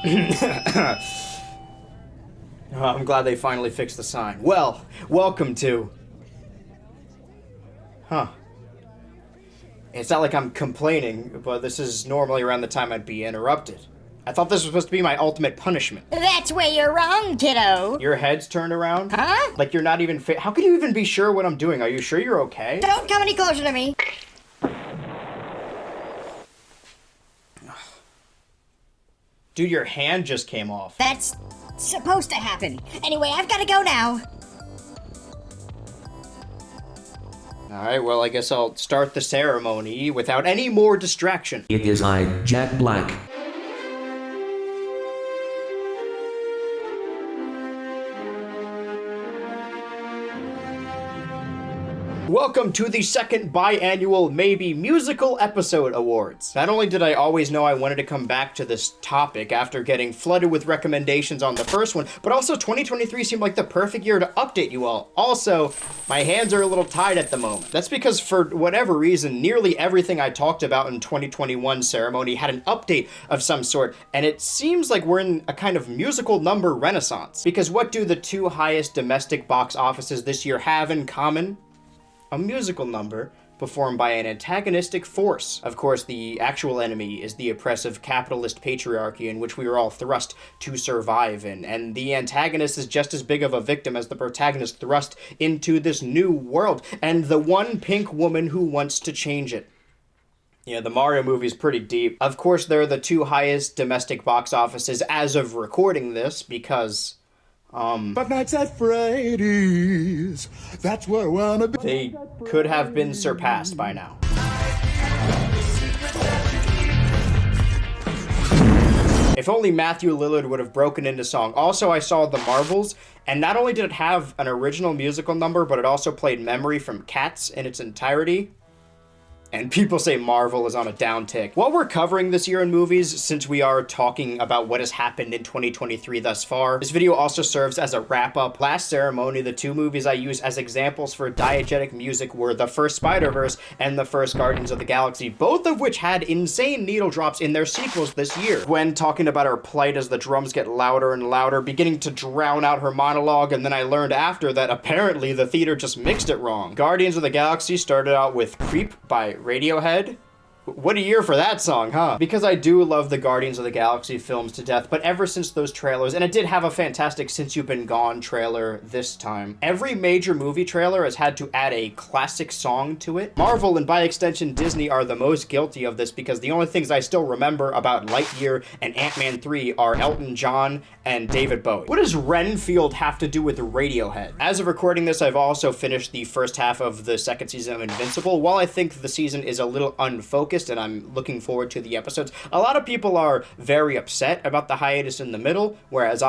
Oh, I'm glad they finally fixed the sign. Well, welcome to... Huh. It's not like I'm complaining, but this is normally around the time I'd be interrupted. I thought this was supposed to be my ultimate punishment. That's where you're wrong, kiddo. Your head's turned around? Huh? Like you're not even fit. How can you even be sure what I'm doing? Are you sure you're okay? Don't come any closer to me. Dude, your hand just came off. That's supposed to happen. Anyway, I've got to go now. Alright, well, I guess I'll start the ceremony without any more distraction. It is I, Jack Black. Welcome to the second biannual Maybe Musical Episode Awards. Not only did I always know I wanted to come back to this topic after getting flooded with recommendations on the first one, but also 2023 seemed like the perfect year to update you all. Also, my hands are a little tied at the moment. That's because for whatever reason, nearly everything I talked about in 2021 ceremony had an update of some sort, and it seems like we're in a kind of musical number renaissance. Because what do the two highest domestic box offices this year have in common? A musical number performed by an antagonistic force. Of course, the actual enemy is the oppressive capitalist patriarchy in which we are all thrust to survive in, and the antagonist is just as big of a victim as the protagonist thrust into this new world, and the one pink woman who wants to change it. Yeah, the Mario movie is pretty deep. Of course, they're the two highest domestic box offices as of recording this, because... But nights at Freddy's, that's where I wanna be. They could have been surpassed by now. If only Matthew Lillard would have broken into song. Also, I saw The Marvels, and not only did it have an original musical number, but it also played Memory from Cats in its entirety. And people say Marvel is on a downtick. While we're covering this year in movies, since we are talking about what has happened in 2023 thus far, this video also serves as a wrap-up. Last ceremony, the two movies I used as examples for diegetic music were the first Spider-Verse and the first Guardians of the Galaxy, both of which had insane needle drops in their sequels this year. When talking about her plight as the drums get louder and louder, beginning to drown out her monologue, and then I learned after that apparently the theater just mixed it wrong. Guardians of the Galaxy started out with Creep by Radiohead. What a year for that song, huh? Because I do love the Guardians of the Galaxy films to death, but ever since those trailers, and it did have a fantastic Since You've Been Gone trailer this time, every major movie trailer has had to add a classic song to it. Marvel, and by extension Disney, are the most guilty of this because the only things I still remember about Lightyear and Ant-Man 3 are Elton John and David Bowie. What does Renfield have to do with Radiohead? As of recording this, I've also finished the first half of the second season of Invincible. While I think the season is a little unfocused, and I'm looking forward to the episodes, a lot of people are very upset about the hiatus in the middle, whereas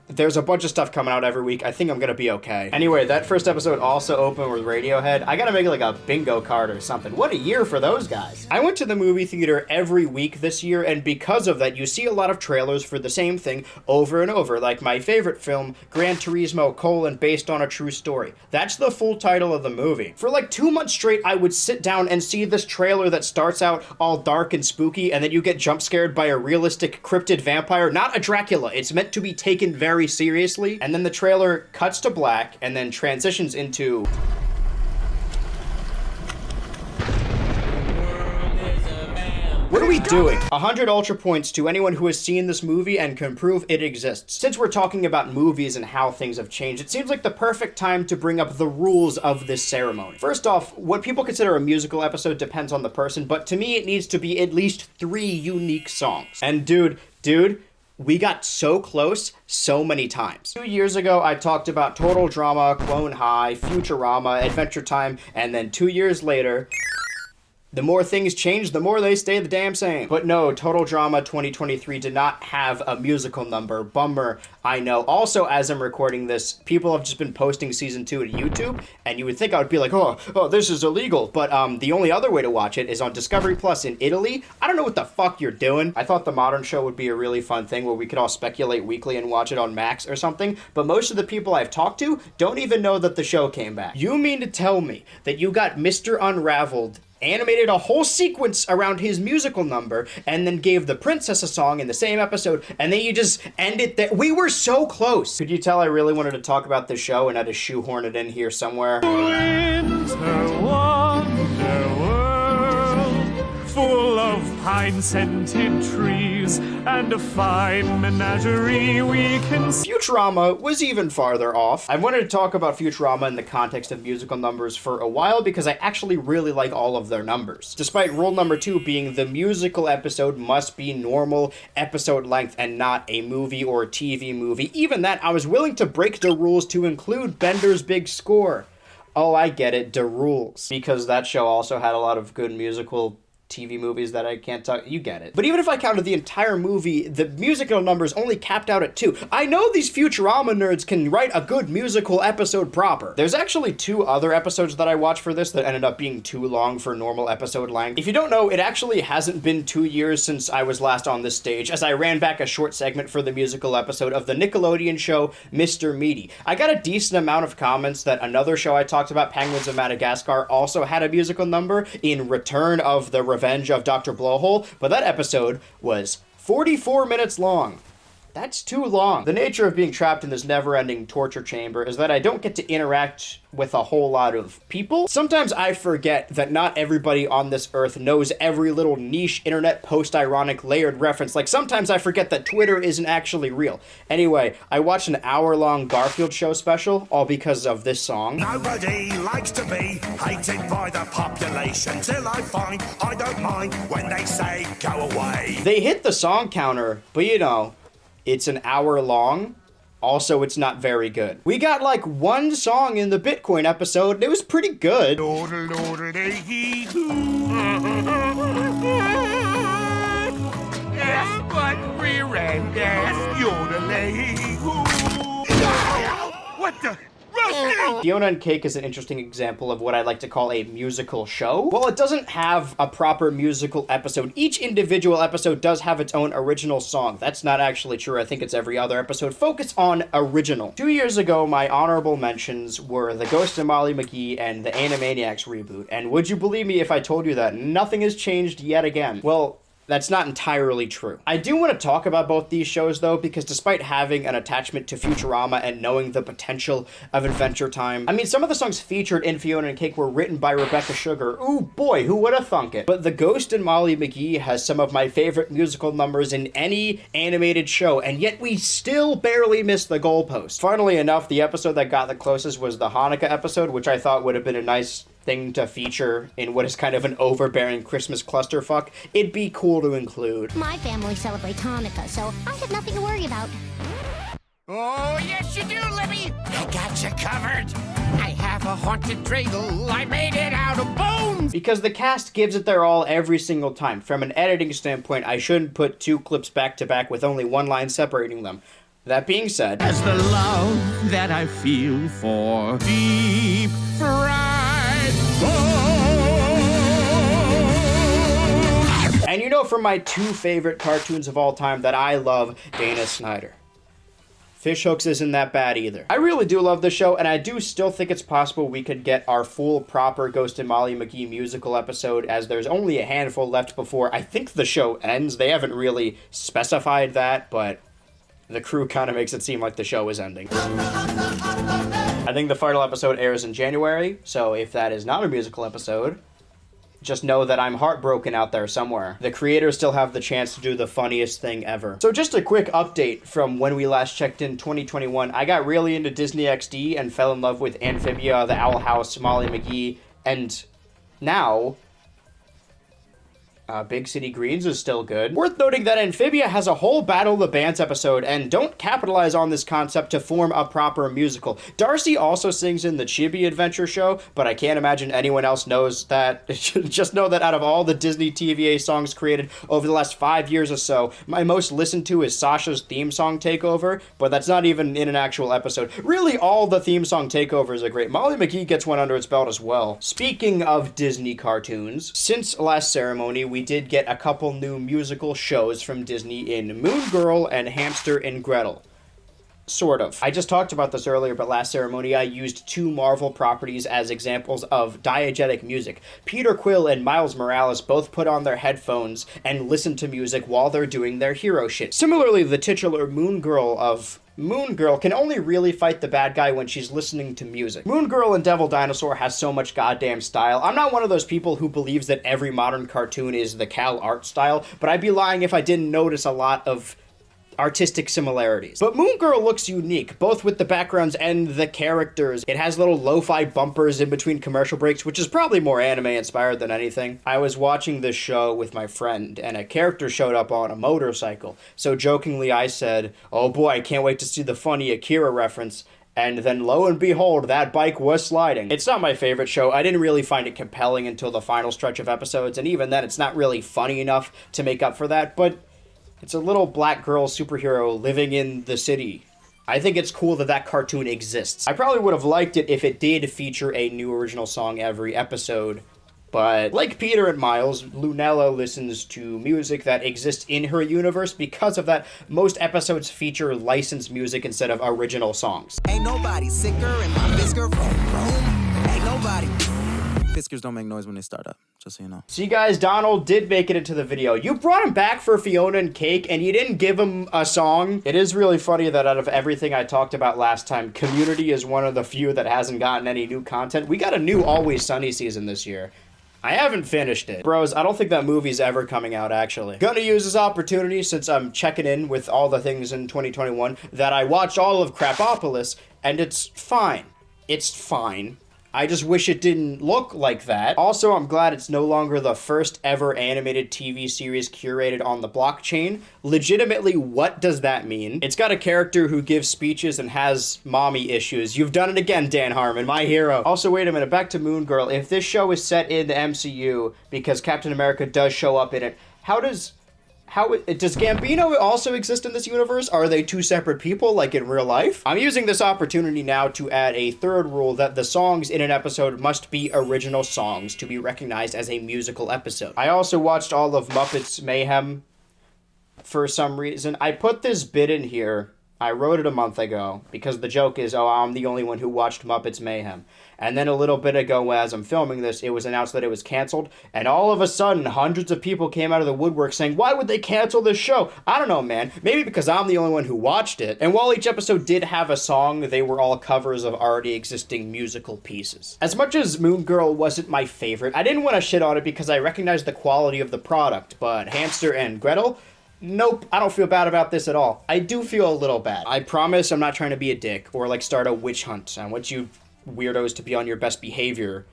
there's a bunch of stuff coming out every week. I think I'm gonna be okay. Anyway, that first episode also opened with Radiohead. I gotta make like a bingo card or something. What a year for those guys. I went to the movie theater every week this year, and because of that, you see a lot of trailers for the same thing over and over, like my favorite film, Gran Turismo: based on a true story. That's the full title of the movie. For like 2 months straight, I would sit down and see this trailer that starts out all dark and spooky, and then you get jump scared by a realistic cryptid vampire, not a Dracula. It's meant to be taken very seriously, and then the trailer cuts to black and then transitions into what are we doing? 100 ultra points to anyone who has seen this movie and can prove it exists. Since we're talking about movies and how things have changed, it seems like the perfect time to bring up the rules of this ceremony. First off, what people consider a musical episode depends on the person, but to me it needs to be at least 3 unique songs. And dude, we got so close so many times. 2 years ago, I talked about Total Drama, Clone High, Futurama, Adventure Time, and then 2 years later, the more things change, the more they stay the damn same. But no, Total Drama 2023 did not have a musical number. Bummer, I know. Also, as I'm recording this, people have just been posting season 2 to YouTube, and you would think I would be like, oh, this is illegal. But the only other way to watch it is on Discovery Plus in Italy. I don't know what the fuck you're doing. I thought the Modern Show would be a really fun thing where we could all speculate weekly and watch it on Max or something, but most of the people I've talked to don't even know that the show came back. You mean to tell me that you got Mr. Unraveled animated a whole sequence around his musical number, and then gave the princess a song in the same episode, and then you just end it there. We were so close. Could you tell I really wanted to talk about the show and had to shoehorn it in here somewhere? Winter wonder world, full of pine-scented trees and a fine menagerie we can see. Futurama was even farther off. I wanted to talk about Futurama in the context of musical numbers for a while because I actually really like all of their numbers. Despite rule number 2 being the musical episode must be normal episode length and not a movie or TV movie, even that I was willing to break the rules to include Bender's Big Score. Oh, I get it, the rules. Because that show also had a lot of good musical TV movies that I can't talk. You get it. But even if I counted the entire movie, the musical numbers only capped out at 2. I know these Futurama nerds can write a good musical episode proper. There's actually 2 other episodes that I watched for this that ended up being too long for normal episode length. If you don't know, it actually hasn't been 2 years since I was last on this stage, as I ran back a short segment for the musical episode of the Nickelodeon show Mr. Meaty. I got a decent amount of comments that another show I talked about, Penguins of Madagascar, also had a musical number in Return of the Revenge of Dr. Blowhole, but that episode was 44 minutes long. That's too long. The nature of being trapped in this never-ending torture chamber is that I don't get to interact with a whole lot of people. Sometimes I forget that not everybody on this earth knows every little niche internet post-ironic layered reference. Like, sometimes I forget that Twitter isn't actually real. Anyway, I watched an hour-long Garfield show special, all because of this song. Nobody likes to be hated by the population till I find I don't mind when they say go away. They hit the song counter, but you know, it's an hour long. Also, it's not very good. We got like one song in the Bitcoin episode, and it was pretty good. Yes, but we ran What the? Fiona and Cake is an interesting example of what I like to call a musical show. Well, it doesn't have a proper musical episode. Each individual episode does have its own original song. That's not actually true. I think it's every other episode. Focus on original. 2 years ago, my honorable mentions were The Ghost of Molly McGee and the Animaniacs reboot. And would you believe me if I told you that nothing has changed yet again? Well, that's not entirely true. I do want to talk about both these shows, though, because despite having an attachment to Futurama and knowing the potential of Adventure Time, I mean, some of the songs featured in Fiona and Cake were written by Rebecca Sugar. Ooh, boy, who would have thunk it? But The Ghost and Molly McGee has some of my favorite musical numbers in any animated show, and yet we still barely missed the goalpost. Funnily enough, the episode that got the closest was the Hanukkah episode, which I thought would have been a nice thing to feature in what is kind of an overbearing Christmas clusterfuck. It'd be cool to include. My family celebrates Hanukkah, so I have nothing to worry about. Oh, yes you do, Libby. I got you covered. I have a haunted dreidel. I made it out of bones. Because the cast gives it their all every single time. From an editing standpoint, I shouldn't put 2 clips back to back with only one line separating them. That being said, As the love that I feel for deep fried gold. and you know from my 2 favorite cartoons of all time that I love Dana Snyder. Fishhooks isn't that bad either. I really do love the show, and I do still think it's possible we could get our full proper Ghost and Molly McGee musical episode, as there's only a handful left before I think the show ends. They haven't really specified that, but the crew kind of makes it seem like the show is ending. I think the final episode airs in January, so if that is not a musical episode, just know that I'm heartbroken out there somewhere. The creators still have the chance to do the funniest thing ever. So just a quick update from when we last checked in 2021. I got really into Disney XD and fell in love with Amphibia, The Owl House, Molly McGee, and now Big City Greens is still good. Worth noting that Amphibia has a whole Battle of the Bands episode, and don't capitalize on this concept to form a proper musical. Darcy also sings in the Chibi Adventure Show, but I can't imagine anyone else knows that. Just know that out of all the Disney TVA songs created over the last 5 years or so, my most listened to is Sasha's theme song Takeover, but that's not even in an actual episode. Really, all the theme song takeovers are great. Molly McGee gets one under its belt as well. Speaking of Disney cartoons, since last ceremony, we did get a couple new musical shows from Disney in Moon Girl and Hamster and Gretel. Sort of. I just talked about this earlier, but last ceremony I used 2 Marvel properties as examples of diegetic music. Peter Quill and Miles Morales both put on their headphones and listen to music while they're doing their hero shit. Similarly, the titular Moon Girl can only really fight the bad guy when she's listening to music. Moon Girl and Devil Dinosaur has so much goddamn style. I'm not one of those people who believes that every modern cartoon is the Cal art style, but I'd be lying if I didn't notice a lot of artistic similarities. But Moon Girl looks unique, both with the backgrounds and the characters. It has little lo-fi bumpers in between commercial breaks, which is probably more anime inspired than anything. I was watching this show with my friend, and a character showed up on a motorcycle. So jokingly I said, "Oh boy, I can't wait to see the funny Akira reference." And then lo and behold, that bike was sliding. It's not my favorite show. I didn't really find it compelling until the final stretch of episodes, and even then it's not really funny enough to make up for that, but it's a little black girl superhero living in the city. I think it's cool that that cartoon exists. I probably would have liked it if it did feature a new original song every episode, but like Peter and Miles, Lunella listens to music that exists in her universe. Because of that, most episodes feature licensed music instead of original songs. Ain't nobody sicker in my Fisker room. Ain't nobody. Fiskers don't make noise when they start up, just so you know. See guys, Donald did make it into the video. You brought him back for Fiona and Cake, and you didn't give him a song. It is really funny that out of everything I talked about last time, Community is one of the few that hasn't gotten any new content. We got a new Always Sunny season this year. I haven't finished it. Bros, I don't think that movie's ever coming out, actually. Gonna use this opportunity, since I'm checking in with all the things in 2021, that I watched all of Crapopolis, and it's fine. It's fine. I just wish it didn't look like that. Also, I'm glad it's no longer the first ever animated TV series curated on the blockchain. Legitimately, what does that mean? It's got a character who gives speeches and has mommy issues. You've done it again, Dan Harmon, my hero. Also, wait a minute, back to Moon Girl. If this show is set in the MCU, because Captain America does show up in it, does Gambino also exist in this universe? Are they 2 separate people, like in real life? I'm using this opportunity now to add a third rule that the songs in an episode must be original songs to be recognized as a musical episode. I also watched all of Muppets Mayhem for some reason. I put this bit in here. I wrote it a month ago because the joke is, oh, I'm the only one who watched Muppets Mayhem. And then a little bit ago, as I'm filming this, it was announced that it was canceled. And all of a sudden, hundreds of people came out of the woodwork saying, why would they cancel this show? I don't know, man. Maybe because I'm the only one who watched it. And while each episode did have a song, they were all covers of already existing musical pieces. As much as Moon Girl wasn't my favorite, I didn't want to shit on it because I recognized the quality of the product. But Hamster and Gretel? Nope, I don't feel bad about this at all. I do feel a little bad. I promise I'm not trying to be a dick or like start a witch hunt. I want you weirdos to be on your best behavior.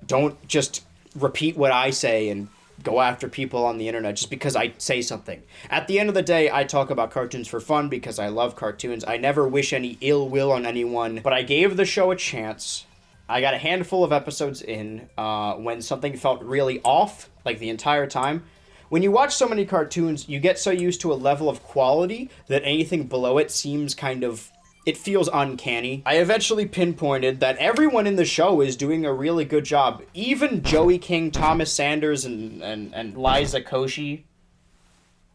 Don't just repeat what I say and go after people on the internet just because I say something. At the end of the day, I talk about cartoons for fun because I love cartoons. I never wish any ill will on anyone, but I gave the show a chance. I got a handful of episodes in when something felt really off, like the entire time. When you watch so many cartoons, you get so used to a level of quality that anything below it seems it feels uncanny. I eventually pinpointed that everyone in the show is doing a really good job. Even Joey King, Thomas Sanders, and Liza Koshy.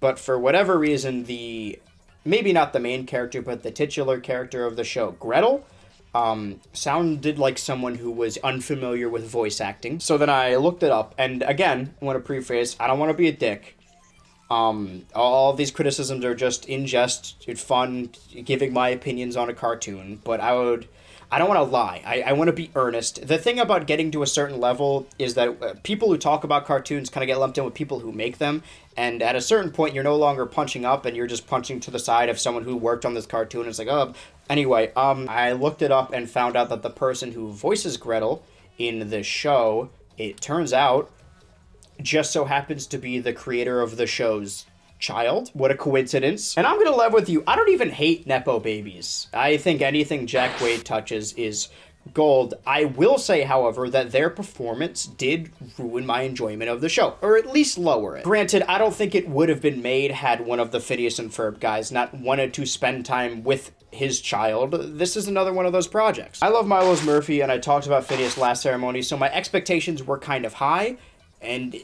But for whatever reason, maybe not the main character, but the titular character of the show, Gretel, sounded like someone who was unfamiliar with voice acting. So then I looked it up, and again, I want to preface, I don't want to be a dick. All of these criticisms are just in jest, fun, giving my opinions on a cartoon, but I don't want to lie. I want to be earnest. The thing about getting to a certain level is that people who talk about cartoons kind of get lumped in with people who make them, and at a certain point, you're no longer punching up, and you're just punching to the side of someone who worked on this cartoon. It's like, oh. Anyway, I looked it up and found out that the person who voices Gretel in this show, it turns out, just so happens to be the creator of the show's child. What a coincidence. And I'm gonna live with you, I don't even hate Nepo babies. I think anything Jack Wade touches is gold. I will say, however, that their performance did ruin my enjoyment of the show, or at least lower it. Granted, I don't think it would have been made had one of the Phineas and Ferb guys not wanted to spend time with his child. This is another one of those projects. I love Milos Murphy, and I talked about Phineas last ceremony, so my expectations were kind of high, and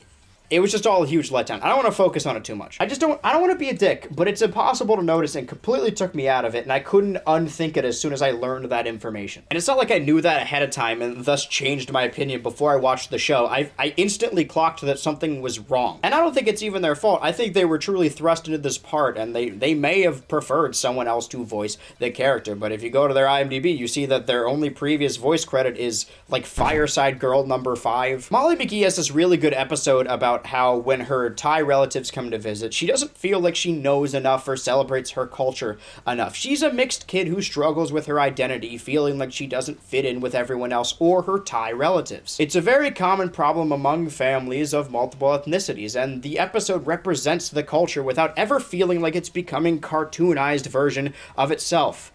It was just all a huge letdown. I don't want to focus on it too much. I don't want to be a dick, but it's impossible to notice and completely took me out of it, and I couldn't unthink it as soon as I learned that information. And it's not like I knew that ahead of time and thus changed my opinion before I watched the show. I instantly clocked that something was wrong. And I don't think it's even their fault. I think they were truly thrust into this part, and they may have preferred someone else to voice the character, but if you go to their IMDb, you see that their only previous voice credit is, like, Fireside Girl number 5. Molly McGee has this really good episode about how when her Thai relatives come to visit, she doesn't feel like she knows enough or celebrates her culture enough. She's a mixed kid who struggles with her identity, feeling like she doesn't fit in with everyone else or her Thai relatives. It's a very common problem among families of multiple ethnicities, and the episode represents the culture without ever feeling like it's becoming cartoonized version of itself.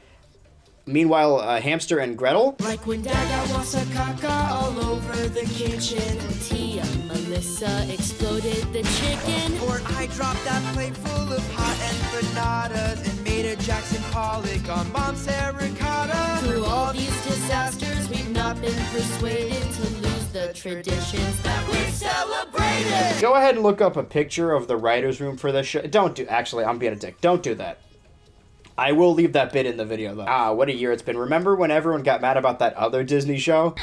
Meanwhile, Hamster and Gretel? Like when Dada wants a caca all over the kitchen. Tia, Melissa exploded the chicken. Or I dropped that plate full of hot empanadas and made a Jackson Pollock on Mom's terracotta. Through all these disasters, we've not been persuaded to lose the traditions that we've celebrated. Go ahead and look up a picture of the writer's room for this show. Actually, I'm being a dick. Don't do that. I will leave that bit in the video, though. What a year it's been. Remember when everyone got mad about that other Disney show?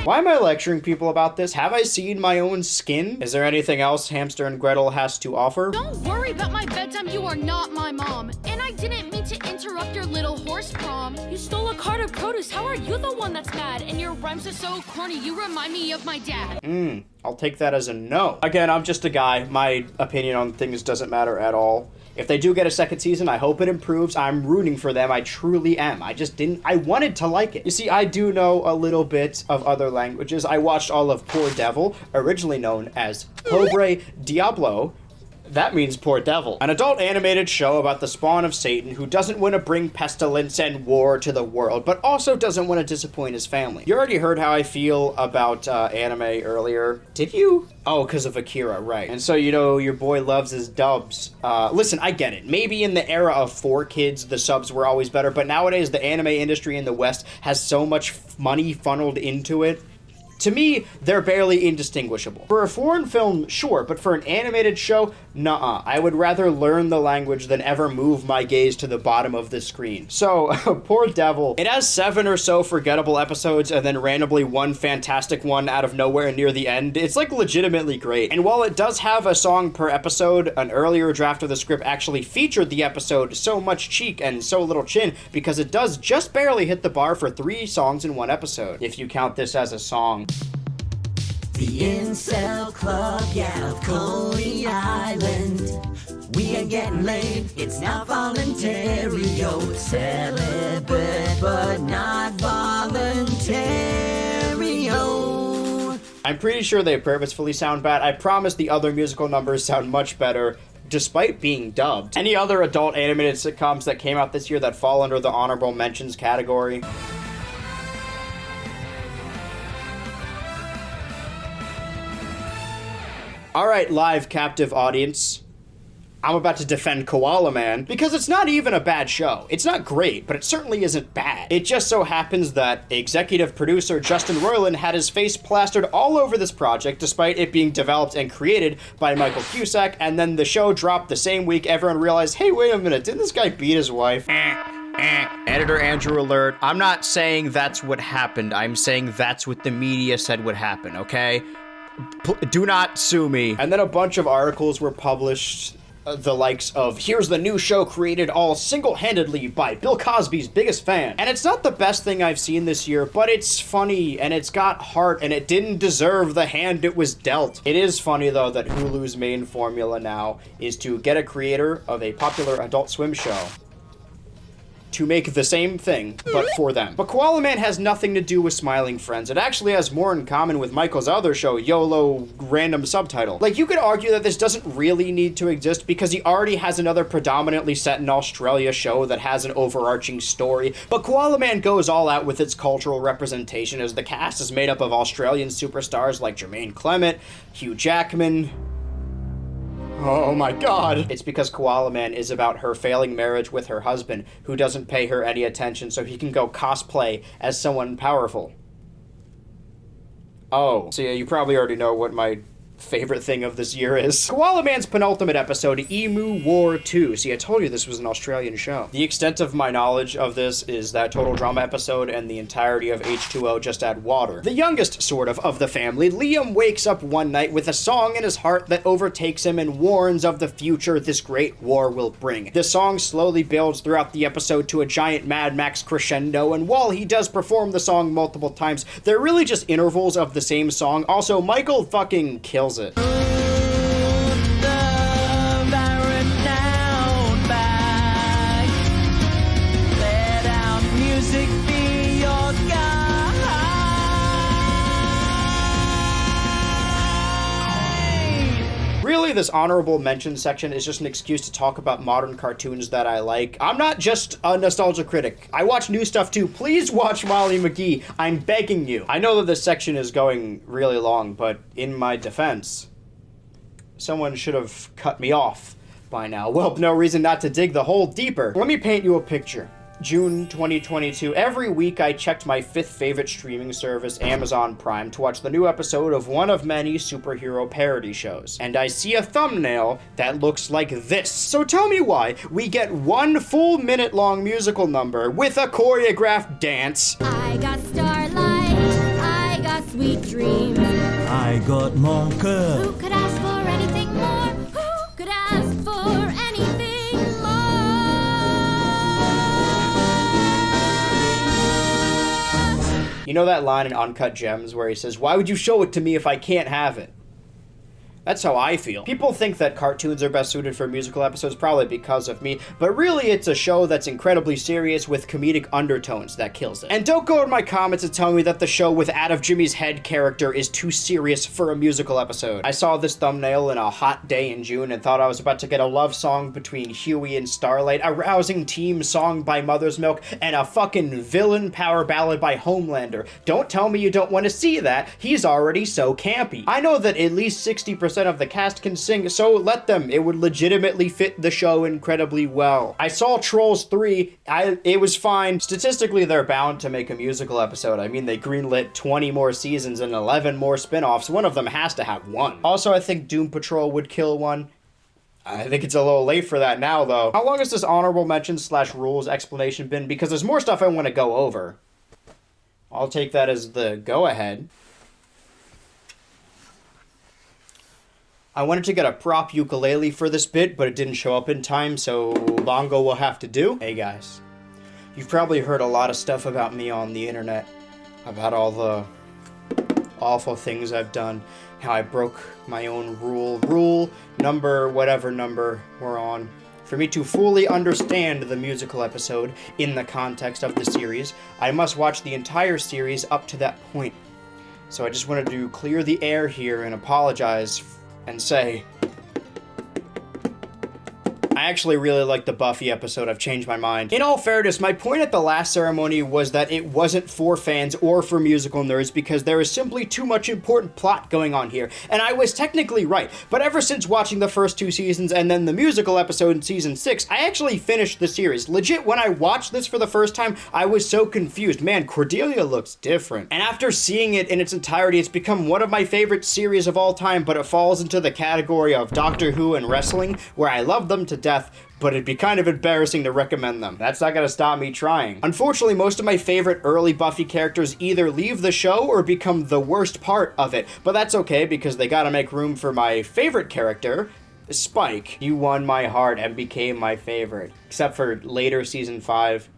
Why am I lecturing people about this? Have I seen my own skin? Is there anything else Hamster and Gretel has to offer? Don't worry about my bedtime, you are not my mom. And I didn't mean to interrupt your little horse prom. You stole a cart of produce, how are you the one that's mad? And your rhymes are so corny, you remind me of my dad. I'll take that as a no. Again, I'm just a guy. My opinion on things doesn't matter at all. If they do get a second season, I hope it improves. I'm rooting for them. I truly am. I wanted to like it. You see, I do know a little bit of other languages. I watched all of Poor Devil, originally known as Pobre Diablo. That means poor devil. An adult animated show about the spawn of Satan who doesn't want to bring pestilence and war to the world, but also doesn't want to disappoint his family. You already heard how I feel about anime earlier. Did you? Oh, because of Akira, right. And so, you know, your boy loves his dubs. Listen, I get it. Maybe in the era of 4Kids, the subs were always better, but nowadays the anime industry in the West has so much money funneled into it. To me, they're barely indistinguishable. For a foreign film, sure, but for an animated show, nuh-uh. I would rather learn the language than ever move my gaze to the bottom of the screen. So, Poor Devil. It has 7 or so forgettable episodes and then randomly one fantastic one out of nowhere near the end. It's like legitimately great. And while it does have a song per episode, an earlier draft of the script actually featured the episode So Much Cheek and So Little Chin because it does just barely hit the bar for 3 songs in one episode, if you count this as a song. The Incel Club, yeah, of Coney Island. We ain't getting laid, it's not voluntary, yo. Celibate, but not voluntary, yo. I'm pretty sure they purposefully sound bad. I promise the other musical numbers sound much better, despite being dubbed. Any other adult animated sitcoms that came out this year that fall under the honorable mentions category? Alright, live captive audience. I'm about to defend Koala Man, because it's not even a bad show. It's not great, but it certainly isn't bad. It just so happens that executive producer Justin Roiland had his face plastered all over this project, despite it being developed and created by Michael Cusack, and then the show dropped the same week everyone realized, hey, wait a minute, didn't this guy beat his wife? Editor Andrew alert. I'm not saying that's what happened. I'm saying that's what the media said would happen, okay? Do not sue me. And then a bunch of articles were published, the likes of, here's the new show created all single-handedly by Bill Cosby's biggest fan. And it's not the best thing I've seen this year, but it's funny, and it's got heart, and it didn't deserve the hand it was dealt. It is funny, though, that Hulu's main formula now is to get a creator of a popular Adult Swim show to make the same thing, but for them. But Koala Man has nothing to do with Smiling Friends. It actually has more in common with Michael's other show, YOLO Random Subtitle. Like, you could argue that this doesn't really need to exist because he already has another predominantly set in Australia show that has an overarching story, but Koala Man goes all out with its cultural representation as the cast is made up of Australian superstars like Jermaine Clement, Hugh Jackman, Oh my god. It's because Koala Man is about her failing marriage with her husband, who doesn't pay her any attention so he can go cosplay as someone powerful. Oh, so yeah, you probably already know what my favorite thing of this year is. Koala Man's penultimate episode, Emu War 2. See, I told you this was an Australian show. The extent of my knowledge of this is that total drama episode and the entirety of H2O just add water. The youngest, sort of the family, Liam wakes up one night with a song in his heart that overtakes him and warns of the future this great war will bring. The song slowly builds throughout the episode to a giant Mad Max crescendo, and while he does perform the song multiple times, they're really just intervals of the same song. Also, Michael fucking kills it. Really, this honorable mention section is just an excuse to talk about modern cartoons that I like. I'm not just a nostalgia critic. I watch new stuff too. Please watch Molly McGee. I'm begging you. I know that this section is going really long, but in my defense, someone should have cut me off by now. Well, no reason not to dig the hole deeper. Let me paint you a picture. June 2022. Every week I checked my 5th favorite streaming service, Amazon Prime, to watch the new episode of one of many superhero parody shows. And I see a thumbnail that looks like this. So tell me why we get one full minute-long musical number with a choreographed dance. I got starlight, I got sweet dreams. I got Monka. Who could ask for anything more? Who could ask for anything more? You know that line in Uncut Gems where he says, "Why would you show it to me if I can't have it?" That's how I feel. People think that cartoons are best suited for musical episodes, probably because of me, but really it's a show that's incredibly serious with comedic undertones that kills it. And don't go in my comments and tell me that the show with Out of Jimmy's Head character is too serious for a musical episode. I saw this thumbnail in a hot day in June and thought I was about to get a love song between Huey and Starlight, a rousing team song by Mother's Milk, and a fucking villain power ballad by Homelander. Don't tell me you don't want to see that. He's already so campy. I know that at least 60% of the cast can sing, so let them. It would legitimately fit the show incredibly well. I saw Trolls 3. It was fine. Statistically, they're bound to make a musical episode. I mean, they greenlit 20 more seasons and 11 more spin-offs. One of them has to have one. Also, I think Doom Patrol would kill one. I think it's a little late for that now, though. How long has this honorable mention / rules explanation been? Because there's more stuff I want to go over. I'll take that as the go-ahead. I wanted to get a prop ukulele for this bit, but it didn't show up in time, so bongo will have to do. Hey guys, you've probably heard a lot of stuff about me on the internet, about all the awful things I've done, how I broke my own rule number, whatever number we're on. For me to fully understand the musical episode in the context of the series, I must watch the entire series up to that point. So I just wanted to clear the air here and apologize and say, I actually really like the Buffy episode. I've changed my mind. In all fairness, my point at the last ceremony was that it wasn't for fans or for musical nerds because there is simply too much important plot going on here. And I was technically right. But ever since watching the first 2 seasons and then the musical episode in season 6, I actually finished the series. Legit, when I watched this for the first time, I was so confused. Man, Cordelia looks different. And after seeing it in its entirety, it's become one of my favorite series of all time, but it falls into the category of Doctor Who and wrestling, where I love them to death, but it'd be kind of embarrassing to recommend them. That's not gonna stop me trying. Unfortunately, most of my favorite early Buffy characters either leave the show or become the worst part of it, but that's okay because they gotta make room for my favorite character, Spike. You won my heart and became my favorite, except for later season 5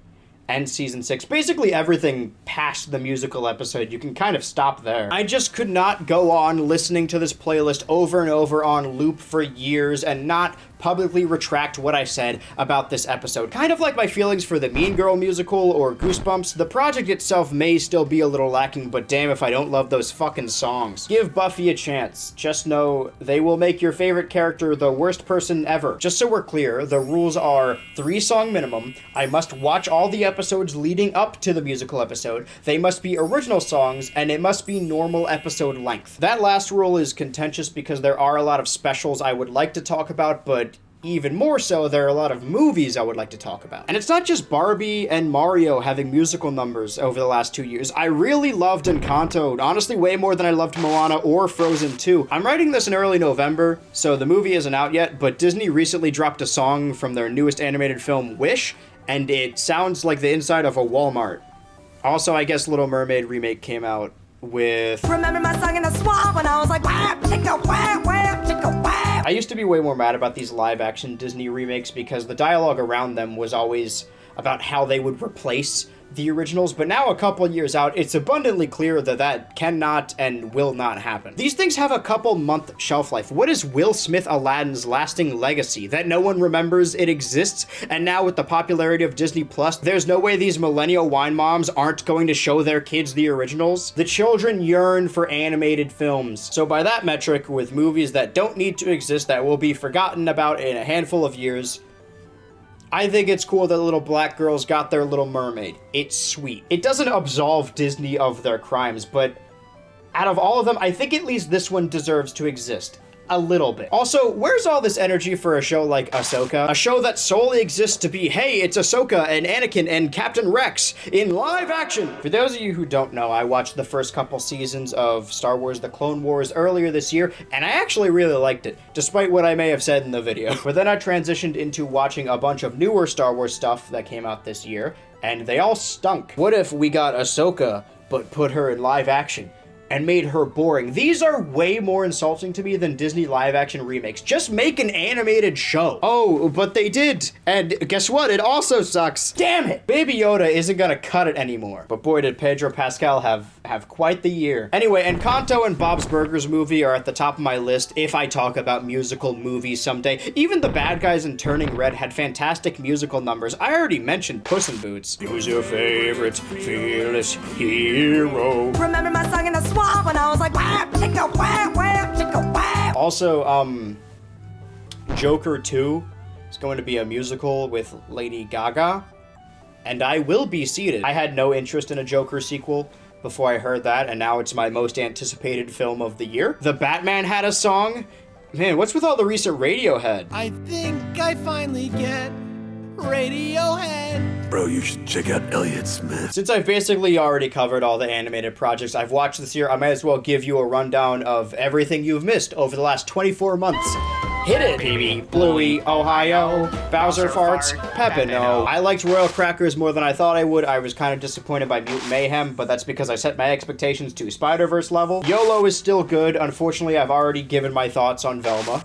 and season 6. Basically everything past the musical episode, you can kind of stop there. I just could not go on listening to this playlist over and over on loop for years and not publicly retract what I said about this episode. Kind of like my feelings for the Mean Girl musical or Goosebumps, the project itself may still be a little lacking, but damn if I don't love those fucking songs. Give Buffy a chance. Just know they will make your favorite character the worst person ever. Just so we're clear, the rules are 3 song minimum. I must watch all the episodes episodes leading up to the musical episode. They must be original songs, and it must be normal episode length. That last rule is contentious because there are a lot of specials I would like to talk about, but even more so, there are a lot of movies I would like to talk about. And it's not just Barbie and Mario having musical numbers over the last 2 years. I really loved Encanto, honestly way more than I loved Moana or Frozen 2. I'm writing this in early November, so the movie isn't out yet, but Disney recently dropped a song from their newest animated film, Wish, and it sounds like the inside of a Walmart. Also, I guess Little Mermaid remake came out with... Remember my song in the swamp when I was like, wah, chicka, wah, wah, chicka, wah. I used to be way more mad about these live-action Disney remakes because the dialogue around them was always about how they would replace the originals, but now a couple years out, it's abundantly clear that that cannot and will not happen. These things have a couple month shelf life. What is Will Smith Aladdin's lasting legacy? That no one remembers it exists, and now with the popularity of Disney Plus, there's no way these millennial wine moms aren't going to show their kids the originals? The children yearn for animated films. So by that metric, with movies that don't need to exist, that will be forgotten about in a handful of years, I think it's cool that little black girls got their Little Mermaid. It's sweet. It doesn't absolve Disney of their crimes, but out of all of them, I think at least this one deserves to exist. A little bit. Also, where's all this energy for a show like Ahsoka? A show that solely exists to be, hey, it's Ahsoka and Anakin and Captain Rex in live action. For those of you who don't know, I watched the first couple seasons of Star Wars The Clone Wars earlier this year, and I actually really liked it, despite what I may have said in the video. But then I transitioned into watching a bunch of newer Star Wars stuff that came out this year, and they all stunk. What if we got Ahsoka, but put her in live action? And made her boring. These are way more insulting to me than Disney live-action remakes. Just make an animated show. Oh, but they did. And guess what? It also sucks. Damn it! Baby Yoda isn't gonna cut it anymore. But boy, did Pedro Pascal have quite the year. Anyway, Encanto and Bob's Burgers movie are at the top of my list if I talk about musical movies someday. Even The Bad Guys and Turning Red had fantastic musical numbers. I already mentioned Puss in Boots. Who's your favorite fearless hero? Remember my song in the swamp when I was like, wah, chicka, wah, wah, chicka, wah. Also, Joker 2 is going to be a musical with Lady Gaga, and I will be seated. I had no interest in a Joker sequel before I heard that, and now it's my most anticipated film of the year. The Batman had a song. Man, what's with all the recent Radiohead? I think I finally get Radiohead. Bro, you should check out Elliott Smith. Since I've basically already covered all the animated projects I've watched this year, I might as well give you a rundown of everything you've missed over the last 24 months. Hit it, baby. Bluey, Ohio, Bowser farts, Pepino. I liked Royal Crackers more than I thought I would. I was kind of disappointed by Mutant Mayhem, but that's because I set my expectations to Spider-Verse level. YOLO is still good. Unfortunately, I've already given my thoughts on Velma.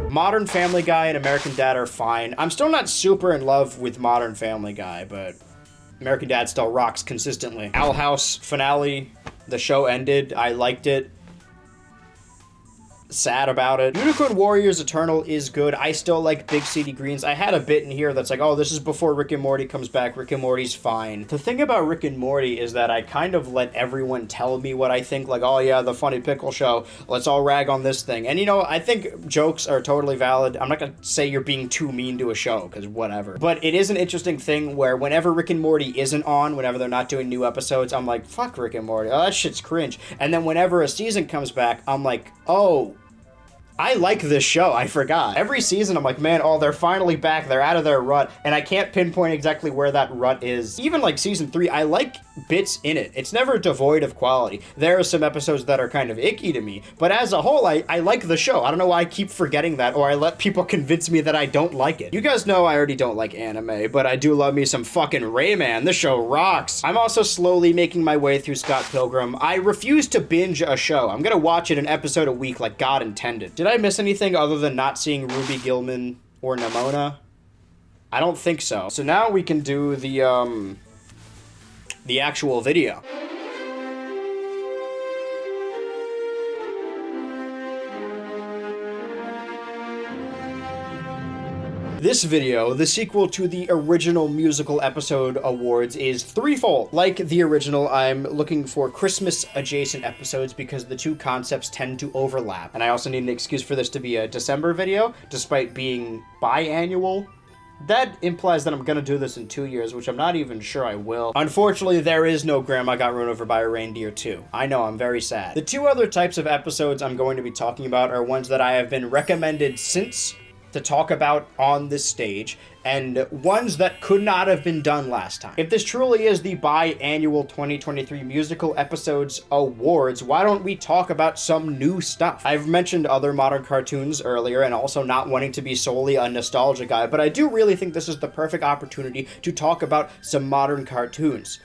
Modern Family Guy and American Dad are fine. I'm still not super in love with Modern Family Guy, but American Dad still rocks consistently. Owl House finale, the show ended. I liked it. Sad about it. Unicorn Warriors Eternal is good. I still like Big City Greens. I had a bit in here that's like, oh, this is before Rick and Morty comes back. Rick and Morty's fine. The thing about Rick and Morty is that I kind of let everyone tell me what I think. Like, oh yeah, the Funny Pickle Show. Let's all rag on this thing. And you know, I think jokes are totally valid. I'm not gonna say you're being too mean to a show, because whatever. But it is an interesting thing where whenever Rick and Morty isn't on, whenever they're not doing new episodes, I'm like, fuck Rick and Morty. Oh, that shit's cringe. And then whenever a season comes back, I'm like, oh, I like this show, I forgot. Every season I'm like, man, oh, they're finally back, they're out of their rut, and I can't pinpoint exactly where that rut is. Even like season 3, I like bits in it. It's never devoid of quality. There are some episodes that are kind of icky to me, but as a whole, I like the show. I don't know why I keep forgetting that, or I let people convince me that I don't like it. You guys know I already don't like anime, but I do love me some fucking Rayman. This show rocks. I'm also slowly making my way through Scott Pilgrim. I refuse to binge a show. I'm gonna watch it an episode a week like God intended. Did I miss anything other than not seeing Ruby Gilman or Nimona? I don't think so. So now we can do the actual video. This video, the sequel to the original musical episode awards, is threefold. Like the original, I'm looking for Christmas-adjacent episodes because the two concepts tend to overlap. And I also need an excuse for this to be a December video, despite being biannual. that implies that I'm gonna do this in 2 years, which I'm not even sure I will. Unfortunately, there is no Grandma Got Run Over by a Reindeer 2. I know, I'm very sad. The two other types of episodes I'm going to be talking about are ones that I have been recommended since to talk about on this stage, and ones that could not have been done last time. If this truly is the biannual 2023 Musical Episodes Awards, why don't we talk about some new stuff? I've mentioned other modern cartoons earlier, and also not wanting to be solely a nostalgia guy, but I do really think this is the perfect opportunity to talk about some modern cartoons.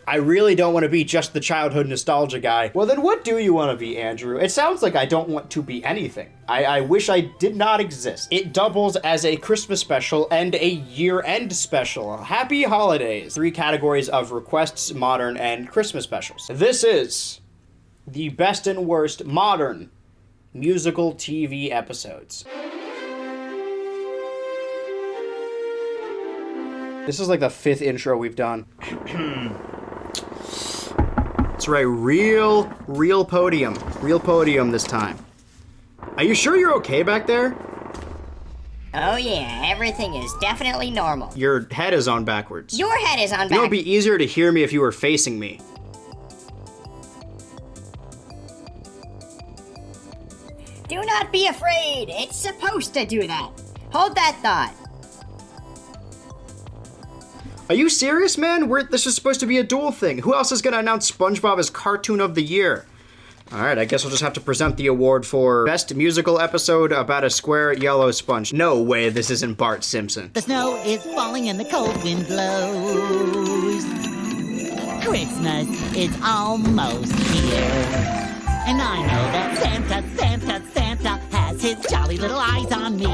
I really don't want to be just the childhood nostalgia guy. Well, then what do you want to be, Andrew? It sounds like I don't want to be anything. I wish I did not exist. It doubles as a Christmas special and a year-end special. Happy holidays. 3 categories of requests, modern, and Christmas specials. This is the best and worst modern musical TV episodes. This is like the 5th intro we've done. That's right, real podium. Real podium this time. Are you sure you're okay back there? Oh yeah, everything is definitely normal. Your head is on backwards. Your head is on backwards. You know, it'd be easier to hear me if you were facing me. Do not be afraid. It's supposed to do that. Hold that thought. Are you serious, man? This is supposed to be a dual thing. Who else is gonna announce SpongeBob as Cartoon of the Year? Alright, I guess we'll just have to present the award for Best Musical Episode About a Square Yellow Sponge. No way this isn't Bart Simpson. The snow is falling and the cold wind blows. Christmas is almost here. And I know that Santa has his jolly little eyes on me.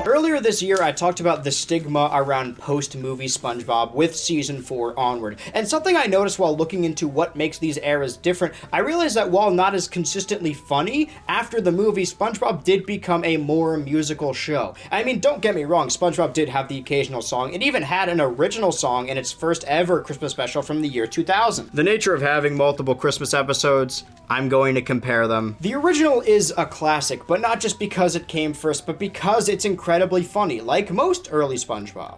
Earlier this year, I talked about the stigma around post-movie SpongeBob with Season 4 onward. And something I noticed while looking into what makes these eras different, I realized that while not as consistently funny, after the movie, SpongeBob did become a more musical show. I mean, don't get me wrong, SpongeBob did have the occasional song. It even had an original song in its first ever Christmas special from the year 2000. The nature of having multiple Christmas episodes, I'm going to compare them. The original is a classic, but not just because it came first, but because it's incredibly funny, like most early SpongeBob.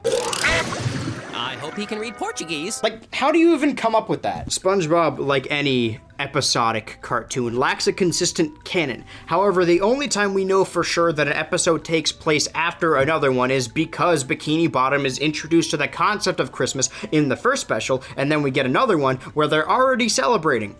I hope he can read Portuguese. Like, how do you even come up with that? SpongeBob, like any episodic cartoon, lacks a consistent canon. However, the only time we know for sure that an episode takes place after another one is because Bikini Bottom is introduced to the concept of Christmas in the first special, and then we get another one where they're already celebrating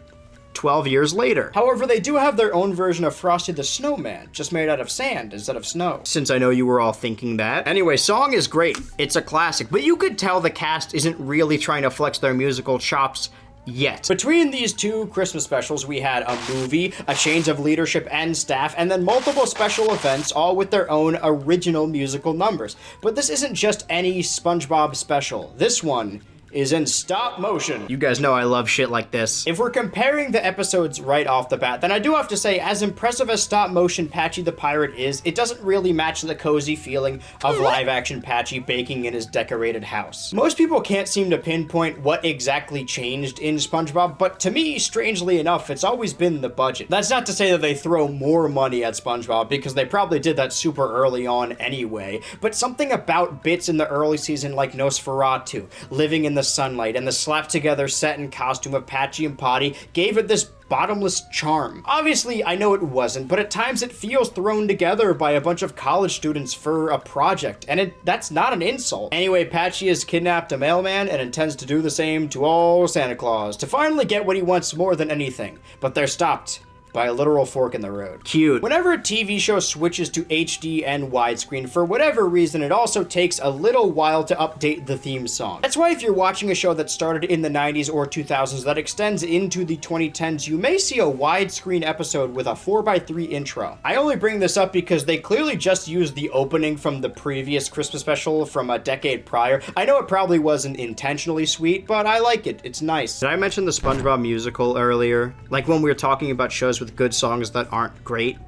12 years later. However, they do have their own version of Frosty the Snowman, just made out of sand instead of snow. Since I know you were all thinking that. Anyway, song is great. It's a classic, but you could tell the cast isn't really trying to flex their musical chops yet. Between these two Christmas specials, we had a movie, a change of leadership and staff, and then multiple special events, all with their own original musical numbers. But this isn't just any SpongeBob special. This one is in stop motion. You guys know I love shit like this. If we're comparing the episodes right off the bat, then I do have to say, as impressive as stop motion Patchy the Pirate is, it doesn't really match the cozy feeling of live action Patchy baking in his decorated house. Most people can't seem to pinpoint what exactly changed in SpongeBob, but to me, strangely enough, it's always been the budget. That's not to say that they throw more money at SpongeBob, because they probably did that super early on anyway, but something about bits in the early season like Nosferatu, living in the sunlight, and the slapped-together set and costume of Patchy and Potty gave it this bottomless charm. Obviously, I know it wasn't, but at times it feels thrown together by a bunch of college students for a project, and that's not an insult. Anyway, Patchy has kidnapped a mailman and intends to do the same to all Santa Claus, to finally get what he wants more than anything, but they're stopped by a literal fork in the road. Cute. Whenever a TV show switches to HD and widescreen, for whatever reason, it also takes a little while to update the theme song. That's why if you're watching a show that started in the 90s or 2000s that extends into the 2010s, you may see a widescreen episode with a 4x3 intro. I only bring this up because they clearly just used the opening from the previous Christmas special from a decade prior. I know it probably wasn't intentionally sweet, but I like it. It's nice. Did I mention the SpongeBob musical earlier? Like when we were talking about shows with good songs that aren't great.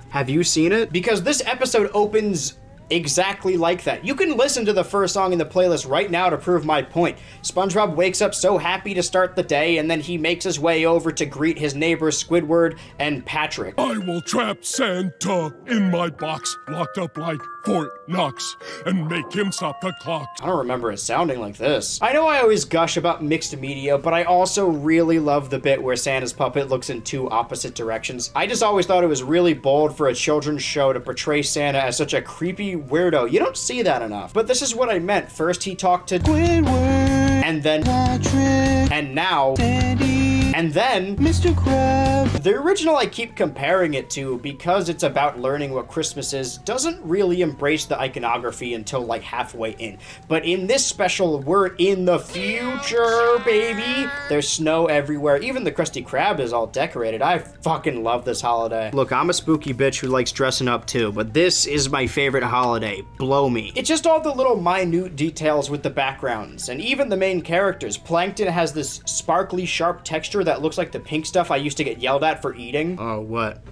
Have you seen it? Because this episode opens exactly like that. You can listen to the first song in the playlist right now to prove my point. SpongeBob wakes up so happy to start the day, and then he makes his way over to greet his neighbors Squidward and Patrick. I will trap Santa in my box, locked up like Fort Knox, and make him stop the clock. I don't remember it sounding like this. I know I always gush about mixed media, but I also really love the bit where Santa's puppet looks in two opposite directions. I just always thought it was really bold for a children's show to portray Santa as such a creepy weirdo. You don't see that enough. But this is what I meant. First he talked to Squidward, and then Patrick, and now Sandy, and then Mr. Krabs. The original I keep comparing it to because it's about learning what Christmas is doesn't really embrace the iconography until like halfway in. But in this special, we're in the future, baby. There's snow everywhere. Even the Krusty Krab is all decorated. I fucking love this holiday. Look, I'm a spooky bitch who likes dressing up too, but this is my favorite holiday. Blow me. It's just all the little minute details with the backgrounds, and even the main characters. Plankton has this sparkly, sharp texture that looks like the pink stuff I used to get yelled at for eating. Oh, what?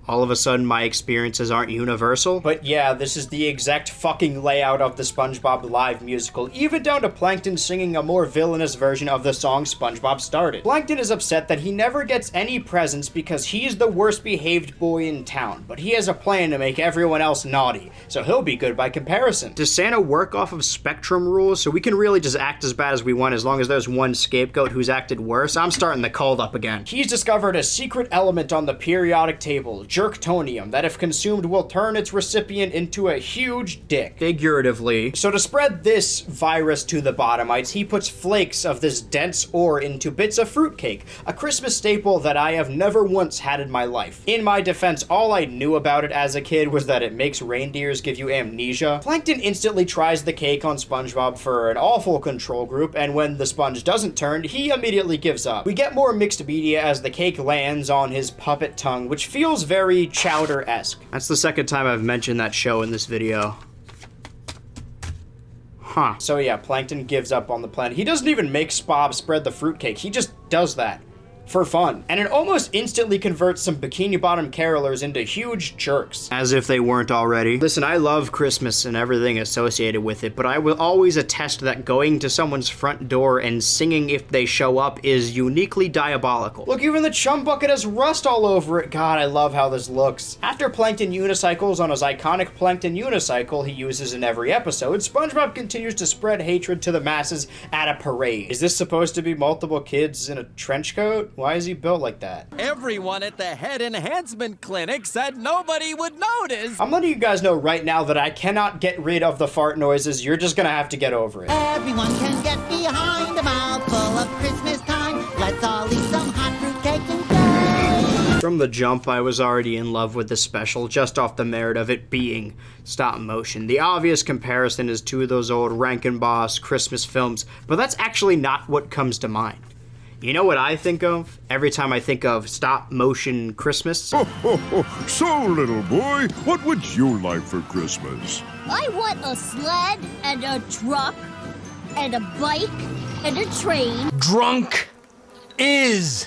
All of a sudden my experiences aren't universal? But yeah, this is the exact fucking layout of the SpongeBob live musical, even down to Plankton singing a more villainous version of the song SpongeBob started. Plankton is upset that he never gets any presents because he's the worst behaved boy in town, but he has a plan to make everyone else naughty, so he'll be good by comparison. Does Santa work off of spectrum rules, so we can really just act as bad as we want as long as there's one scapegoat who's acted worse? I'm starting the cult up again. He's discovered a secret element on the periodic table, jerktonium, that if consumed will turn its recipient into a huge dick. Figuratively. So to spread this virus to the bottomites, he puts flakes of this dense ore into bits of fruitcake, a Christmas staple that I have never once had in my life. In my defense, all I knew about it as a kid was that it makes reindeers give you amnesia. Plankton instantly tries the cake on SpongeBob for an awful control group, and when the sponge doesn't turn, he immediately gives up. We get more mixed media as the cake lands on his puppet tongue, which feels very Chowder-esque. That's the second time I've mentioned that show in this video. Huh. So yeah, Plankton gives up on the plan. He doesn't even make Bob spread the fruitcake. He just does that. For fun. And it almost instantly converts some Bikini Bottom carolers into huge jerks. As if they weren't already. Listen, I love Christmas and everything associated with it, but I will always attest that going to someone's front door and singing if they show up is uniquely diabolical. Look, even the chum bucket has rust all over it. God, I love how this looks. After Plankton unicycles on his iconic Plankton unicycle he uses in every episode, SpongeBob continues to spread hatred to the masses at a parade. Is this supposed to be multiple kids in a trench coat? Why is he built like that? Everyone at the head enhancement clinic said nobody would notice. I'm letting you guys know right now that I cannot get rid of the fart noises. You're just gonna have to get over it. Everyone can get behind a mouthful of Christmas time. Let's all eat some hot fruit cake and play. From the jump, I was already in love with the special, just off the merit of it being stop motion. The obvious comparison is to those old Rankin Boss Christmas films, but that's actually not what comes to mind. You know what I think of every time I think of stop motion Christmas? So, little boy, what would you like for Christmas? I want a sled and a truck and a bike and a train. Drunk is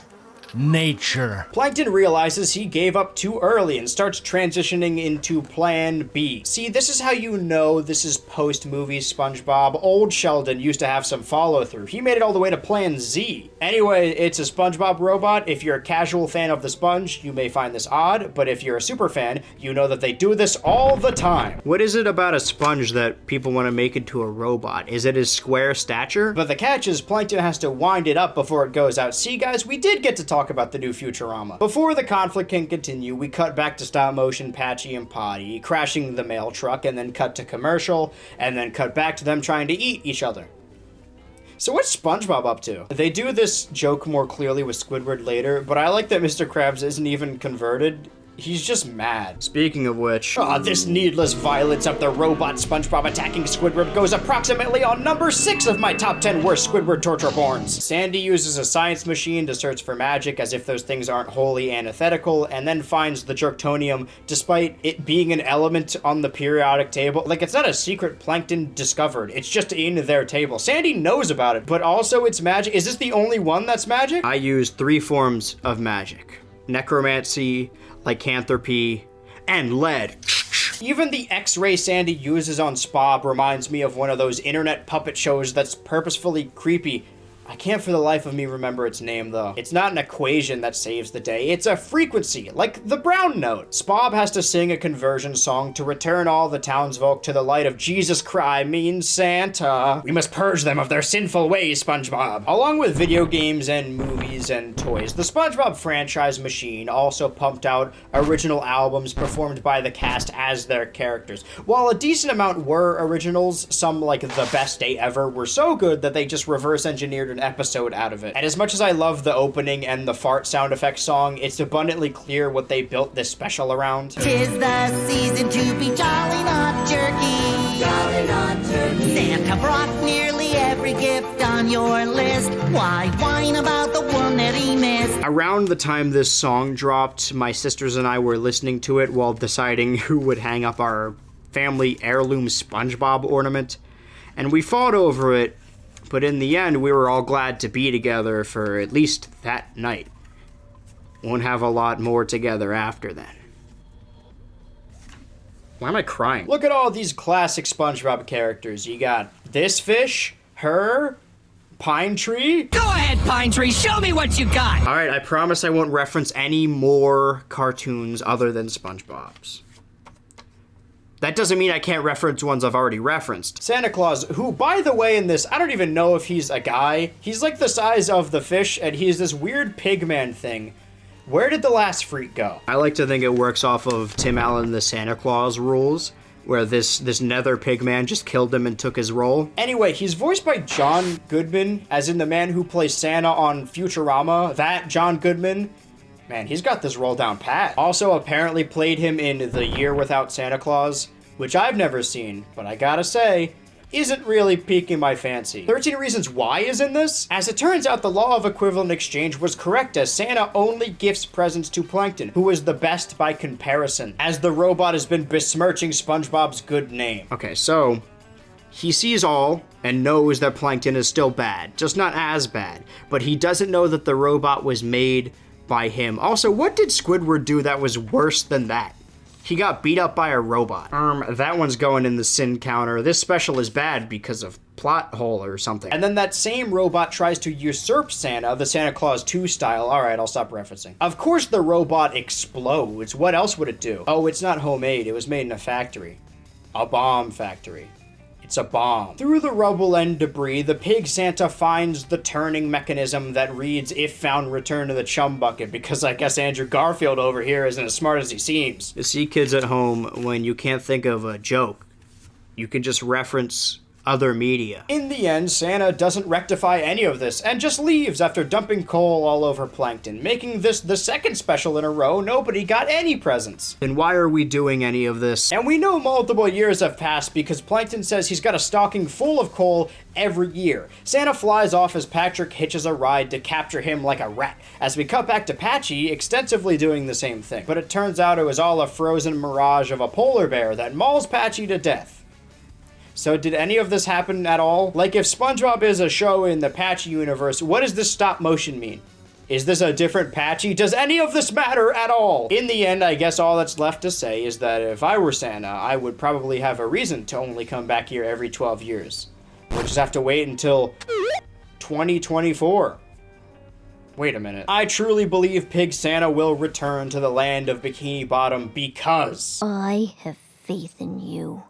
nature. Plankton realizes he gave up too early and starts transitioning into Plan B. See, this is how you know this is post-movie SpongeBob. Old Sheldon used to have some follow-through. He made it all the way to Plan Z. Anyway, it's a SpongeBob robot. If you're a casual fan of the sponge, you may find this odd, but if you're a super fan, you know that they do this all the time. What is it about a sponge that people want to make into a robot? Is it his square stature? But the catch is Plankton has to wind it up before it goes out. See, guys, we did get to talk about the new Futurama. Before the conflict can continue, we cut back to stop motion Patchy and Potty crashing the mail truck, and then cut to commercial, and then cut back to them trying to eat each other. So what's SpongeBob up to? They do this joke more clearly with Squidward later, but I like that Mr. Krabs isn't even converted. He's just mad. Speaking of which, this needless violence of the robot SpongeBob attacking Squidward goes approximately on number 6 of my top 10 worst Squidward torture porns. Sandy uses a science machine to search for magic as if those things aren't wholly antithetical, and then finds the jerktonium despite it being an element on the periodic table. Like, it's not a secret Plankton discovered, it's just in their table. Sandy knows about it, but also it's magic. Is this the only one that's magic? I use 3 forms of magic: necromancy, lycanthropy, and lead. Even the X-ray Sandy uses on Spob reminds me of one of those internet puppet shows that's purposefully creepy. I can't for the life of me remember its name, though. It's not an equation that saves the day, it's a frequency, like the brown note. Spob has to sing a conversion song to return all the townsfolk to the light of Jesus Christ means Santa. We must purge them of their sinful ways, SpongeBob. Along with video games and movies and toys, the SpongeBob franchise machine also pumped out original albums performed by the cast as their characters. While a decent amount were originals, some like The Best Day Ever were so good that they just reverse engineered an episode out of it. And as much as I love the opening and the fart sound effect song, it's abundantly clear what they built this special around. 'Tis the season to be jolly not jerky. Jolly not jerky. Santa brought nearly every gift on your list. Why whine about the one that he missed? Around the time this song dropped, my sisters and I were listening to it while deciding who would hang up our family heirloom SpongeBob ornament, and we fought over it. But in the end, we were all glad to be together for at least that night. Won't have a lot more together after then. Why am I crying? Look at all these classic SpongeBob characters. You got this fish, her, Pine Tree. Go ahead, Pine Tree, show me what you got! Alright, I promise I won't reference any more cartoons other than SpongeBob's. That doesn't mean I can't reference ones I've already referenced. Santa Claus, who, by the way, in this, I don't even know if he's a guy. He's like the size of the fish, and he's this weird pigman thing. Where did the last freak go? I like to think it works off of Tim Allen the Santa Claus rules, where this nether pigman just killed him and took his role. Anyway, he's voiced by John Goodman, as in the man who plays Santa on Futurama. That John Goodman. Man, he's got this role down pat. Also apparently played him in The Year Without Santa Claus, which I've never seen, but I gotta say, isn't really piquing my fancy. 13 Reasons Why is in this? As it turns out, the law of equivalent exchange was correct, as Santa only gifts presents to Plankton, who is the best by comparison, as the robot has been besmirching SpongeBob's good name. Okay, so he sees all and knows that Plankton is still bad, just not as bad, but he doesn't know that the robot was made by him. Also, what did Squidward do that was worse than that? He got beat up by a robot. That one's going in the sin counter. This special is bad because of plot hole or something. And then that same robot tries to usurp Santa, the Santa Claus 2 style. All right, I'll stop referencing. Of course the robot explodes. What else would it do? Oh, it's not homemade. It was made in a factory. A bomb factory. It's a bomb. Through the rubble and debris, the pig Santa finds the turning mechanism that reads, "If found, return to the chum bucket," because I guess Andrew Garfield over here isn't as smart as he seems. You see, kids at home, when you can't think of a joke, you can just reference other media. In the end, Santa doesn't rectify any of this and just leaves after dumping coal all over Plankton, making this the second special in a row nobody got any presents. Then why are we doing any of this? And we know multiple years have passed because Plankton says he's got a stocking full of coal every year. Santa flies off as Patrick hitches a ride to capture him like a rat, as we cut back to Patchy extensively doing the same thing. But it turns out it was all a frozen mirage of a polar bear that mauls Patchy to death. So did any of this happen at all? Like, if SpongeBob is a show in the Patchy universe, what does this stop motion mean? Is this a different Patchy? Does any of this matter at all? In the end, I guess all that's left to say is that if I were Santa, I would probably have a reason to only come back here every 12 years. We'll just have to wait until 2024. Wait a minute. I truly believe Pig Santa will return to the land of Bikini Bottom because I have faith in you.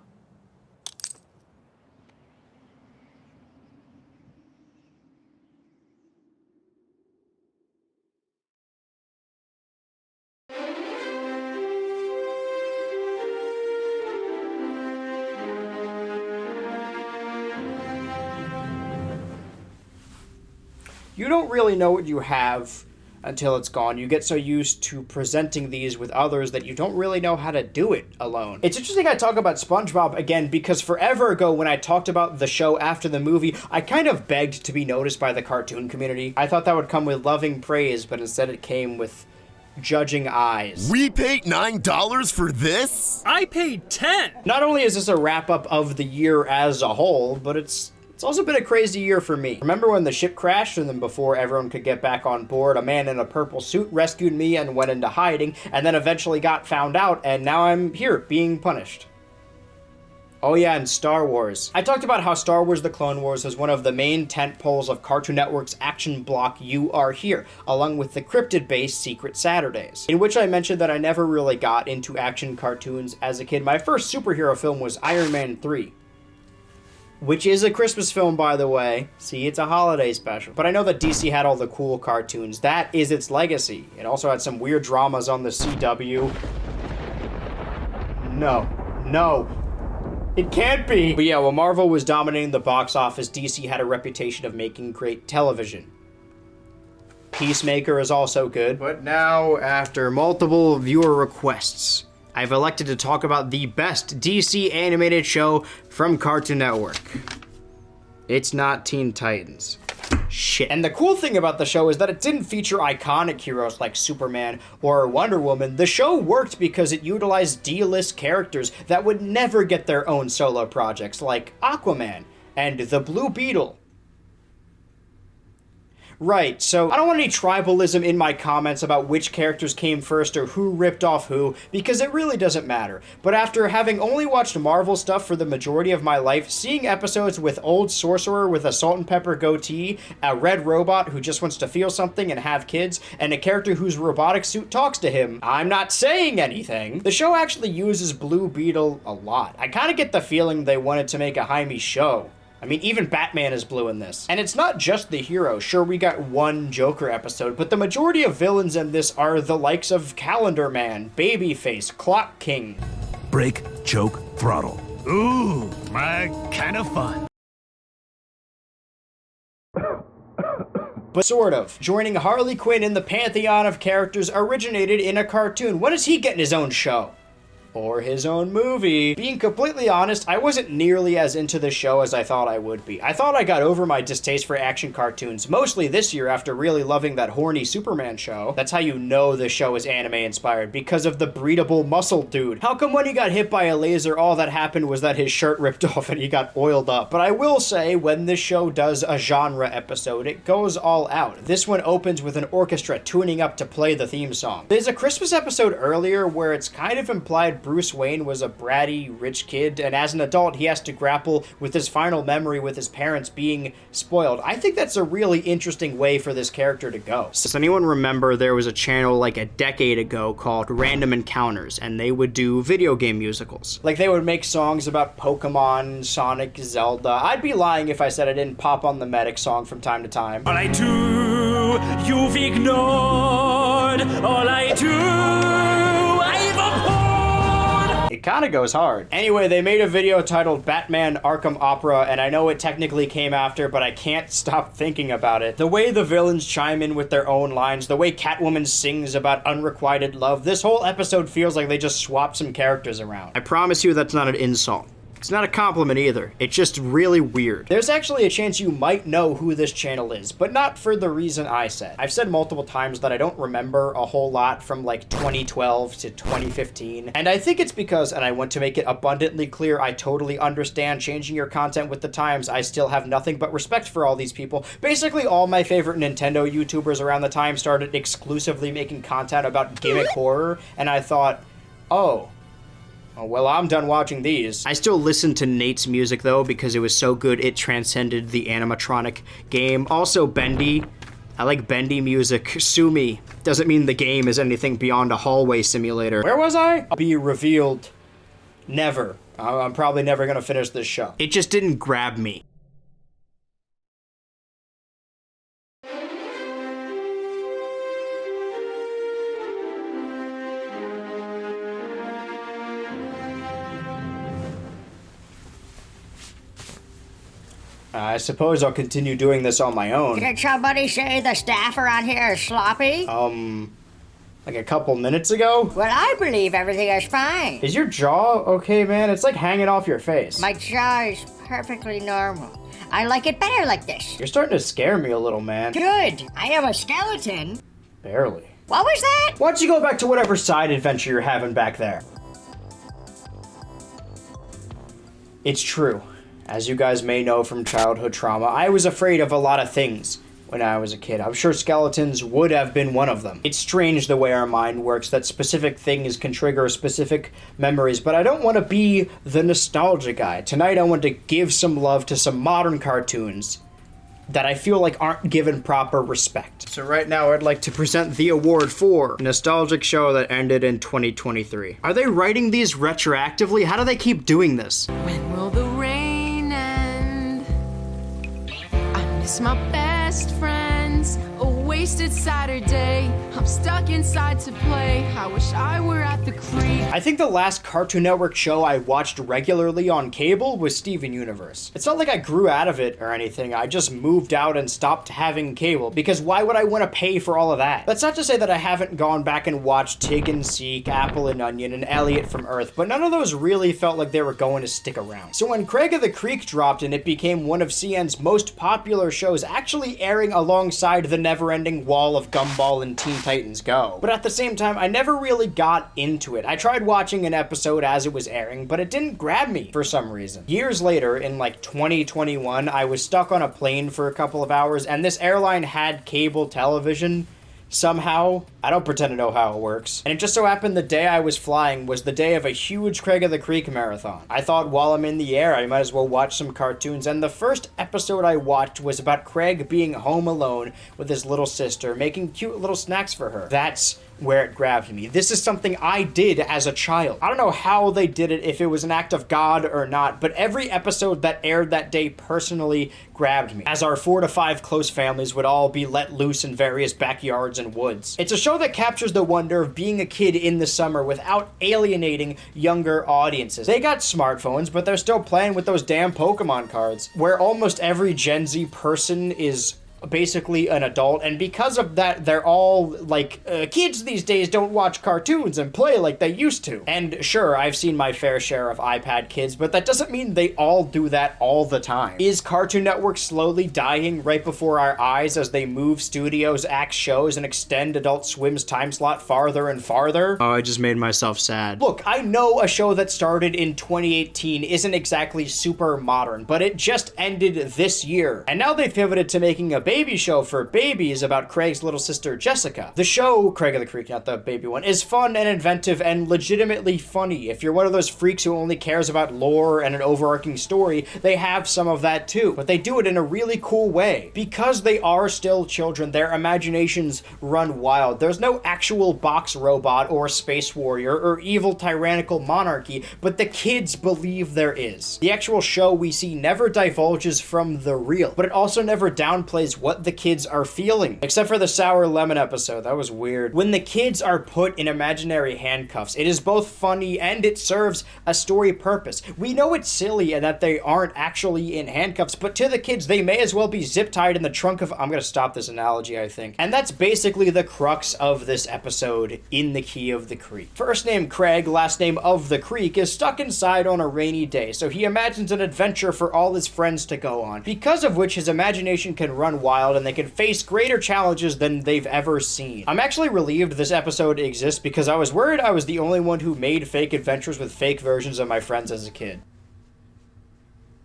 you don't really know what you have until it's gone. You get so used to presenting these with others that you don't really know how to do it alone. It's interesting I talk about SpongeBob again because forever ago when I talked about the show after the movie, I kind of begged to be noticed by the cartoon community. I thought that would come with loving praise, but instead it came with judging eyes. We paid $9 for this? I paid $10. Not only is this a wrap-up of the year as a whole, but it's It's also been a crazy year for me. Remember when the ship crashed and then before everyone could get back on board, a man in a purple suit rescued me and went into hiding and then eventually got found out and now I'm here being punished. Oh yeah, and Star Wars. I talked about how Star Wars The Clone Wars was one of the main tentpoles of Cartoon Network's action block You Are Here, along with the cryptid-based Secret Saturdays, in which I mentioned that I never really got into action cartoons as a kid. My first superhero film was Iron Man 3. Which is a Christmas film, by the way. See, it's a holiday special. But I know that DC had all the cool cartoons. That is its legacy. It also had some weird dramas on the CW. No. It can't be! But yeah, while Marvel was dominating the box office, DC had a reputation of making great television. Peacemaker is also good. But now, after multiple viewer requests, I've elected to talk about the best DC animated show from Cartoon Network. It's not Teen Titans. Shit. And the cool thing about the show is that it didn't feature iconic heroes like Superman or Wonder Woman. The show worked because it utilized D-list characters that would never get their own solo projects, like Aquaman and the Blue Beetle. Right, so I don't want any tribalism in my comments about which characters came first or who ripped off who, because it really doesn't matter. But after having only watched Marvel stuff for the majority of my life, seeing episodes with old sorcerer with a salt and pepper goatee, a red robot who just wants to feel something and have kids, and a character whose robotic suit talks to him, I'm not saying anything. The show actually uses Blue Beetle a lot. I kind of get the feeling they wanted to make a Jaime show. I mean, even Batman is blue in this. And it's not just the hero. Sure, we got one Joker episode, but the majority of villains in this are the likes of Calendar Man, Babyface, Clock King. Break, choke, throttle. Ooh, my kind of fun. But sort of. Joining Harley Quinn in the pantheon of characters originated in a cartoon. When is he getting his own show? Or his own movie. Being completely honest, I wasn't nearly as into the show as I thought I would be. I thought I got over my distaste for action cartoons, mostly this year after really loving that horny Superman show. That's how you know the show is anime inspired, because of the breedable muscle dude. How come when he got hit by a laser, all that happened was that his shirt ripped off and he got oiled up? But I will say, when this show does a genre episode, it goes all out. This one opens with an orchestra tuning up to play the theme song. There's a Christmas episode earlier where it's kind of implied Bruce Wayne was a bratty, rich kid, and as an adult, he has to grapple with his final memory with his parents being spoiled. I think that's a really interesting way for this character to go. Does anyone remember there was a channel like a decade ago called Random Encounters, and they would do video game musicals? Like, they would make songs about Pokemon, Sonic, Zelda. I'd be lying if I said I didn't pop on the Medic song from time to time. All I do, you've ignored. All I do, I've abhorred. It kind of goes hard. Anyway, they made a video titled Batman Arkham Opera, and I know it technically came after, but I can't stop thinking about it. The way the villains chime in with their own lines, the way Catwoman sings about unrequited love, this whole episode feels like they just swapped some characters around. I promise you that's not an insult. It's not a compliment either. It's just really weird. There's actually a chance you might know who this channel is, but not for the reason I said. I've said multiple times that I don't remember a whole lot from like 2012 to 2015, and I think it's because, and I want to make it abundantly clear, I totally understand changing your content with the times. I still have nothing but respect for all these people. Basically, all my favorite Nintendo YouTubers around the time started exclusively making content about gimmick horror, and I thought, oh, well, I'm done watching these. I still listen to Nate's music, though, because it was so good it transcended the animatronic game. Also, Bendy. I like Bendy music. Sue me. Doesn't mean the game is anything beyond a hallway simulator. Where was I? I'll be revealed. Never. I'm probably never gonna finish this show. It just didn't grab me. I suppose I'll continue doing this on my own. Did somebody say the staff around here is sloppy? Like a couple minutes ago? Well, I believe everything is fine. Is your jaw okay, man? It's like hanging off your face. My jaw is perfectly normal. I like it better like this. You're starting to scare me a little, man. Good. I am a skeleton. Barely. What was that? Why don't you go back to whatever side adventure you're having back there? It's true. As you guys may know from childhood trauma, I was afraid of a lot of things when I was a kid. I'm sure skeletons would have been one of them. It's strange the way our mind works, that specific things can trigger specific memories, but I don't want to be the nostalgia guy. Tonight I want to give some love to some modern cartoons that I feel like aren't given proper respect. So right now I'd like to present the award for Nostalgic Show that ended in 2023. Are they writing these retroactively? How do they keep doing this? When will the rain end? I miss my best friends. A wasted Saturday. I'm stuck inside to play. I wish I were at the creek. I think the last Cartoon Network show I watched regularly on cable was Steven Universe. It's not like I grew out of it or anything. I just moved out and stopped having cable, because why would I want to pay for all of that? That's not to say that I haven't gone back and watched Tig and Seek, Apple and Onion, and Elliot from Earth, but none of those really felt like they were going to stick around. So when Craig of the Creek dropped and it became one of CN's most popular shows, actually airing alongside the never-ending wall of Gumball and Teen Titans Go. But at the same time, I never really got into it. I tried watching an episode as it was airing, but it didn't grab me for some reason. Years later, in like 2021, I was stuck on a plane for a couple of hours, and this airline had cable television somehow. I don't pretend to know how it works. And it just so happened the day I was flying was the day of a huge Craig of the Creek marathon. I thought while I'm in the air, I might as well watch some cartoons, and the first episode I watched was about Craig being home alone with his little sister, making cute little snacks for her. That's where it grabbed me. This is something I did as a child. I don't know how they did it, if it was an act of God or not, but every episode that aired that day personally grabbed me, as our 4 to 5 close families would all be let loose in various backyards and woods. It's a show that captures the wonder of being a kid in the summer without alienating younger audiences. They got smartphones, but they're still playing with those damn Pokemon cards, where almost every Gen Z person is basically an adult, and because of that, they're all like, kids these days don't watch cartoons and play like they used to. And sure, I've seen my fair share of iPad kids, but that doesn't mean they all do that all the time. Is Cartoon Network slowly dying right before our eyes as they move studios, axe shows, and extend Adult Swim's time slot farther and farther? Oh, I just made myself sad. Look, I know a show that started in 2018 isn't exactly super modern, but it just ended this year, and now they've pivoted to making a baby show for babies about Craig's little sister Jessica. The show, Craig of the Creek, not the baby one, is fun and inventive and legitimately funny. If you're one of those freaks who only cares about lore and an overarching story, they have some of that too, but they do it in a really cool way. Because they are still children, their imaginations run wild. There's no actual box robot or space warrior or evil tyrannical monarchy, but the kids believe there is. The actual show we see never divulges from the real, but it also never downplays what the kids are feeling. Except for the Sour Lemon episode, that was weird. When the kids are put in imaginary handcuffs, it is both funny and it serves a story purpose. We know it's silly and that they aren't actually in handcuffs, but to the kids, they may as well be zip-tied in the trunk of... I'm gonna stop this analogy, I think. And that's basically the crux of this episode, In the Key of the Creek. First name Craig, last name of the Creek, is stuck inside on a rainy day, so he imagines an adventure for all his friends to go on, because of which his imagination can run wild and they can face greater challenges than they've ever seen. I'm actually relieved this episode exists because I was worried I was the only one who made fake adventures with fake versions of my friends as a kid.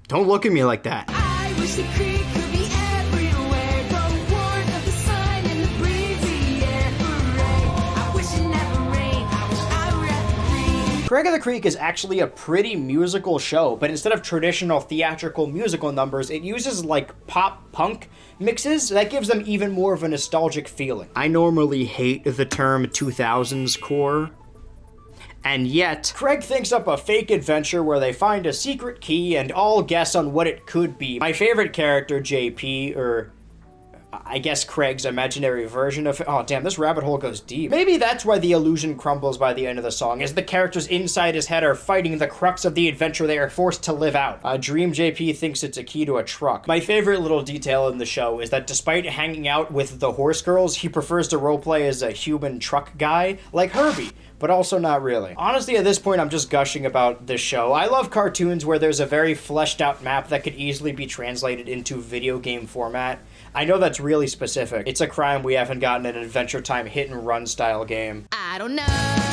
Don't look at me like that. I wish the creek could be everywhere. The warmth of the sun and the breezy air. Hooray. I wish it never rained. I wish I were at the creek. Craig of the Creek is actually a pretty musical show, but instead of traditional theatrical musical numbers, it uses like pop punk mixes that gives them even more of a nostalgic feeling. I normally hate the term 2000s core, and yet, Craig thinks up a fake adventure where they find a secret key and all guess on what it could be. My favorite character, JP, or I guess Craig's imaginary version of it. Oh damn, this rabbit hole goes deep. Maybe that's why the illusion crumbles by the end of the song, as the characters inside his head are fighting the crux of the adventure they are forced to live out. Dream JP thinks it's a key to a truck. My favorite little detail in the show is that despite hanging out with the horse girls, he prefers to roleplay as a human truck guy, like Herbie, but also not really. Honestly, at this point, I'm just gushing about this show. I love cartoons where there's a very fleshed out map that could easily be translated into video game format. I know that's really specific. It's a crime we haven't gotten an Adventure Time hit and run style game. I don't know.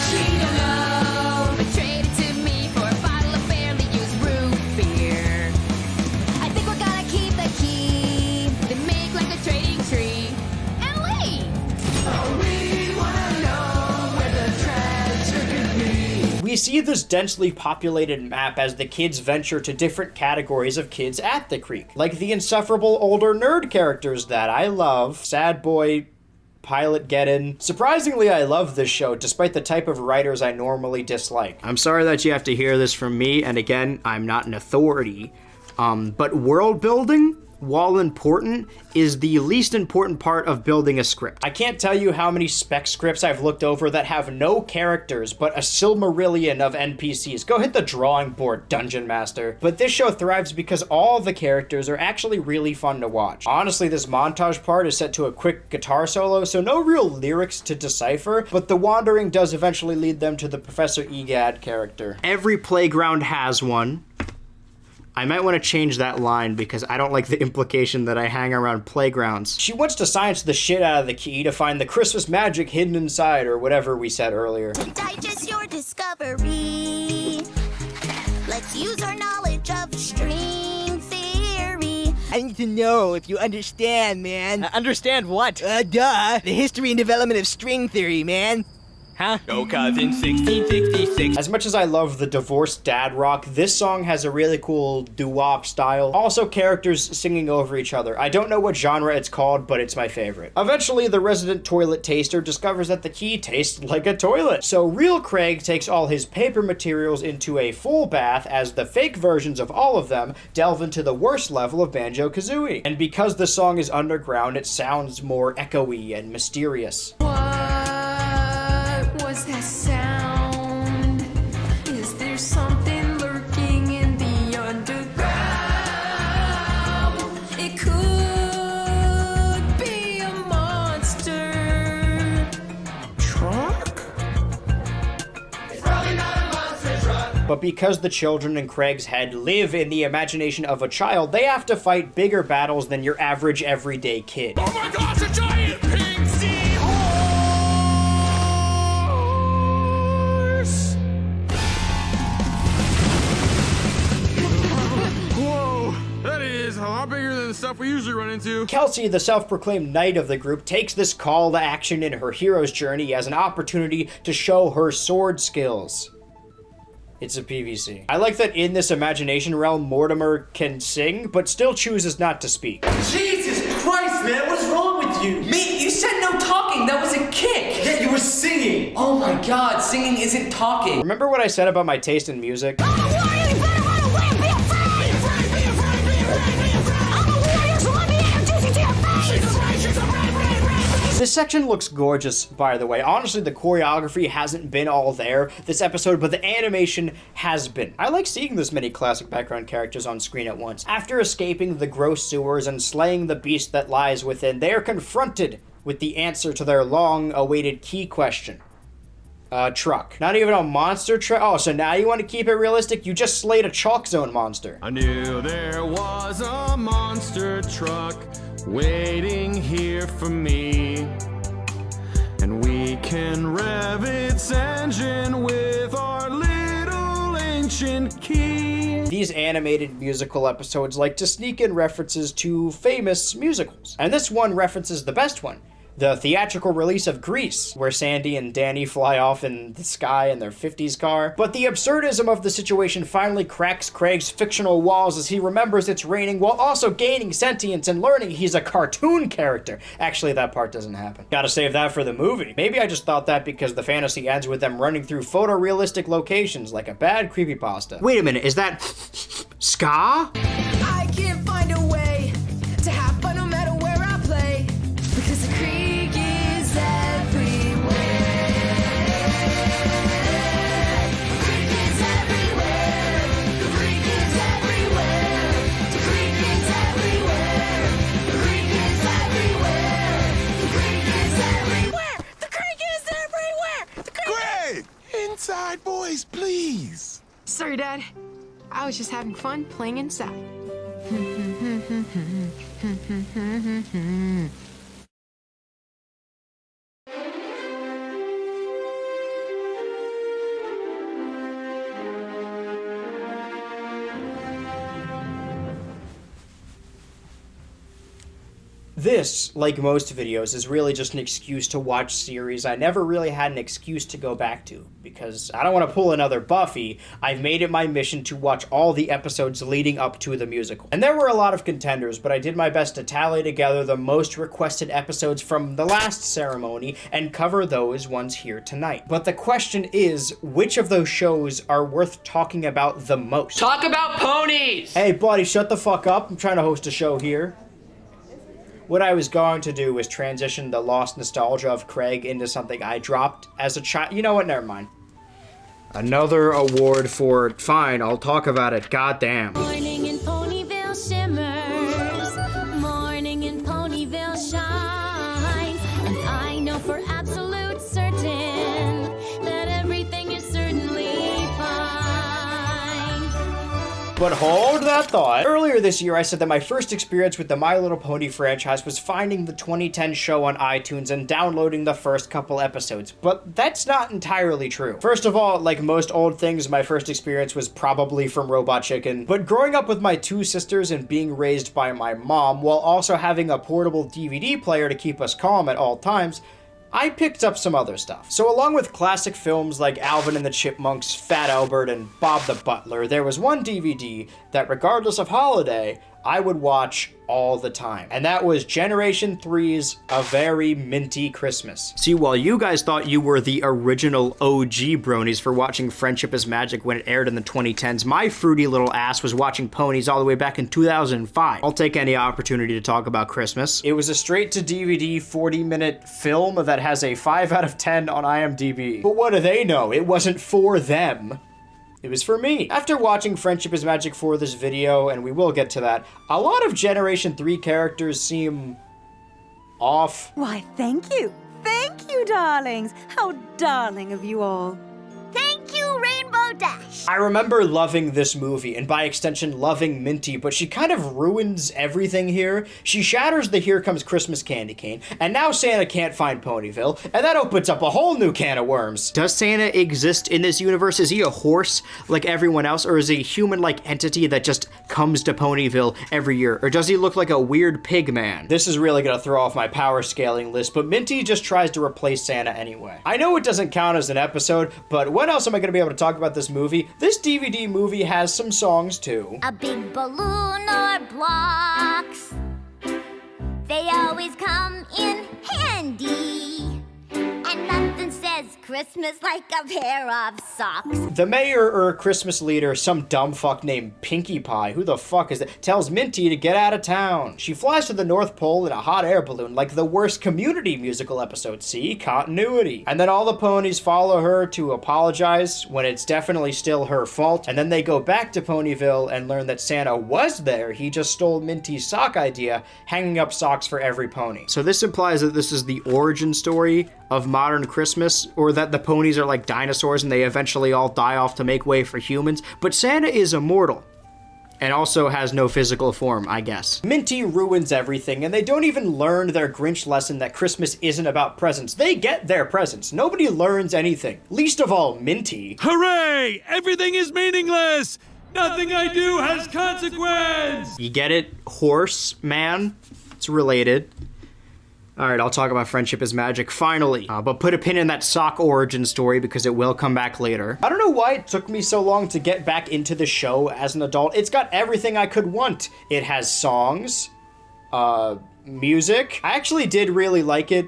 She don't know. But trade it to me for a bottle of fairly used root beer. We see this densely populated map as the kids venture to different categories of kids at the creek, like the insufferable older nerd characters that I love, Sad Boy, Pilot Geddon. Surprisingly, I love this show, despite the type of writers I normally dislike. I'm sorry that you have to hear this from me, and again, I'm not an authority, but world building, while important, is the least important part of building a script. I can't tell you how many spec scripts I've looked over that have no characters, but a Silmarillion of NPCs. Go hit the drawing board, Dungeon Master. But this show thrives because all the characters are actually really fun to watch. Honestly, this montage part is set to a quick guitar solo, so no real lyrics to decipher, but the wandering does eventually lead them to the Professor Egad character. Every playground has one. I might want to change that line because I don't like the implication that I hang around playgrounds. She wants to science the shit out of the key to find the Christmas magic hidden inside, or whatever we said earlier. Digest your discovery. Let's use our knowledge of string theory. I need to know if you understand, man. Understand what? The history and development of string theory, man. Huh? Go cousin 1666. As much as I love the divorced dad rock, this song has a really cool doo-wop style. Also characters singing over each other. I don't know what genre it's called, but it's my favorite. Eventually, the resident toilet taster discovers that the key tastes like a toilet. So real Craig takes all his paper materials into a full bath as the fake versions of all of them delve into the worst level of Banjo-Kazooie. And because the song is underground, it sounds more echoey and mysterious. Was that sound? Is there something lurking in the underground? It could be a monster truck? It's probably not a monster truck. But because the children in Craig's head live in the imagination of a child, they have to fight bigger battles than your average everyday kid. Oh my gosh, a giant pink seahorse! Whoa, that is a lot bigger than the stuff we usually run into. Kelsey, the self-proclaimed knight of the group, takes this call to action in her hero's journey as an opportunity to show her sword skills. It's a PVC. I like that in this imagination realm, Mortimer can sing, but still chooses not to speak. Jesus Christ, man, what's wrong with you? Me, you said no talking, that was a kick. Yeah, you were singing. Oh my God, singing isn't talking. Remember what I said about my taste in music? This section looks gorgeous, by the way. Honestly, the choreography hasn't been all there this episode, but the animation has been. I like seeing this many classic background characters on screen at once. After escaping the gross sewers and slaying the beast that lies within, they are confronted with the answer to their long-awaited key question. Truck. Not even a monster truck? Oh, so now you want to keep it realistic? You just slayed a Chalk Zone monster. I knew there was a monster truck waiting here for me, and we can rev its engine with our little ancient key. These animated musical episodes like to sneak in references to famous musicals, and this one references the best one. The theatrical release of Grease, where Sandy and Danny fly off in the sky in their 50s car. But the absurdism of the situation finally cracks Craig's fictional walls as he remembers it's raining while also gaining sentience and learning he's a cartoon character. Actually, that part doesn't happen. Gotta save that for the movie. Maybe I just thought that because the fantasy ends with them running through photorealistic locations like a bad creepypasta. Wait a minute, is that ska? I can't find a way to have fun no matter where I play, because the creek is everywhere. The creek is everywhere. The creek is everywhere. The creek is everywhere. The creek is everywhere. The creek is everywhere. The creek is everywhere. The creek. Greg! Inside, boys, please. Sorry, Dad. I was just having fun playing inside. This, like most videos, is really just an excuse to watch series I never really had an excuse to go back to, because I don't want to pull another Buffy. I've made it my mission to watch all the episodes leading up to the musical. And there were a lot of contenders, but I did my best to tally together the most requested episodes from the last ceremony and cover those ones here tonight. But the question is, which of those shows are worth talking about the most? Talk about ponies! Hey buddy, shut the fuck up. I'm trying to host a show here. What I was going to do was transition the lost nostalgia of Craig into something I dropped as a child. You know what? Never mind. Another award for, fine, I'll talk about it. Goddamn. Morning in Ponyville shimmers. Morning in Ponyville shines. And I know for absolute certain that everything is certainly fine. But hold that thought. Earlier this year, I said that my first experience with the My Little Pony franchise was finding the 2010 show on iTunes and downloading the first couple episodes. But that's not entirely true. First of all, like most old things, my first experience was probably from Robot Chicken. But growing up with my two sisters and being raised by my mom, while also having a portable DVD player to keep us calm at all times, I picked up some other stuff. So along with classic films like Alvin and the Chipmunks, Fat Albert, and Bob the Butler, there was one DVD that, regardless of holiday, I would watch all the time. And that was Generation 3's A Very Minty Christmas. See, while you guys thought you were the original OG bronies for watching Friendship is Magic when it aired in the 2010s, my fruity little ass was watching ponies all the way back in 2005. I'll take any opportunity to talk about Christmas. It was a straight-to-DVD 40-minute film that has a 5 out of 10 on IMDb. But what do they know? It wasn't for them. It was for me. After watching Friendship is Magic for this video, and we will get to that, a lot of Generation 3 characters seem off. Why, thank you. Thank you, darlings. How darling of you all. Thank you, Rainbow Dash. I remember loving this movie, and by extension loving Minty, but she kind of ruins everything here. She shatters the Here Comes Christmas candy cane, and now Santa can't find Ponyville, and that opens up a whole new can of worms. Does Santa exist in this universe? Is he a horse like everyone else, or is he a human-like entity that just comes to Ponyville every year? Or does he look like a weird pig man? This is really gonna throw off my power scaling list, but Minty just tries to replace Santa anyway. I know it doesn't count as an episode, but when else am I gonna be able to talk about this movie? This DVD movie has some songs too. A big balloon or blocks, they always come in handy. And nothing says Christmas like a pair of socks. The mayor or Christmas leader, some dumb fuck named Pinkie Pie, who the fuck is that, tells Minty to get out of town. She flies to the North Pole in a hot air balloon like the worst Community musical episode. See? Continuity. And then all the ponies follow her to apologize when it's definitely still her fault. And then they go back to Ponyville and learn that Santa was there. He just stole Minty's sock idea, hanging up socks for every pony. So this implies that this is the origin story of modern Christmas, or that the ponies are like dinosaurs and they eventually all die off to make way for humans. But Santa is immortal and also has no physical form, I guess. Minty ruins everything, and they don't even learn their Grinch lesson that Christmas isn't about presents. They get their presents. Nobody learns anything, least of all Minty. Hooray! Everything is meaningless! Nothing I do has consequence! You get it, horse man? It's related. All right, I'll talk about Friendship is Magic finally, but put a pin in that sock origin story because it will come back later. I don't know why it took me so long to get back into the show as an adult. It's got everything I could want. It has songs, music. I actually did really like it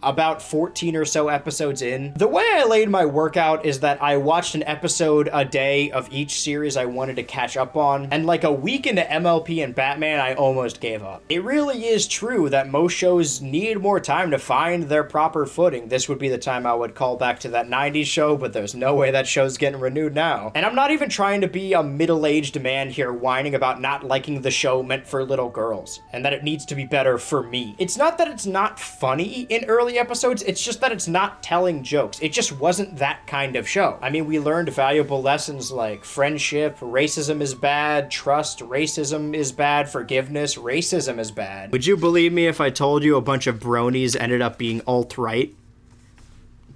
about 14 or so episodes in. The way I laid my workout is that I watched an episode a day of each series I wanted to catch up on, and like a week into MLP and Batman, I almost gave up. It really is true that most shows need more time to find their proper footing. This would be the time I would call back to that 90s show, but there's no way that show's getting renewed now. And I'm not even trying to be a middle-aged man here whining about not liking the show meant for little girls, and that it needs to be better for me. It's not that it's not funny in early episodes, it's just that it's not telling jokes. It just wasn't that kind of show. I mean, we learned valuable lessons like friendship, racism is bad, trust, racism is bad, forgiveness, racism is bad. Would you believe me if I told you a bunch of bronies ended up being alt-right?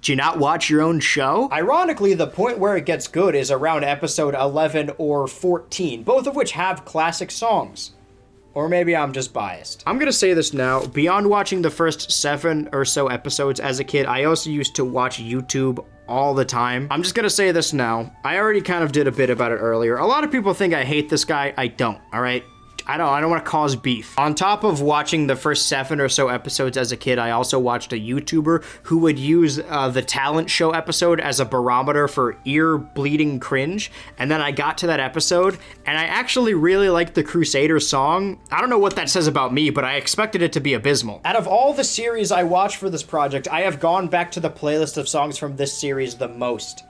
Do you not watch your own show? Ironically, the point where it gets good is around episode 11 or 14, both of which have classic songs. Or maybe I'm just biased. I'm gonna say this now. Beyond watching the first 7 or so episodes as a kid, I also used to watch YouTube all the time. I'm just gonna say this now. I already kind of did a bit about it earlier. A lot of people think I hate this guy. I don't, all right? I don't want to cause beef. On top of watching the first 7 or so episodes as a kid, I also watched a YouTuber who would use the talent show episode as a barometer for ear bleeding cringe. And then I got to that episode and I actually really liked the Crusaders song. I don't know what that says about me, but I expected it to be abysmal. Out of all the series I watched for this project, I have gone back to the playlist of songs from this series the most.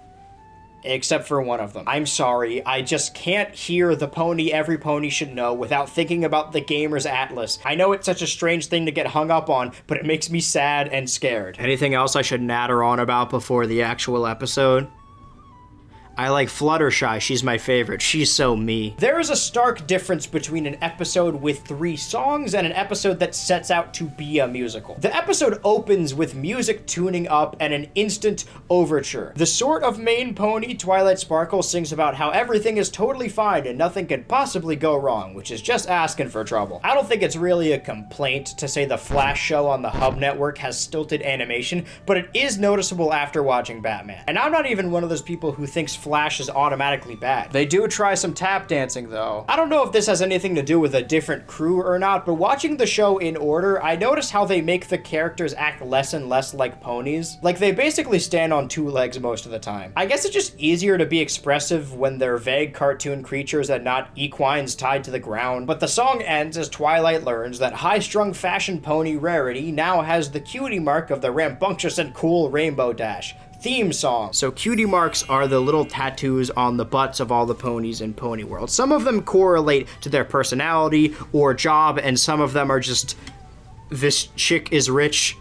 Except for one of them. I'm sorry, I just can't hear the pony every pony should know without thinking about the Gamer's Atlas. I know it's such a strange thing to get hung up on, but it makes me sad and scared. Anything else I should natter on about before the actual episode? I like Fluttershy, she's my favorite. She's so me. There is a stark difference between an episode with 3 songs and an episode that sets out to be a musical. The episode opens with music tuning up and an instant overture. The sort of main pony, Twilight Sparkle, sings about how everything is totally fine and nothing could possibly go wrong, which is just asking for trouble. I don't think it's really a complaint to say the Flash show on the Hub Network has stilted animation, but it is noticeable after watching Batman. And I'm not even one of those people who thinks Flash is automatically bad. They do try some tap dancing though. I don't know if this has anything to do with a different crew or not, but watching the show in order, I noticed how they make the characters act less and less like ponies. Like they basically stand on 2 legs most of the time. I guess it's just easier to be expressive when they're vague cartoon creatures and not equines tied to the ground. But the song ends as Twilight learns that high-strung fashion pony Rarity now has the cutie mark of the rambunctious and cool Rainbow Dash. Theme song. So cutie marks are the little tattoos on the butts of all the ponies in Pony World. Some of them correlate to their personality or job, and some of them are just, this chick is rich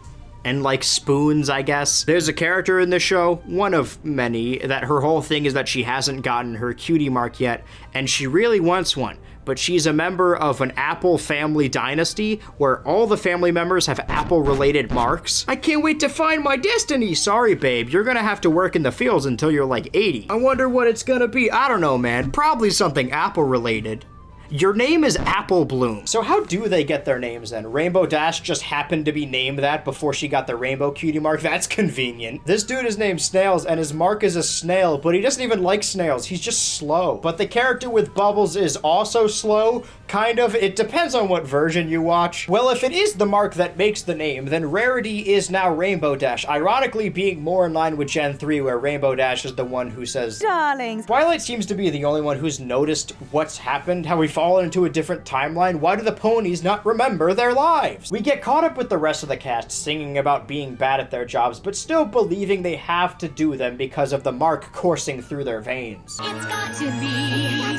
and like spoons, I guess. There's a character in the show, one of many, that her whole thing is that she hasn't gotten her cutie mark yet, and she really wants one. But she's a member of an Apple family dynasty where all the family members have Apple-related marks. I can't wait to find my destiny. Sorry, babe, you're gonna have to work in the fields until you're like 80. I wonder what it's gonna be. I don't know, man. Probably something Apple-related. Your name is Apple Bloom. So how do they get their names then? Rainbow Dash just happened to be named that before she got the rainbow cutie mark? That's convenient. This dude is named Snails and his mark is a snail, but he doesn't even like snails. He's just slow. But the character with bubbles is also slow. Kind of. It depends on what version you watch. Well, if it is the mark that makes the name, then Rarity is now Rainbow Dash, ironically being more in line with Gen 3 where Rainbow Dash is the one who says, "Darlings." Twilight seems to be the only one who's noticed what's happened, how we've fallen into a different timeline. Why do the ponies not remember their lives? We get caught up with the rest of the cast singing about being bad at their jobs, but still believing they have to do them because of the mark coursing through their veins. It's got to be my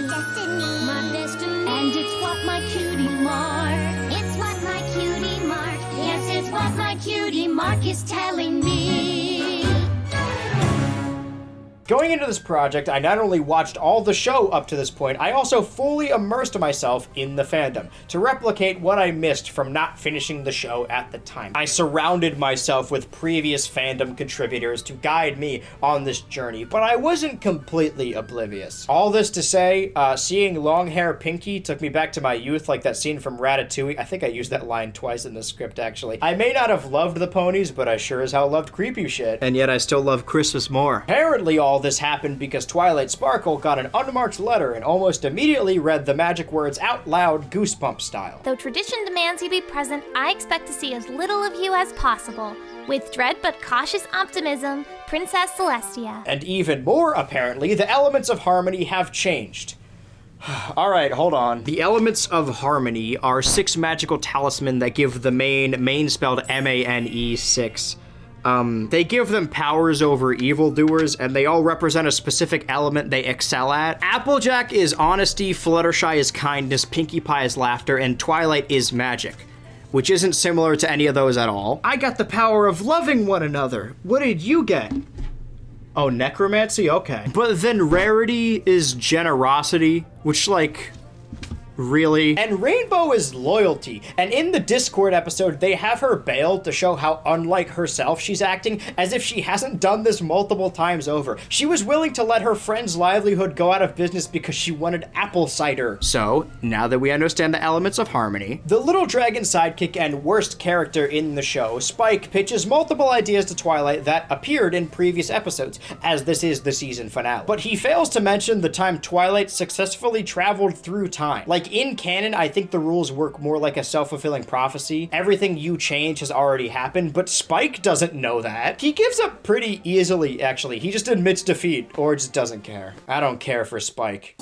destiny, my destiny, and it's what my cutie mark. It's what my cutie mark. Yes, it's what my cutie mark is telling me. Going into this project, I not only watched all the show up to this point, I also fully immersed myself in the fandom to replicate what I missed from not finishing the show at the time. I surrounded myself with previous fandom contributors to guide me on this journey, but I wasn't completely oblivious. All this to say, seeing long hair Pinky took me back to my youth, like that scene from Ratatouille. I think I used that line twice in the script, actually. I may not have loved the ponies, but I sure as hell loved creepy shit. And yet I still love Christmas more. Apparently all this happened because Twilight Sparkle got an unmarked letter and almost immediately read the magic words out loud, goosebump style. Though tradition demands you be present, I expect to see as little of you as possible. With dread but cautious optimism, Princess Celestia. And even more, apparently, the elements of harmony have changed. Alright, hold on. The elements of harmony are 6 magical talisman that give the main spelled M-A-N-E, 6. They give them powers over evildoers, and they all represent a specific element they excel at. Applejack is honesty, Fluttershy is kindness, Pinkie Pie is laughter, and Twilight is magic, which isn't similar to any of those at all. I got the power of loving one another. What did you get? Oh, necromancy? Okay. But then Rarity is generosity, which, like, Really? And Rainbow is loyalty. And in the Discord episode, they have her bailed to show how unlike herself she's acting, as if she hasn't done this multiple times over. She was willing to let her friend's livelihood go out of business because she wanted apple cider. So, now that we understand the elements of harmony, the little dragon sidekick and worst character in the show, Spike, pitches multiple ideas to Twilight that appeared in previous episodes, as this is the season finale. But he fails to mention the time Twilight successfully traveled through time. Like, in canon, I think the rules work more like a self-fulfilling prophecy. Everything you change has already happened, but Spike doesn't know that. He gives up pretty easily, actually. He just admits defeat, or just doesn't care. I don't care for Spike.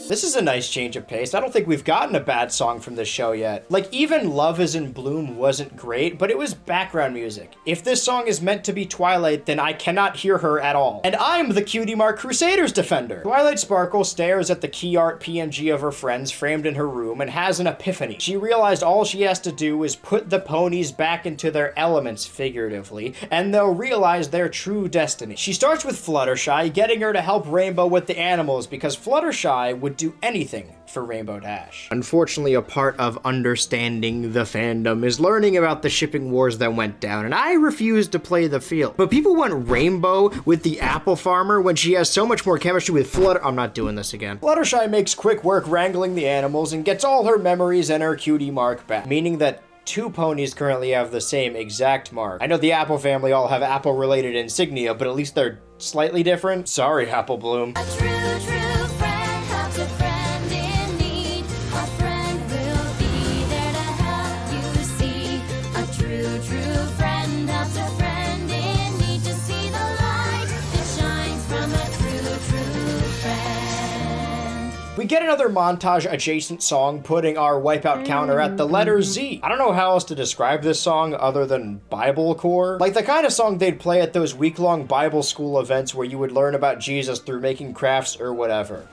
This is a nice change of pace. I don't think we've gotten a bad song from this show yet. Like, even Love is in Bloom wasn't great, but it was background music. If this song is meant to be Twilight, then I cannot hear her at all. And I'm the Cutie Mark Crusaders defender. Twilight Sparkle stares at the key art PNG of her friends framed in her room and has an epiphany. She realized all she has to do is put the ponies back into their elements, figuratively, and they'll realize their true destiny. She starts with Fluttershy, getting her to help Rainbow with the animals because Fluttershy would do anything for Rainbow Dash. Unfortunately, a part of understanding the fandom is learning about the shipping wars that went down, and I refuse to play the field. But people want Rainbow with the apple farmer when she has so much more chemistry with I'm not doing this again. Fluttershy makes quick work wrangling the animals and gets all her memories and her cutie mark back, meaning that 2 ponies currently have the same exact mark. I know the Apple family all have Apple-related insignia, but at least they're slightly different. Sorry, Apple Bloom. A true friend helps a friend in need. A friend will be there to help you see. A true friend helps a friend in need to see the light that shines from a true friend. We get another montage adjacent song putting our wipeout counter at the letter Z. I don't know how else to describe this song other than Biblecore. Like the kind of song they'd play at those week-long Bible school events where you would learn about Jesus through making crafts or whatever.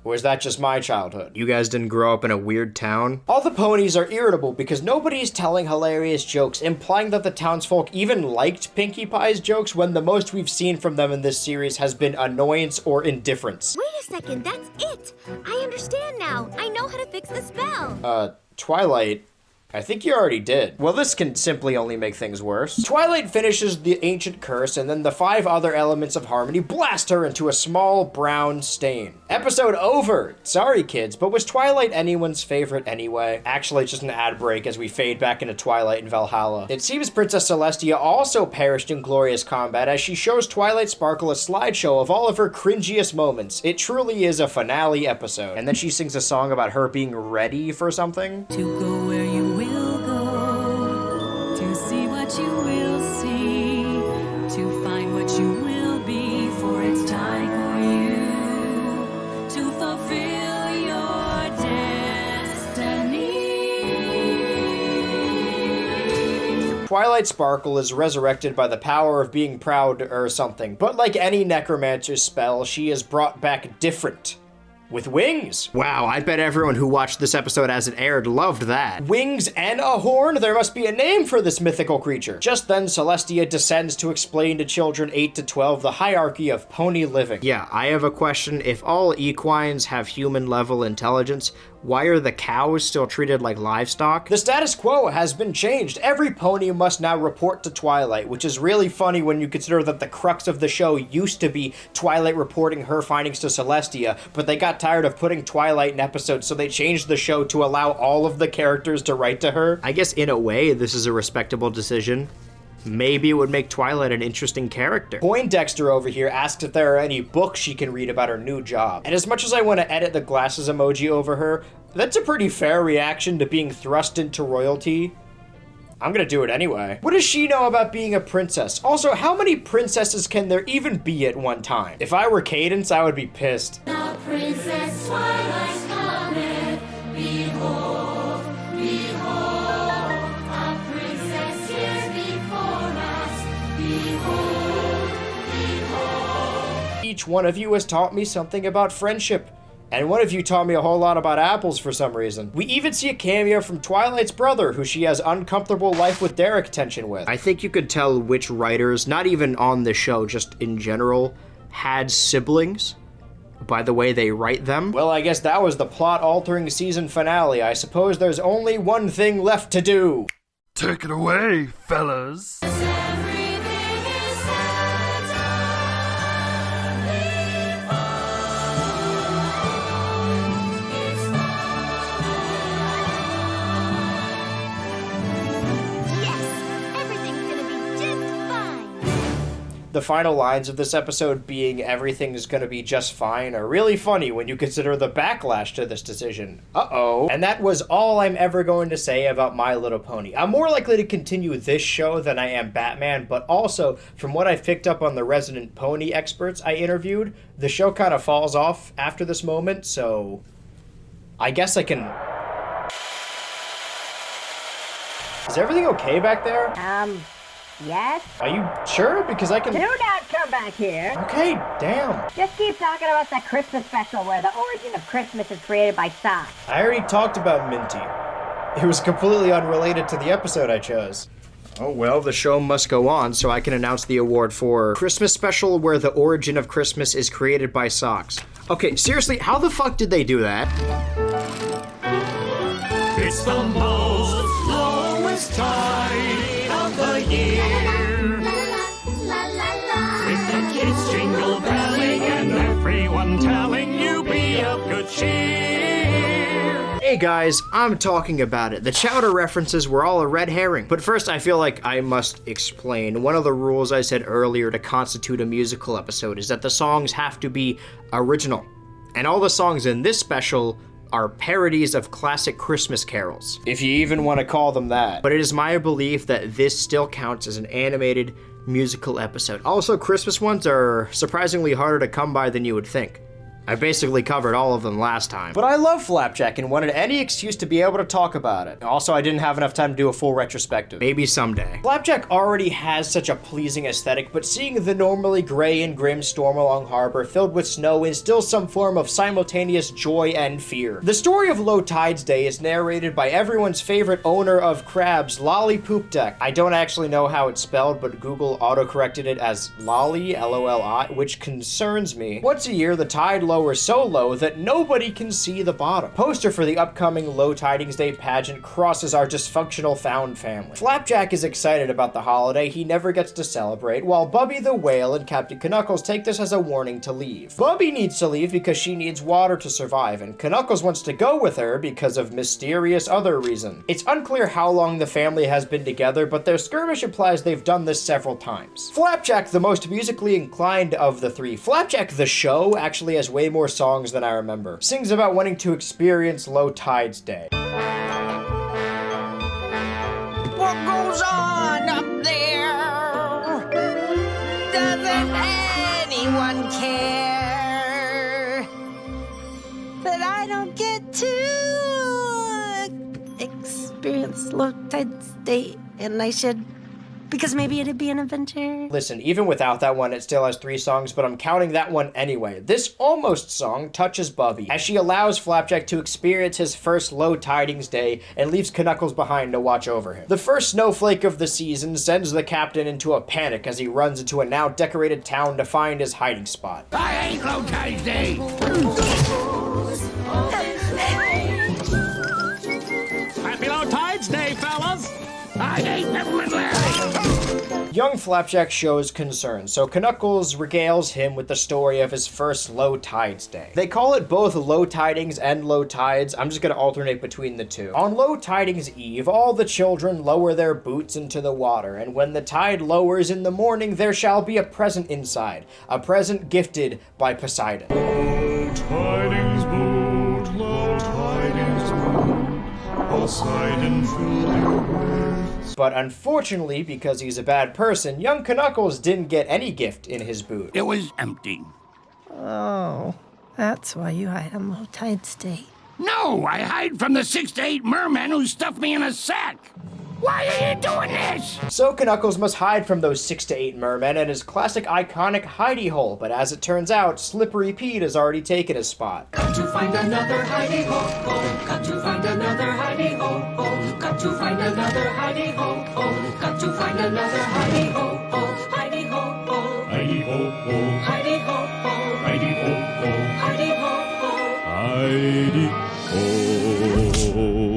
Or is that just my childhood? You guys didn't grow up in a weird town? All the ponies are irritable because nobody's telling hilarious jokes, implying that the townsfolk even liked Pinkie Pie's jokes when the most we've seen from them in this series has been annoyance or indifference. Wait a second, that's it! I understand now. I know how to fix the spell. Twilight, I think you already did. Well, this can simply only make things worse. Twilight finishes the ancient curse, and then the 5 other elements of harmony blast her into a small brown stain. Episode over! Sorry, kids, but was Twilight anyone's favorite anyway? Actually, it's just an ad break as we fade back into Twilight and Valhalla. It seems Princess Celestia also perished in glorious combat as she shows Twilight Sparkle a slideshow of all of her cringiest moments. It truly is a finale episode. And then she sings a song about her being ready for something. To go where you will go, to see what you will see, to find what you will be, for it's time for you to fulfill your destiny. Twilight Sparkle is resurrected by the power of being proud or something, but like any necromancer's spell, she is brought back different. With wings. Wow, I bet everyone who watched this episode as it aired loved that. Wings and a horn? There must be a name for this mythical creature. Just then, Celestia descends to explain to children 8 to 12 the hierarchy of pony living. Yeah, I have a question. If all equines have human-level intelligence, why are the cows still treated like livestock? The status quo has been changed. Every pony must now report to Twilight, which is really funny when you consider that the crux of the show used to be Twilight reporting her findings to Celestia, but they got tired of putting Twilight in episodes, so they changed the show to allow all of the characters to write to her. I guess in a way, this is a respectable decision. Maybe it would make Twilight an interesting character. Poindexter over here asks if there are any books she can read about her new job. And as much as I want to edit the glasses emoji over her, that's a pretty fair reaction to being thrust into royalty. I'm gonna do it anyway. What does she know about being a princess? Also, how many princesses can there even be at one time? If I were Cadence, I would be pissed. The Princess Twilight cometh, behold, behold, a princess here before us, behold, behold. Each one of you has taught me something about friendship. And one of you taught me a whole lot about apples for some reason. We even see a cameo from Twilight's brother, who she has uncomfortable life with Derek tension with. I think you could tell which writers, not even on the show, just in general, had siblings by the way they write them. Well, I guess that was the plot-altering season finale. I suppose there's only one thing left to do. Take it away, fellas. The final lines of this episode being everything's gonna be just fine are really funny when you consider the backlash to this decision. Uh-oh. And that was all I'm ever going to say about My Little Pony. I'm more likely to continue this show than I am Batman, but also, from what I've picked up on the resident pony experts I interviewed, the show kind of falls off after this moment, so I guess I can... Is everything okay back there? Yes? Are you sure? Because I can... Do not come back here. Okay, damn. Just keep talking about the Christmas special where the origin of Christmas is created by socks. I already talked about Minty. It was completely unrelated to the episode I chose. Oh well, the show must go on, so I can announce the award for Christmas special where the origin of Christmas is created by socks. Okay, seriously, how the fuck did they do that? It's the most lowest tide of the year. With the kids jingle belling and everyone telling you be of good cheer. Hey guys, I'm talking about it. The chowder references were all a red herring. But first, I feel like I must explain. One of the rules I said earlier to constitute a musical episode is that the songs have to be original. And all the songs in this special are parodies of classic Christmas carols, if you even want to call them that. But it is my belief that this still counts as an animated musical episode. Also, Christmas ones are surprisingly harder to come by than you would think. I basically covered all of them last time. But I love Flapjack and wanted any excuse to be able to talk about it. Also, I didn't have enough time to do a full retrospective. Maybe someday. Flapjack already has such a pleasing aesthetic, but seeing the normally gray and grim storm along harbor filled with snow instills some form of simultaneous joy and fear. The story of Low Tides Day is narrated by everyone's favorite owner of crabs, Lolly Poop Deck. I don't actually know how it's spelled, but Google autocorrected it as Lolly, L-O-L-I, which concerns me. Once a year, the tide lowers so low that nobody can see the bottom. Poster for the upcoming Low Tidings Day pageant crosses our dysfunctional found family. Flapjack is excited about the holiday he never gets to celebrate, while Bubby the Whale and Captain Knuckles take this as a warning to leave. Bubby needs to leave because she needs water to survive, and Knuckles wants to go with her because of mysterious other reason. It's unclear how long the family has been together, but their skirmish implies they've done this several times. Flapjack, the most musically inclined of the three. Flapjack the show actually has way more songs than I remember. Sings about wanting to experience Low Tides Day. What goes on up there? Doesn't anyone care that I don't get to experience Low Tides Day, and I should, because maybe it'd be an adventure. Listen, even without that one, it still has 3 songs, but I'm counting that one anyway. This almost song touches Bubby, as she allows Flapjack to experience his first Low Tidings Day and leaves Knuckles behind to watch over him. The first snowflake of the season sends the captain into a panic as he runs into a now decorated town to find his hiding spot. I ain't Low Tides Day. Happy Low Tides Day, fellas! I ain't Peppermint Larry. Young Flapjack shows concern, so Knuckles regales him with the story of his first Low Tides Day. They call it both Low Tidings and Low Tides. I'm just gonna alternate between the two. On Low Tidings Eve, all the children lower their boots into the water, and when the tide lowers in the morning, there shall be a present inside, a present gifted by Poseidon. Low tidings boat, low tidings boat, Poseidon filled you with. But unfortunately, because he's a bad person, young Knuckles didn't get any gift in his boot. It was empty. Oh, that's why you hide on Low Tides Day. No, I hide from the 6 to 8 mermen who stuffed me in a sack. Why are you doing this? So Knuckles must hide from those 6 to 8 mermen in his classic iconic hidey hole, but as it turns out, Slippery Pete has already taken his spot. Got to find another hidey hole, got to find another hidey hole, got to find another hidey hole, got to find another hidey hole, hidey hole, hidey hole, hidey hole, hidey hole, hidey hole, hidey hole.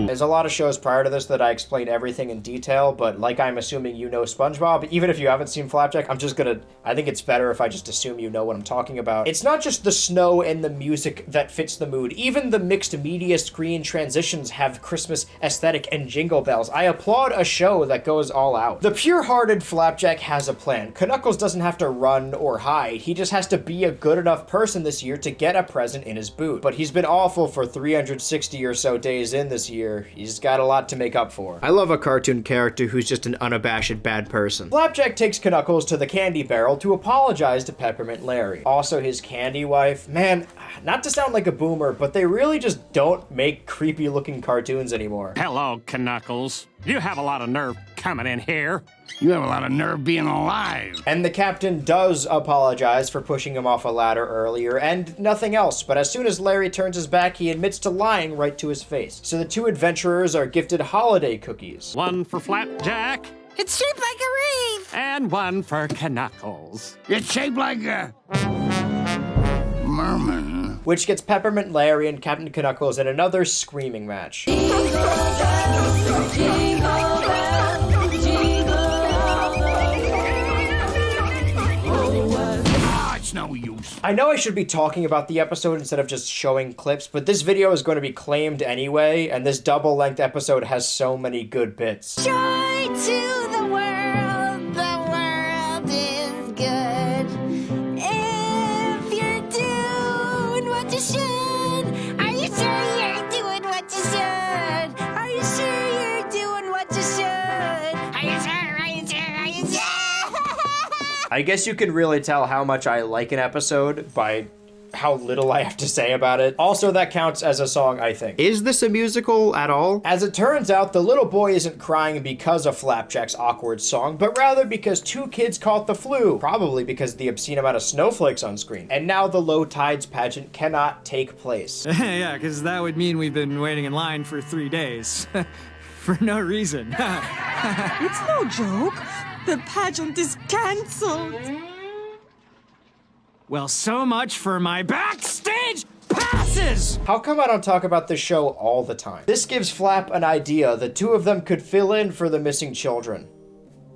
There's a lot of shows prior to this that I explain everything in detail, but like I'm assuming you know SpongeBob, even if you haven't seen Flapjack, I think it's better if I just assume you know what I'm talking about. It's not just the snow and the music that fits the mood. Even the mixed media screen transitions have Christmas aesthetic and jingle bells. I applaud a show that goes all out. The pure-hearted Flapjack has a plan. Knuckles doesn't have to run or hide. He just has to be a good enough person this year to get a present in his boot. But he's been awful for 360 or so days in this year. He's got a lot to make up for. I love a cartoon character who's just an unabashed bad person. Flapjack takes Knuckles to the candy barrel to apologize to Peppermint Larry. Also his candy wife. Man, not to sound like a boomer, but they really just don't make creepy looking cartoons anymore. Hello, Knuckles. You have a lot of nerve coming in here. You have a lot of nerve being alive. And the captain does apologize for pushing him off a ladder earlier, and nothing else, but as soon as Larry turns his back, he admits to lying right to his face. So the two adventurers are gifted holiday cookies. One for Flapjack. It's shaped like a wreath. And one for Knuckles. It's shaped like a merman. Which gets Peppermint Larry and Captain Knuckles in another screaming match. It's no use. I know I should be talking about the episode instead of just showing clips, but this video is going to be claimed anyway, and this double-length episode has so many good bits. Joy to the world is good. If you're doing what you should, are you sure you're doing what you should? Are you sure you're doing what you should? Are you sure? Are you sure? Are you sure? I guess you can really tell how much I like an episode by how little I have to say about it. Also, that counts as a song, I think. Is this a musical at all? As it turns out, the little boy isn't crying because of Flapjack's awkward song, but rather because 2 kids caught the flu. Probably because of the obscene amount of snowflakes on screen. And now the Low Tides pageant cannot take place. Yeah, because that would mean we've been waiting in line for 3 days. For no reason. It's no joke. The pageant is cancelled. Well, so much for my backstage passes! How come I don't talk about this show all the time? This gives Flap an idea. The 2 of them could fill in for the missing children,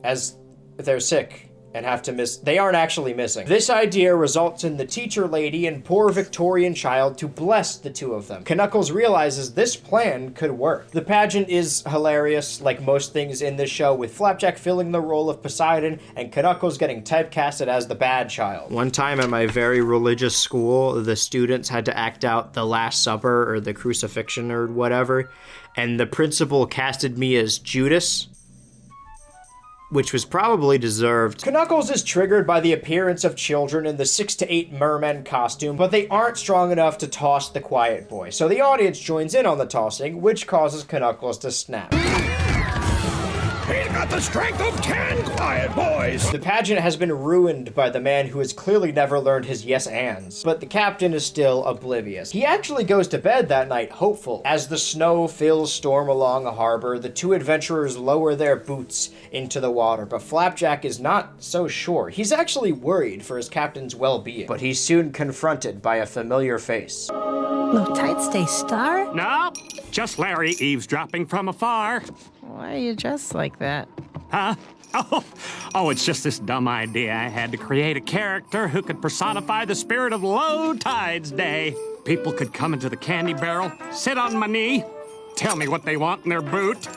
as they're sick and have to miss. They aren't actually missing. This idea results in the teacher lady and poor Victorian child to bless the 2 of them. Knuckles realizes this plan could work. The pageant is hilarious, like most things in this show, with Flapjack filling the role of Poseidon and Knuckles getting typecasted as the bad child. One time at my very religious school, the students had to act out the Last Supper or the crucifixion or whatever, and the principal casted me as Judas, which was probably deserved. Knuckles is triggered by the appearance of children in the 6 to 8 merman costume, but they aren't strong enough to toss the quiet boy. So the audience joins in on the tossing, which causes Knuckles to snap. He's got the strength of 10 quiet boys! The pageant has been ruined by the man who has clearly never learned his yes-ands, but the captain is still oblivious. He actually goes to bed that night hopeful. As the snow fills storm along a harbor, the 2 adventurers lower their boots into the water, but Flapjack is not so sure. He's actually worried for his captain's well-being, but he's soon confronted by a familiar face. Low Tide Stay Star? No, just Larry eavesdropping from afar. Why are you dressed like that? Huh? Oh, it's just this dumb idea I had to create a character who could personify the spirit of Low Tides Day. People could come into the candy barrel, sit on my knee, tell me what they want in their boot,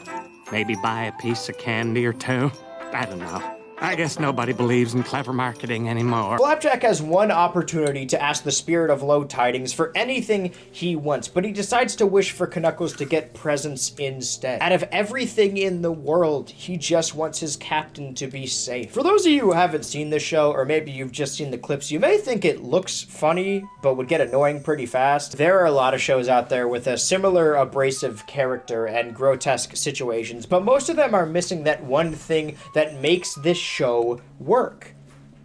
maybe buy a piece of candy or 2. I don't know. I guess nobody believes in clever marketing anymore. Flapjack has one opportunity to ask the spirit of low tidings for anything he wants, but he decides to wish for Knuckles to get presents instead. Out of everything in the world, he just wants his captain to be safe. For those of you who haven't seen this show, or maybe you've just seen the clips, you may think it looks funny, but would get annoying pretty fast. There are a lot of shows out there with a similar abrasive character and grotesque situations, but most of them are missing that one thing that makes this show work.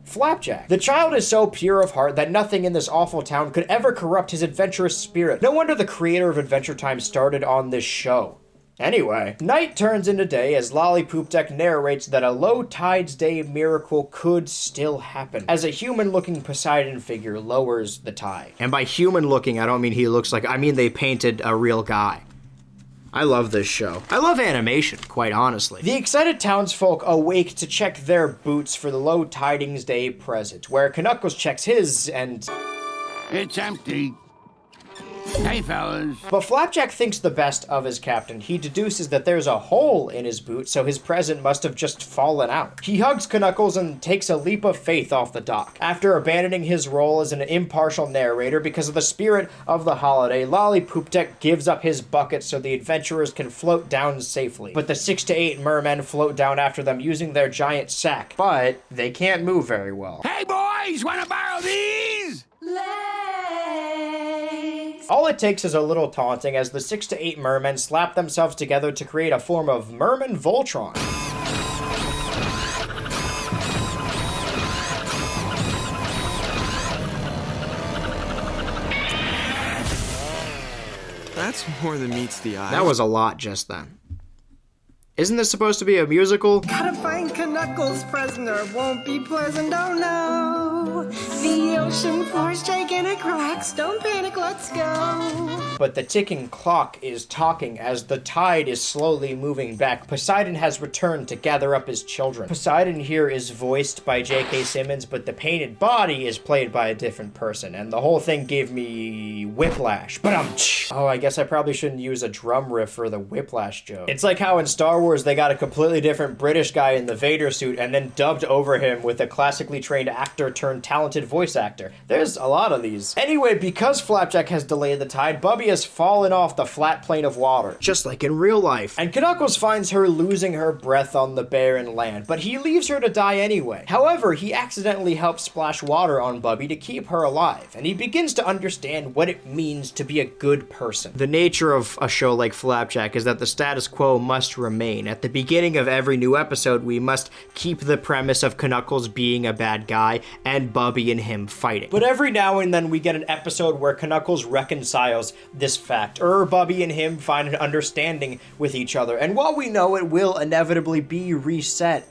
Flapjack. The child is so pure of heart that nothing in this awful town could ever corrupt his adventurous spirit. No wonder the creator of Adventure Time started on this show. Anyway, night turns into day as Lollipop Deck narrates that a low tides day miracle could still happen, as a human-looking Poseidon figure lowers the tide. And by human-looking, I don't mean he looks like, I mean they painted a real guy. I love this show. I love animation, quite honestly. The excited townsfolk awake to check their boots for the low tidings day present, where Knuckles checks his and... It's empty. Hey, fellas. But Flapjack thinks the best of his captain. He deduces that there's a hole in his boot, so his present must have just fallen out. He hugs Knuckles and takes a leap of faith off the dock. After abandoning his role as an impartial narrator because of the spirit of the holiday, Lollipop Deck gives up his bucket so the adventurers can float down safely. But the 6 to 8 mermen float down after them using their giant sack, but they can't move very well. Hey, boys, wanna borrow these? All it takes is a little taunting as the 6 to 8 mermen slap themselves together to create a form of Merman Voltron. That's more than meets the eye. That was a lot just then. Isn't this supposed to be a musical? Gotta find Knuckles' present or it won't be pleasant, oh no. The ocean floor's gigantic rocks, don't panic, let's go. But the ticking clock is talking as the tide is slowly moving back. Poseidon has returned to gather up his children. Poseidon here is voiced by J.K. Simmons, but the painted body is played by a different person, and the whole thing gave me whiplash. Oh, I guess I probably shouldn't use a drum riff for the whiplash joke. It's like how in Star Wars they got a completely different British guy in the Vader suit and then dubbed over him with a classically trained actor turned talented voice actor. There's a lot of these. Anyway, because Flapjack has delayed the tide, Bubby has fallen off the flat plane of water, just like in real life. And Knuckles finds her losing her breath on the barren land, but he leaves her to die anyway. However, he accidentally helps splash water on Bubby to keep her alive, and he begins to understand what it means to be a good person. The nature of a show like Flapjack is that the status quo must remain. At the beginning of every new episode, we must keep the premise of Knuckles being a bad guy and Bubby and him fighting. But every now and then we get an episode where Knuckles reconciles this fact, or Bubby and him find an understanding with each other. And while we know it will inevitably be reset,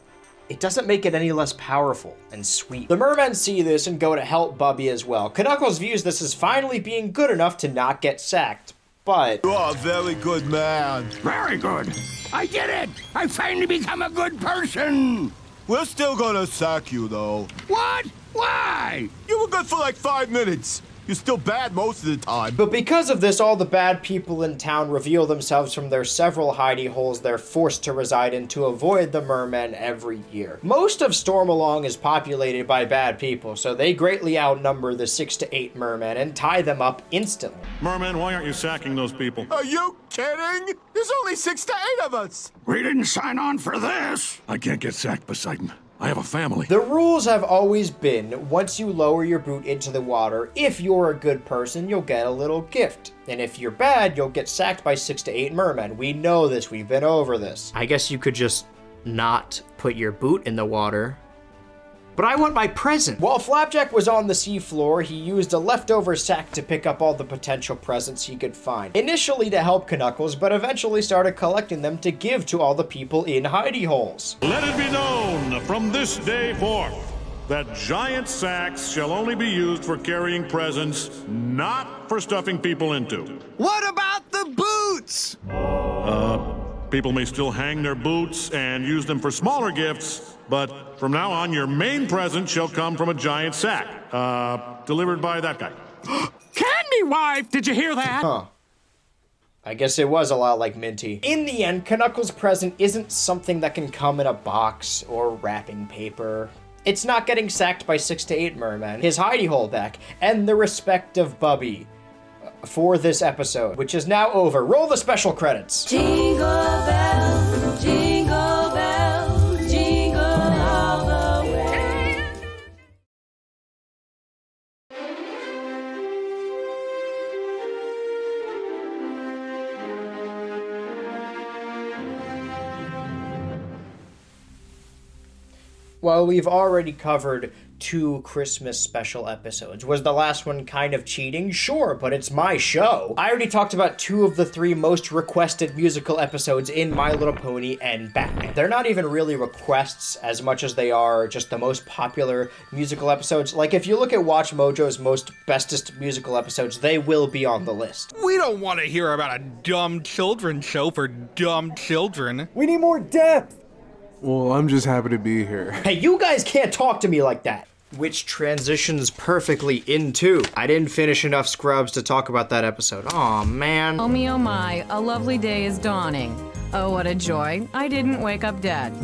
it doesn't make it any less powerful and sweet. The mermen see this and go to help Bubby as well. Knuckles views this as finally being good enough to not get sacked, but... You are a very good man. Very good. I did it! I finally become a good person! We're still gonna sack you, though. What? Why? You were good for like 5 minutes. You're still bad most of the time. But because of this, all the bad people in town reveal themselves from their several hidey holes they're forced to reside in to avoid the mermen every year. Most of Stormalong is populated by bad people, so they greatly outnumber the 6 to 8 mermen and tie them up instantly. Merman, why aren't you sacking those people? Are you kidding? There's only 6 to 8 of us. We didn't sign on for this. I can't get sacked, Poseidon. I have a family. The rules have always been, once you lower your boot into the water, if you're a good person, you'll get a little gift. And if you're bad, you'll get sacked by 6 to 8 mermen. We know this, we've been over this. I guess you could just not put your boot in the water. But I want my present. While Flapjack was on the seafloor, he used a leftover sack to pick up all the potential presents he could find. Initially to help Knuckles, but eventually started collecting them to give to all the people in hidey holes. Let it be known from this day forth that giant sacks shall only be used for carrying presents, not for stuffing people into. What about the boots? People may still hang their boots and use them for smaller gifts, but from now on, your main present shall come from a giant sack. Delivered by that guy. Candy wife! Did you hear that? Huh. I guess it was a lot like Minty. In the end, Knuckles' present isn't something that can come in a box or wrapping paper. It's not getting sacked by 6 to 8 mermen, his hidey hole back, and the respect of Bubby for this episode, which is now over. Roll the special credits. Jingle bells, jingle bells, jingle all the way. Well, we've already covered 2 Christmas special episodes. Was the last one kind of cheating? Sure, but it's my show. I already talked about 2 of the 3 most requested musical episodes in My Little Pony and Batman. They're not even really requests as much as they are just the most popular musical episodes. Like, if you look at Watch Mojo's most bestest musical episodes, they will be on the list. We don't want to hear about a dumb children's show for dumb children. We need more depth. Well, I'm just happy to be here. Hey, you guys can't talk to me like that. Which transitions perfectly into, I didn't finish enough Scrubs to talk about that episode. Aw, man. Oh me, oh my, a lovely day is dawning. Oh, what a joy, I didn't wake up dead.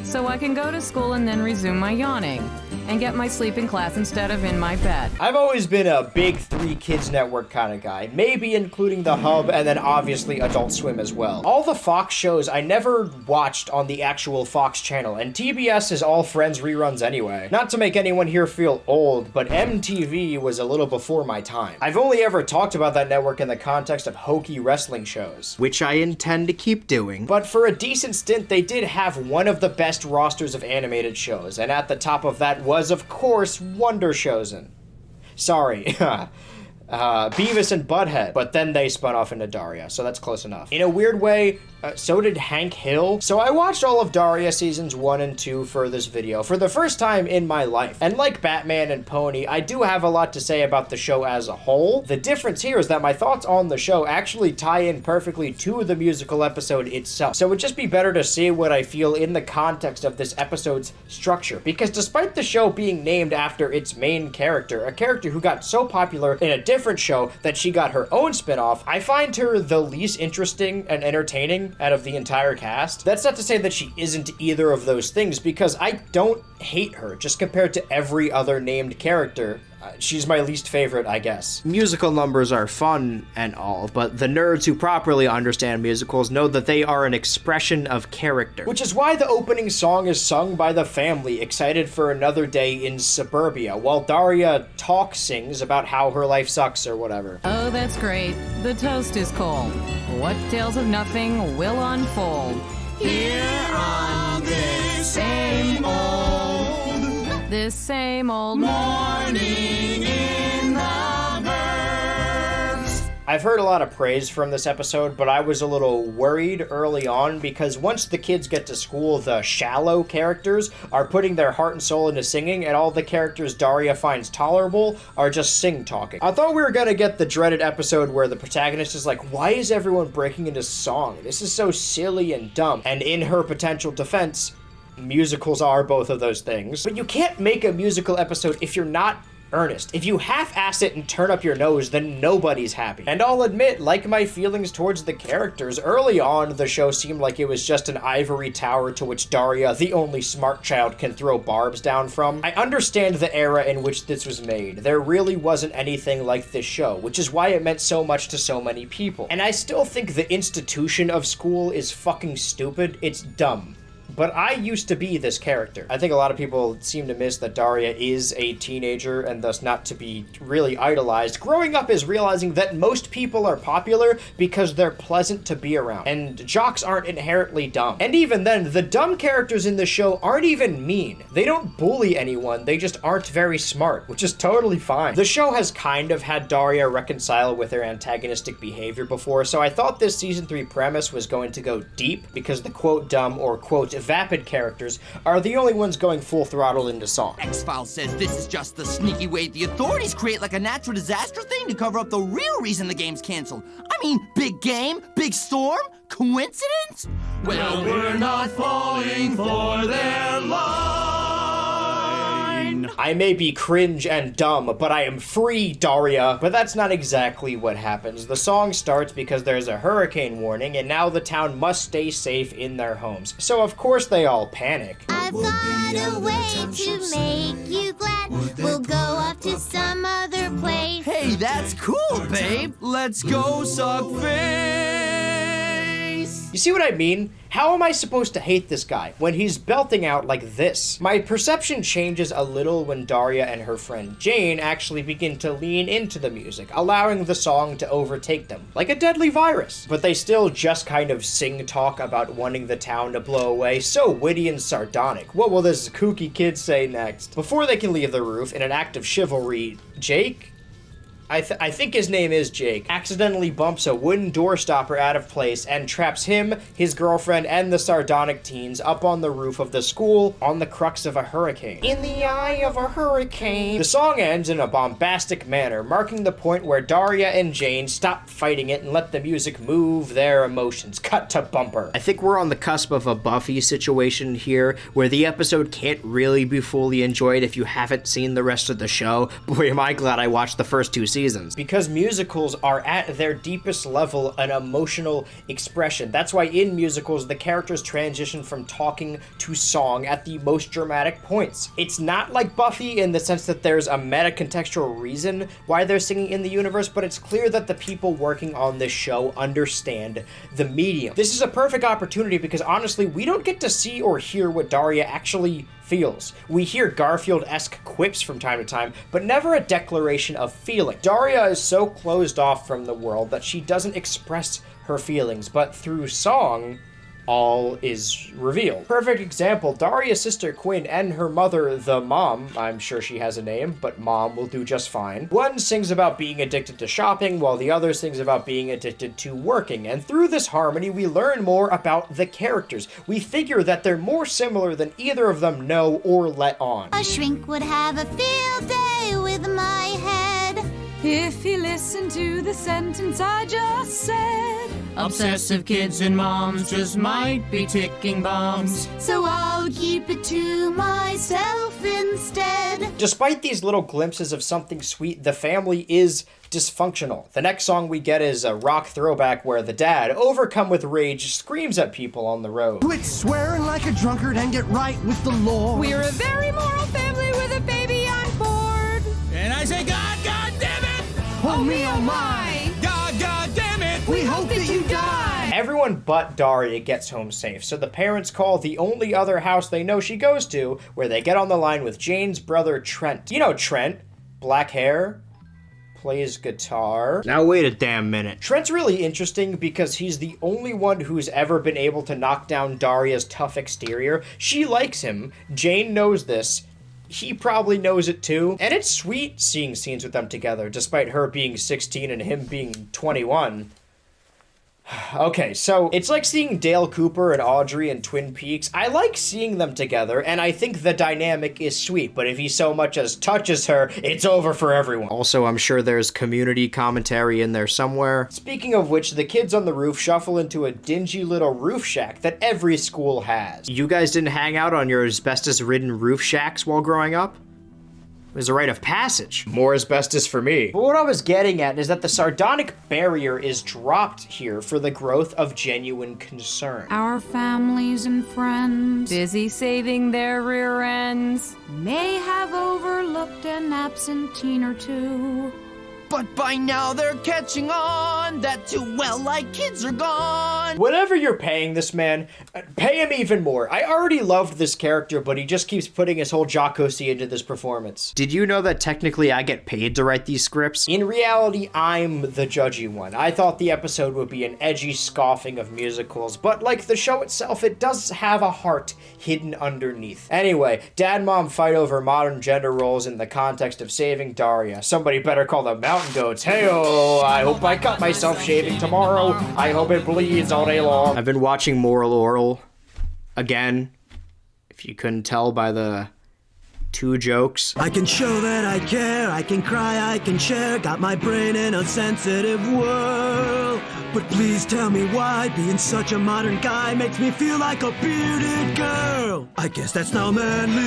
So I can go to school and then resume my yawning. And get my sleep in class instead of in my bed. I've always been a big 3 Kids Network kind of guy, maybe including the Hub and then obviously Adult Swim as well. All the Fox shows I never watched on the actual Fox channel, and TBS is all Friends reruns anyway. Not to make anyone here feel old, but MTV was a little before my time. I've only ever talked about that network in the context of hokey wrestling shows, which I intend to keep doing. But for a decent stint, they did have one of the best rosters of animated shows, and at the top of that was, of course, Wonder Chosen. Sorry, Beavis and Butthead, but then they spun off into Daria, so that's close enough. In a weird way, so did Hank Hill. So I watched all of Daria seasons 1 and 2 for this video, for the first time in my life. And like Batman and Pony, I do have a lot to say about the show as a whole. The difference here is that my thoughts on the show actually tie in perfectly to the musical episode itself. So it would just be better to see what I feel in the context of this episode's structure. Because despite the show being named after its main character, a character who got so popular in a different show that she got her own spin-off, I find her the least interesting and entertaining out of the entire cast. That's not to say that she isn't either of those things, because I don't hate her, just compared to every other named character. She's my least favorite, I guess. Musical numbers are fun and all, but the nerds who properly understand musicals know that they are an expression of character. Which is why the opening song is sung by the family, excited for another day in suburbia, while Daria sings about how her life sucks or whatever. Oh, that's great. The toast is cold. What tales of nothing will unfold here on this same old morning in the burbs. I've heard a lot of praise from this episode, but I was a little worried early on because once the kids get to school, the shallow characters are putting their heart and soul into singing, and all the characters Daria finds tolerable are just sing-talking. I thought we were gonna get the dreaded episode where the protagonist is like, why is everyone breaking into song? This is so silly and dumb. And in her potential defense, musicals are both of those things. But you can't make a musical episode if you're not earnest. If you half-ass it and turn up your nose, then nobody's happy. And I'll admit, like my feelings towards the characters, early on the show seemed like it was just an ivory tower to which Daria, the only smart child, can throw barbs down from. I understand the era in which this was made. There really wasn't anything like this show, which is why it meant so much to so many people. And I still think the institution of school is fucking stupid. It's dumb. But I used to be this character. I think a lot of people seem to miss that Daria is a teenager and thus not to be really idolized. Growing up is realizing that most people are popular because they're pleasant to be around. And jocks aren't inherently dumb. And even then, the dumb characters in the show aren't even mean. They don't bully anyone, they just aren't very smart, which is totally fine. The show has kind of had Daria reconcile with her antagonistic behavior before, so I thought this season 3 premise was going to go deep because the quote dumb or quote vapid characters are the only ones going full throttle into song. X-Files says this is just the sneaky way the authorities create like a natural disaster thing to cover up the real reason the game's canceled. I mean, big game, big storm, coincidence? Well, we're not falling for their line. I may be cringe and dumb, but I am free, Daria. But that's not exactly what happens. The song starts because there's a hurricane warning, and now the town must stay safe in their homes. So of course they all panic. I've got a way to make you glad. We'll go off to some other place. Hey, that's cool, babe. Let's go suck face. You see what I mean? How am I supposed to hate this guy when he's belting out like this? My perception changes a little when Daria and her friend Jane actually begin to lean into the music, allowing the song to overtake them, like a deadly virus. But they still just kind of sing talk about wanting the town to blow away, so witty and sardonic. What will this kooky kid say next? Before they can leave the roof, in an act of chivalry, Jake? I think his name is Jake, accidentally bumps a wooden door stopper out of place and traps him, his girlfriend, and the sardonic teens up on the roof of the school on the crux of a hurricane. In the eye of a hurricane. The song ends in a bombastic manner, marking the point where Daria and Jane stop fighting it and let the music move their emotions. Cut to bumper. I think we're on the cusp of a Buffy situation here, where the episode can't really be fully enjoyed if you haven't seen the rest of the show. Boy, am I glad I watched the first 2 seasons. Because musicals are at their deepest level an emotional expression. That's why in musicals, the characters transition from talking to song at the most dramatic points. It's not like Buffy in the sense that there's a meta-contextual reason why they're singing in the universe, but it's clear that the people working on this show understand the medium. This is a perfect opportunity because honestly, we don't get to see or hear what Daria actually feels. We hear Garfield-esque quips from time to time, but never a declaration of feeling. Daria is so closed off from the world that she doesn't express her feelings, but through song, all is revealed. Perfect example, Daria's sister Quinn and her mother, the mom, I'm sure she has a name, but mom will do just fine. One sings about being addicted to shopping, while the other sings about being addicted to working. And through this harmony, we learn more about the characters. We figure that they're more similar than either of them know or let on. A shrink would have a field day with my head if he listened to the sentence I just said. Obsessive kids and moms just might be ticking bombs. So I'll keep it to myself instead. Despite these little glimpses of something sweet, the family is dysfunctional. The next song we get is a rock throwback where the dad, overcome with rage, screams at people on the road. Quit swearing like a drunkard and get right with the Lord. We're a very moral family with a baby on board. And I say, God damn it! Oh me, oh my! God damn it! We hope that you die! Everyone but Daria gets home safe, so the parents call the only other house they know she goes to, where they get on the line with Jane's brother Trent. You know Trent, black hair, plays guitar. Now wait a damn minute. Trent's really interesting because he's the only one who's ever been able to knock down Daria's tough exterior. She likes him, Jane knows this, he probably knows it too, and it's sweet seeing scenes with them together, despite her being 16 and him being 21. Okay, so it's like seeing Dale Cooper and Audrey in Twin Peaks. I like seeing them together, and I think the dynamic is sweet, but if he so much as touches her, it's over for everyone. Also, I'm sure there's community commentary in there somewhere. Speaking of which, the kids on the roof shuffle into a dingy little roof shack that every school has. You guys didn't hang out on your asbestos-ridden roof shacks while growing up? It was a rite of passage. More asbestos for me. But what I was getting at is that the sardonic barrier is dropped here for the growth of genuine concern. Our families and friends, busy saving their rear ends, may have overlooked an absent teen or two. But by now they're catching on that too well-liked kids are gone. Whatever you're paying this man, pay him even more. I already loved this character, but he just keeps putting his whole jocosy into this performance. Did you know that technically I get paid to write these scripts? In reality, I'm the judgy one. I thought the episode would be an edgy scoffing of musicals, but like the show itself, it does have a heart hidden underneath. Anyway, dad and mom fight over modern gender roles in the context of saving Daria. Somebody better call the mountain goats. Hey-oh, I hope I cut myself shaving tomorrow. I hope it bleeds all day long. I've been watching Moral Oral again, if you couldn't tell by the 2 jokes. I can show that I care, I can cry, I can share, got my brain in a sensitive world. But please tell me why being such a modern guy makes me feel like a bearded girl. I guess that's not manly.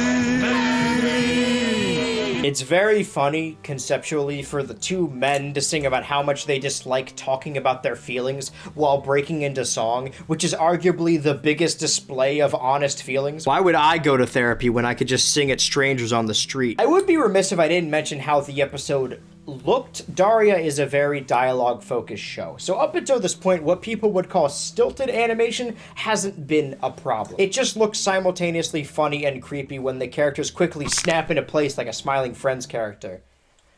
It's very funny, conceptually, for the two men to sing about how much they dislike talking about their feelings while breaking into song, which is arguably the biggest display of honest feelings. Why would I go to therapy when I could just sing at strangers on the street? I would be remiss if I didn't mention how the episode looked. Daria is a very dialogue-focused show, so up until this point, what people would call stilted animation hasn't been a problem. It just looks simultaneously funny and creepy when the characters quickly snap into place like a Smiling Friends character.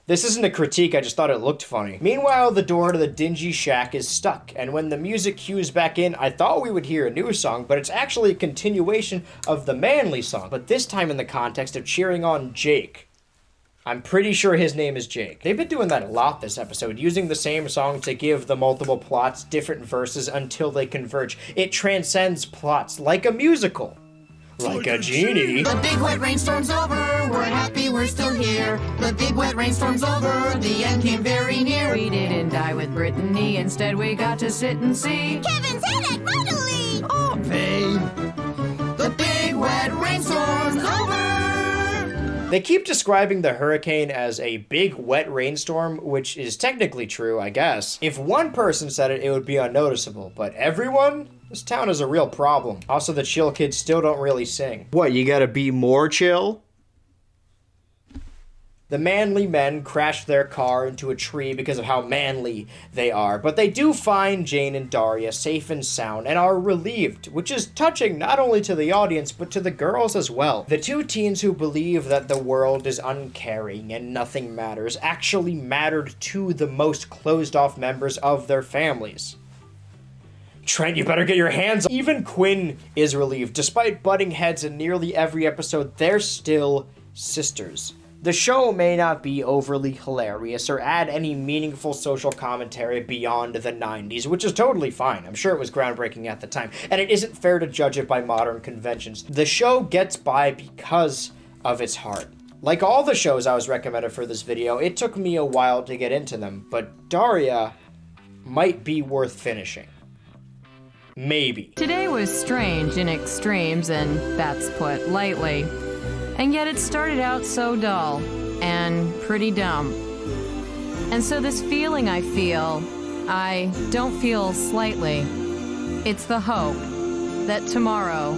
This isn't a critique, I just thought it looked funny. Meanwhile, the door to the dingy shack is stuck, and when the music cues back in, I thought we would hear a new song, but it's actually a continuation of the Manly song, but this time in the context of cheering on Jake. I'm pretty sure his name is Jake. They've been doing that a lot this episode, using the same song to give the multiple plots different verses until they converge. It transcends plots like a musical. Like a genie. The big wet rainstorm's over, we're happy we're still here. The big wet rainstorm's over, the end came very near. We didn't die with Brittany, instead we got to sit and see Kevin's headache mightily. Oh, babe. The big wet rainstorm's over. They keep describing the hurricane as a big wet rainstorm, which is technically true, I guess. If one person said it, it would be unnoticeable, but everyone? This town is a real problem. Also, the chill kids still don't really sing. What, you gotta be more chill? The Manly men crash their car into a tree because of how manly they are, but they do find Jane and Daria safe and sound and are relieved, which is touching not only to the audience, but to the girls as well. The two teens who believe that the world is uncaring and nothing matters actually mattered to the most closed-off members of their families. Trent, you better get your hands on. Even Quinn is relieved. Despite butting heads in nearly every episode, they're still sisters. The show may not be overly hilarious or add any meaningful social commentary beyond the 90s, which is totally fine. I'm sure it was groundbreaking at the time, and it isn't fair to judge it by modern conventions. The show gets by because of its heart. Like all the shows I was recommended for this video, it took me a while to get into them, but Daria might be worth finishing. Maybe. Today was strange in extremes, and that's put lightly. And yet it started out so dull and pretty dumb. And so this feeling I don't feel slightly. It's the hope that tomorrow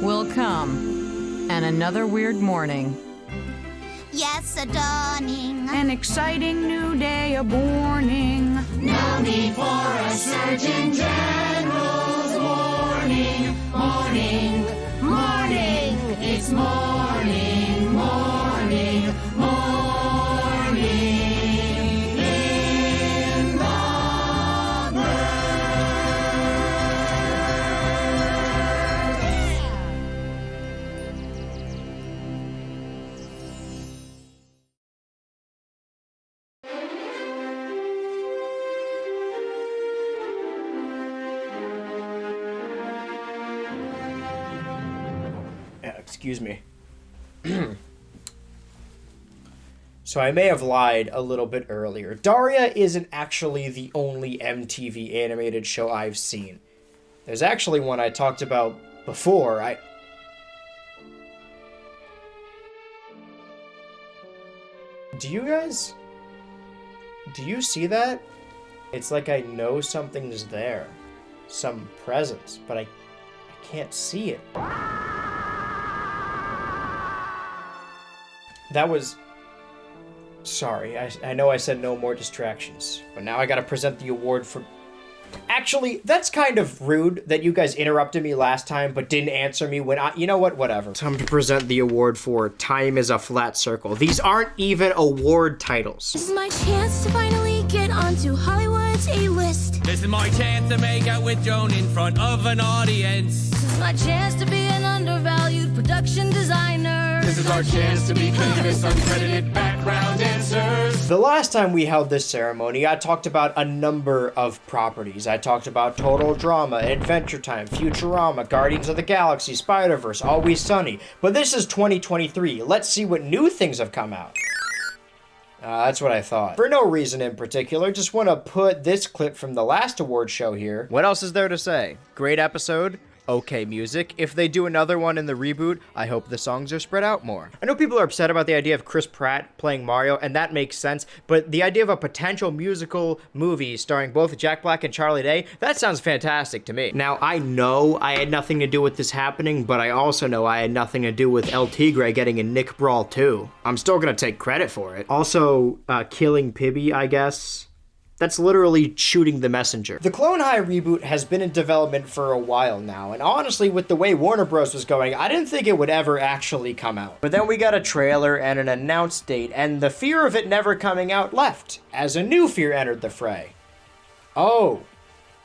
will come and another weird morning. Yes, a dawning. An exciting new day a borning. No need for a Surgeon General's warning. Morning, morning, it's morning, morning, morning in the Excuse me. So I may have lied a little bit earlier. Daria isn't actually the only MTV animated show I've seen. There's actually one I talked about before. Do you see that? It's like I know something's there. Some presence, but I can't see it. That was... Sorry, I know I said no more distractions, but now I gotta present the award for... Actually, that's kind of rude that you guys interrupted me last time, but didn't answer me when I... You know what? Whatever. Time to present the award for Time is a Flat Circle. These aren't even award titles. This is my chance to finally get onto Hollywood's A-list. This is my chance to make out with Joan in front of an audience. This is my chance to be an undervalued production designer. This is our chance to be famous uncredited background dancers. The last time we held this ceremony, I talked about a number of properties. I talked about Total Drama, Adventure Time, Futurama, Guardians of the Galaxy, Spider-Verse, Always Sunny. But this is 2023. Let's see what new things have come out. That's what I thought. For no reason in particular, just want to put this clip from the last award show here. What else is there to say? Great episode, okay music. If they do another one in the reboot, I hope the songs are spread out more. I know people are upset about the idea of Chris Pratt playing Mario, and that makes sense, but the idea of a potential musical movie starring both Jack Black and Charlie Day, that sounds fantastic to me. Now, I know I had nothing to do with this happening, but I also know I had nothing to do with El Tigre getting a Nick Brawl too. I'm still gonna take credit for it. Also, killing Pibby, I guess. That's literally shooting the messenger. The Clone High reboot has been in development for a while now, and honestly, with the way Warner Bros. Was going, I didn't think it would ever actually come out. But then we got a trailer and an announced date, and the fear of it never coming out left, as a new fear entered the fray. Oh,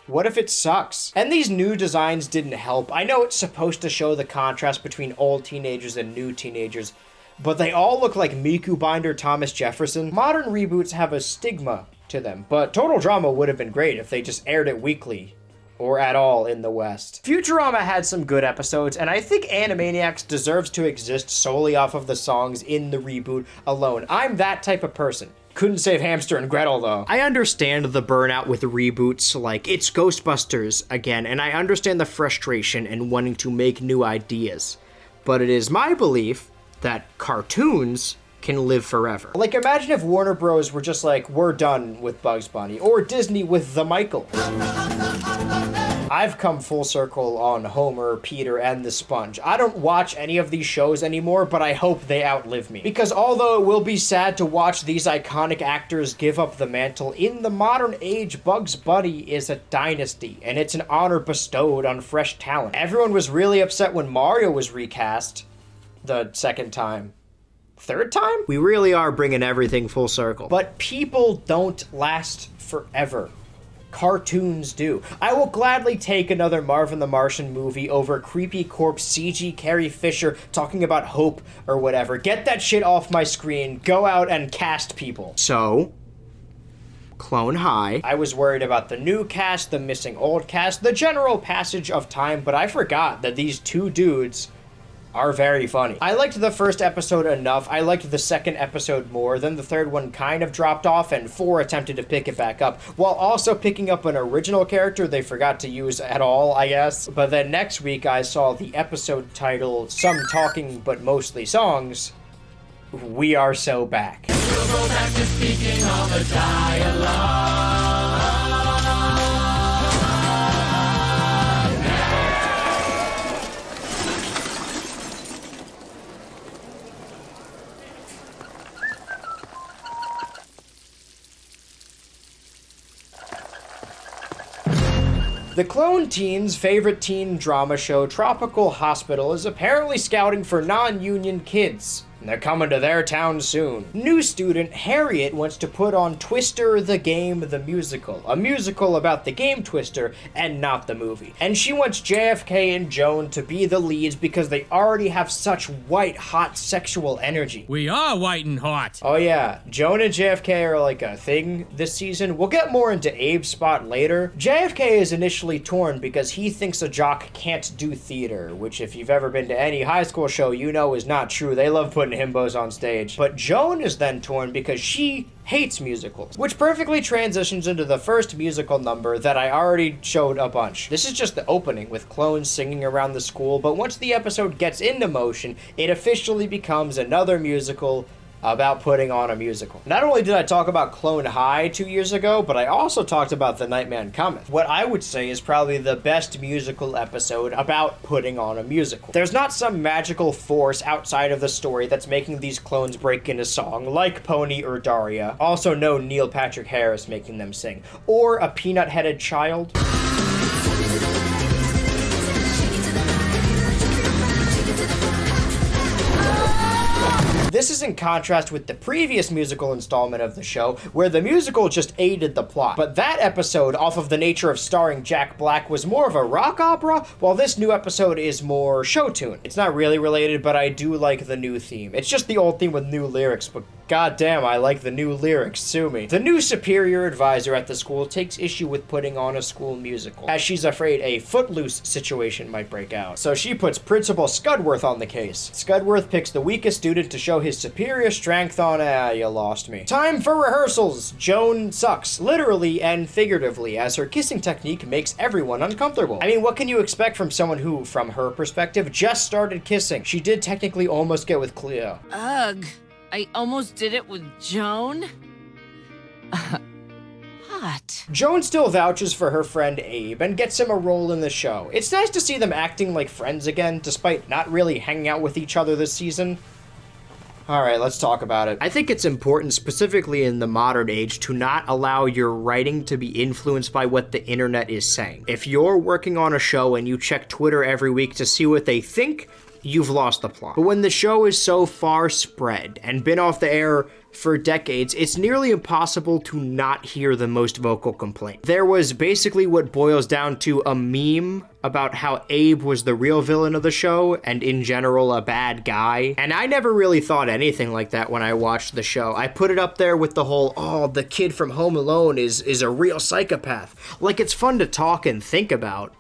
what if it sucks? And these new designs didn't help. I know it's supposed to show the contrast between old teenagers and new teenagers, but they all look like Miku Binder Thomas Jefferson. Modern reboots have a stigma to them, but Total Drama would have been great if they just aired it weekly, or at all in the West. Futurama had some good episodes, and I think Animaniacs deserves to exist solely off of the songs in the reboot alone. I'm that type of person. Couldn't save Hamster and Gretel, though. I understand the burnout with reboots, like, it's Ghostbusters again, and I understand the frustration in wanting to make new ideas. But it is my belief that cartoons can live forever. Like, imagine if Warner Bros. Were just like, we're done with Bugs Bunny, or Disney with The Michael. I've come full circle on Homer, Peter, and the Sponge. I don't watch any of these shows anymore, but I hope they outlive me. Because although it will be sad to watch these iconic actors give up the mantle, in the modern age, Bugs Bunny is a dynasty, and it's an honor bestowed on fresh talent. Everyone was really upset when Mario was recast the second time. Third time? We really are bringing everything full circle. But people don't last forever. Cartoons do. I will gladly take another Marvin the Martian movie over creepy corpse CG Carrie Fisher talking about hope or whatever. Get that shit off my screen. Go out and cast people. So, Clone High. I was worried about the new cast, the missing old cast, the general passage of time, but I forgot that these two dudes are very funny. I liked the first episode enough. I liked the second episode more. Then the third one kind of dropped off, and 4 attempted to pick it back up, while also picking up an original character they forgot to use at all, I guess. But then next week I saw the episode title, Some Talking But Mostly Songs, We Are So Back. We'll go back to speaking all the dialogue. The Clone Teens' favorite teen drama show, Tropical Hospital, is apparently scouting for non-union kids. And they're coming to their town soon. New student Harriet wants to put on Twister the Game the Musical, a musical about the game Twister and not the movie. And she wants JFK and Joan to be the leads because they already have such white, hot sexual energy. We are white and hot. Oh yeah, Joan and JFK are like a thing this season. We'll get more into Abe's spot later. JFK is initially torn because he thinks a jock can't do theater, which if you've ever been to any high school show, you know is not true. They love putting himbos on stage. But Joan is then torn because she hates musicals, which perfectly transitions into the first musical number that I already showed a bunch. This is just the opening with clones singing around the school, but once the episode gets into motion, it officially becomes another musical about putting on a musical. Not only did I talk about Clone High 2 years ago, but I also talked about The Nightman Cometh. What I would say is probably the best musical episode about putting on a musical. There's not some magical force outside of the story that's making these clones break into song, like Pony or Daria. Also no Neil Patrick Harris making them sing. Or a peanut-headed child. This is in contrast with the previous musical installment of the show, where the musical just aided the plot. But that episode, off of the nature of starring Jack Black, was more of a rock opera, while this new episode is more show tune. It's not really related, but I do like the new theme. It's just the old theme with new lyrics, but goddamn, I like the new lyrics, sue me. The new superior advisor at the school takes issue with putting on a school musical, as she's afraid a Footloose situation might break out. So she puts Principal Scudworth on the case. Scudworth picks the weakest student to show his superior strength on, you lost me. Time for rehearsals. Joan sucks, literally and figuratively, as her kissing technique makes everyone uncomfortable. I mean, what can you expect from someone who, from her perspective, just started kissing? She did technically almost get with Cleo. Ugh, I almost did it with Joan? Hot. Joan still vouches for her friend Abe and gets him a role in the show. It's nice to see them acting like friends again, despite not really hanging out with each other this season. Alright, let's talk about it. I think it's important, specifically in the modern age, to not allow your writing to be influenced by what the internet is saying. If you're working on a show and you check Twitter every week to see what they think, you've lost the plot. But when the show is so far spread and been off the air for decades, it's nearly impossible to not hear the most vocal complaint. There was basically what boils down to a meme about how Abe was the real villain of the show and in general a bad guy. And I never really thought anything like that when I watched the show. I put it up there with the whole, oh, the kid from Home Alone is a real psychopath. Like, it's fun to talk and think about,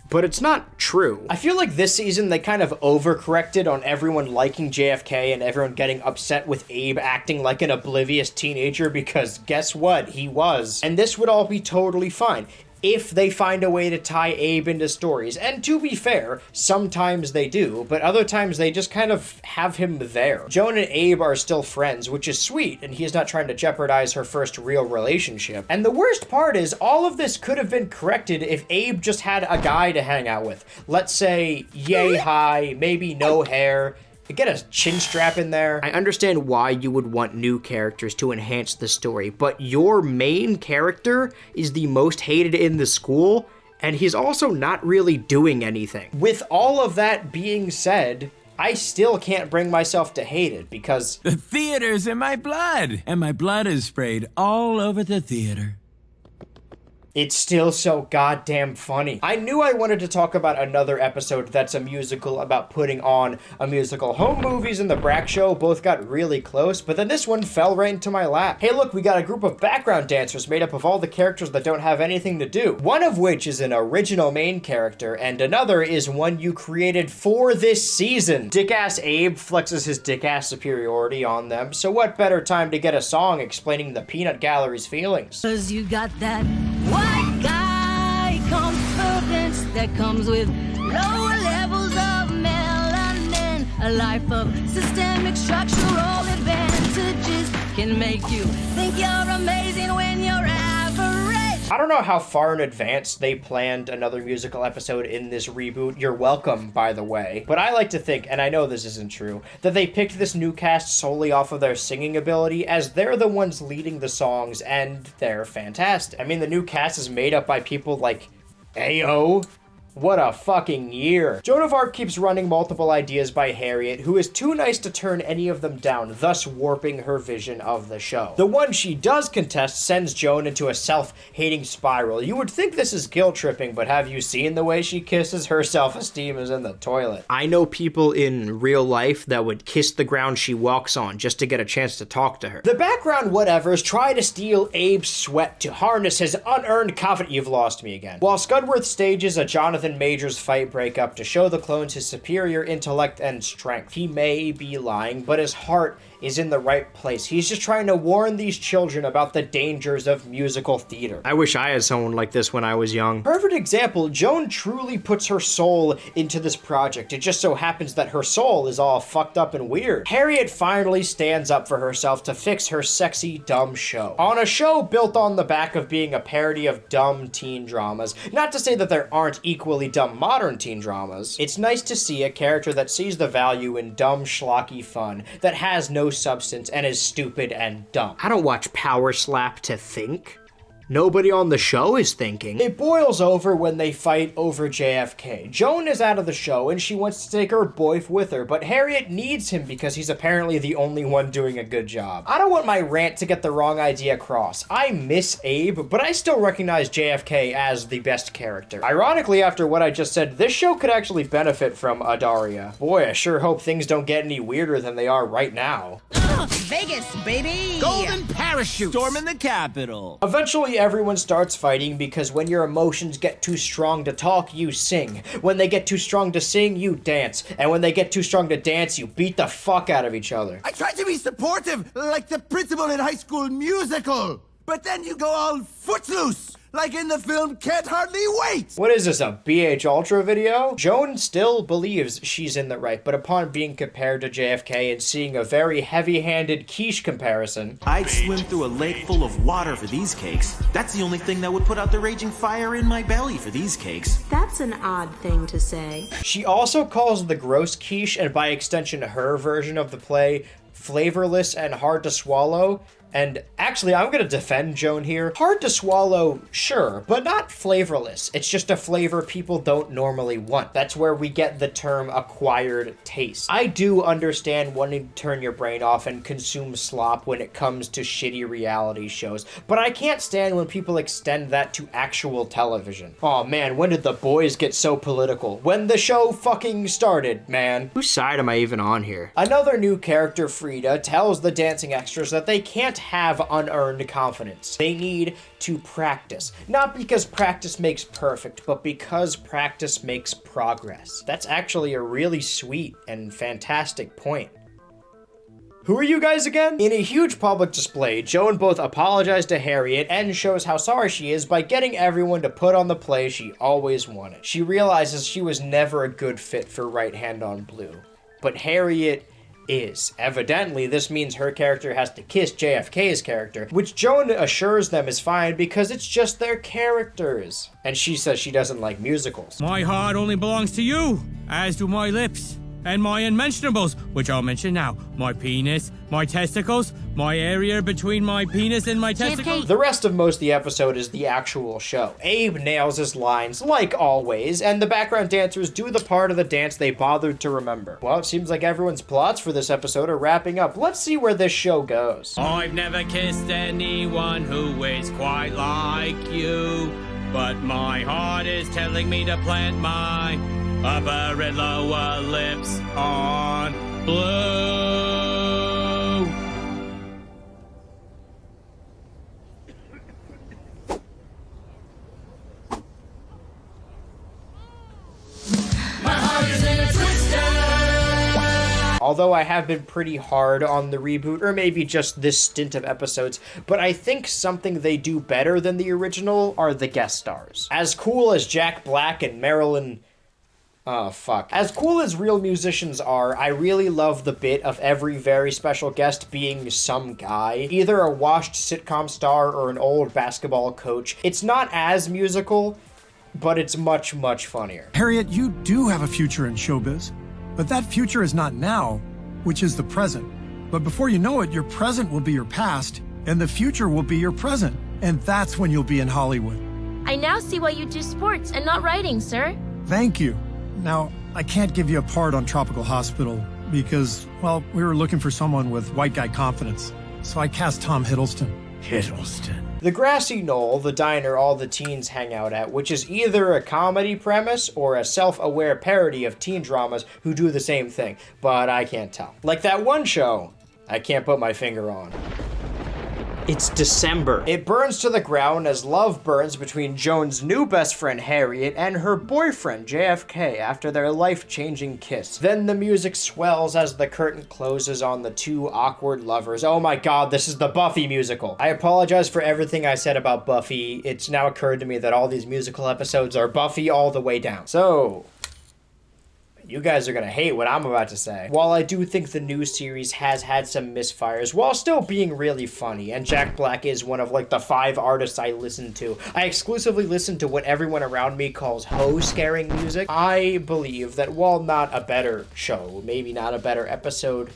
but it's not true. I feel like this season they kind of overcorrected on everyone liking JFK and everyone getting upset with Abe acting like an oblivious teenager, because guess what? He was. And this would all be totally fine if they find a way to tie Abe into stories. And to be fair, sometimes they do, but other times they just kind of have him there. Joan and Abe are still friends, which is sweet, and he's not trying to jeopardize her first real relationship. And the worst part is, all of this could have been corrected if Abe just had a guy to hang out with. Let's say, yay high, maybe no hair, get a chin strap in there. I understand why you would want new characters to enhance the story, but your main character is the most hated in the school, and he's also not really doing anything. With all of that being said, I still can't bring myself to hate it, because the theater's in my blood, and my blood is sprayed all over the theater. It's still so goddamn funny. I knew I wanted to talk about another episode that's a musical about putting on a musical. Home Movies and The Brack Show both got really close, but then this one fell right into my lap. Hey look, we got a group of background dancers made up of all the characters that don't have anything to do. One of which is an original main character, and another is one you created for this season. Dick-ass Abe flexes his dick-ass superiority on them, so what better time to get a song explaining the peanut gallery's feelings? 'Cause you got that white guy confidence that comes with lower levels of melanin. A life of systemic structural advantages can make you think you're amazing when you're average. I don't know how far in advance they planned another musical episode in this reboot. You're welcome, by the way. But I like to think, and I know this isn't true, that they picked this new cast solely off of their singing ability, as they're the ones leading the songs, and they're fantastic. I mean, the new cast is made up by people like Ayo. What a fucking year. Joan of Arc keeps running multiple ideas by Harriet, who is too nice to turn any of them down, thus warping her vision of the show. The one she does contest sends Joan into a self-hating spiral. You would think this is guilt-tripping, but have you seen the way she kisses? Her self-esteem is in the toilet. I know people in real life that would kiss the ground she walks on just to get a chance to talk to her. The background whatevers try to steal Abe's sweat to harness his unearned confidence. You've lost me again. While Scudworth stages a Jonathan Majors fight breakup to show the clones his superior intellect and strength. He may be lying, but his heart is in the right place. He's just trying to warn these children about the dangers of musical theater. I wish I had someone like this when I was young. Perfect example, Joan truly puts her soul into this project. It just so happens that her soul is all fucked up and weird. Harriet finally stands up for herself to fix her sexy, dumb show. On a show built on the back of being a parody of dumb teen dramas. Not to say that there aren't equally dumb modern teen dramas. It's nice to see a character that sees the value in dumb, schlocky fun, that has no substance and is stupid and dumb. I don't watch Power Slap to think. Nobody on the show is thinking. It boils over when they fight over JFK. Joan is out of the show and she wants to take her boyf with her, but Harriet needs him because he's apparently the only one doing a good job. I don't want my rant to get the wrong idea across. I miss Abe, but I still recognize JFK as the best character. Ironically, after what I just said, this show could actually benefit from Adaria. Boy, I sure hope things don't get any weirder than they are right now. Vegas, baby! Golden parachute! Storming the Capitol! Eventually, everyone starts fighting because when your emotions get too strong to talk, you sing. When they get too strong to sing, you dance. And when they get too strong to dance, you beat the fuck out of each other. I tried to be supportive, like the principal in High School Musical. But then you go all footloose, like in the film Can't Hardly Wait! What is this, a BH Ultra video? Joan still believes she's in the right, but upon being compared to JFK and seeing a very heavy-handed quiche comparison... I'd swim through a lake full of water for these cakes. That's the only thing that would put out the raging fire in my belly for these cakes. That's an odd thing to say. She also calls the gross quiche, and by extension her version of the play, flavorless and hard to swallow. And actually, I'm gonna defend Joan here. Hard to swallow, sure, but not flavorless. It's just a flavor people don't normally want. That's where we get the term acquired taste. I do understand wanting to turn your brain off and consume slop when it comes to shitty reality shows, but I can't stand when people extend that to actual television. Aw man, when did The Boys get so political? When the show fucking started, man. Whose side am I even on here? Another new character, Frida, tells the dancing extras that they can't have unearned confidence. They need to practice. Not because practice makes perfect, but because practice makes progress. That's actually a really sweet and fantastic point. Who are you guys again? In a huge public display, Joan both apologized to Harriet and shows how sorry she is by getting everyone to put on the play she always wanted. She realizes she was never a good fit for Right Hand on Blue. But Harriet is. Evidently, this means her character has to kiss JFK's character, which Joan assures them is fine because it's just their characters. And she says she doesn't like musicals. My heart only belongs to you, as do my lips. And my unmentionables, which I'll mention now. My penis, my testicles, my area between my penis and my testicles. The rest of most of the episode is the actual show. Abe nails his lines, like always, and the background dancers do the part of the dance they bothered to remember. Well, it seems like everyone's plots for this episode are wrapping up. Let's see where this show goes. I've never kissed anyone who is quite like you, but my heart is telling me to plant my upper and lower lips on blue. My heart is in a twister. Although I have been pretty hard on the reboot, or maybe just this stint of episodes, but I think something they do better than the original are the guest stars. As cool as Jack Black and Marilyn... Oh, fuck. As cool as real musicians are, I really love the bit of every very special guest being some guy. Either a washed sitcom star or an old basketball coach. It's not as musical, but it's much, much funnier. Harriet, you do have a future in showbiz, but that future is not now, which is the present. But before you know it, your present will be your past, and the future will be your present. And that's when you'll be in Hollywood. I now see why you do sports and not writing, sir. Thank you. Now, I can't give you a part on Tropical Hospital because, well, we were looking for someone with white guy confidence. So I cast Tom Hiddleston. The Grassy Knoll, the diner all the teens hang out at, which is either a comedy premise or a self-aware parody of teen dramas who do the same thing, but I can't tell. Like that one show I can't put my finger on. It's December. It burns to the ground as love burns between Joan's new best friend Harriet and her boyfriend JFK after their life-changing kiss. Then the music swells as the curtain closes on the two awkward lovers. Oh my god, this is the Buffy musical. I apologize for everything I said about Buffy. It's now occurred to me that all these musical episodes are Buffy all the way down. So... you guys are gonna hate what I'm about to say. While I do think the new series has had some misfires, while still being really funny, and Jack Black is one of like the 5 artists I listen to, I exclusively listen to what everyone around me calls hoe-scaring music. I believe that while not a better show, maybe not a better episode,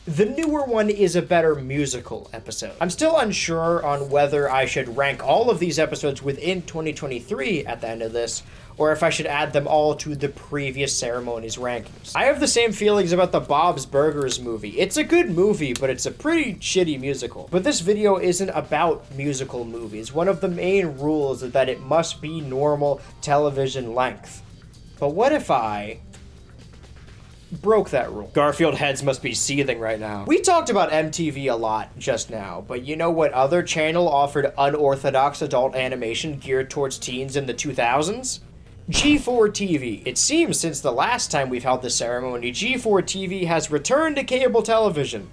the newer one is a better musical episode. I'm still unsure on whether I should rank all of these episodes within 2023 at the end of this, or if I should add them all to the previous ceremony's rankings. I have the same feelings about the Bob's Burgers movie. It's a good movie, but it's a pretty shitty musical. But this video isn't about musical movies. One of the main rules is that it must be normal television length. But what if I broke that rule. Garfield heads must be seething right now. We talked about MTV a lot just now, but you know what other channel offered unorthodox adult animation geared towards teens in the 2000s? G4 TV. It seems since the last time we've held this ceremony, G4 TV has returned to cable television.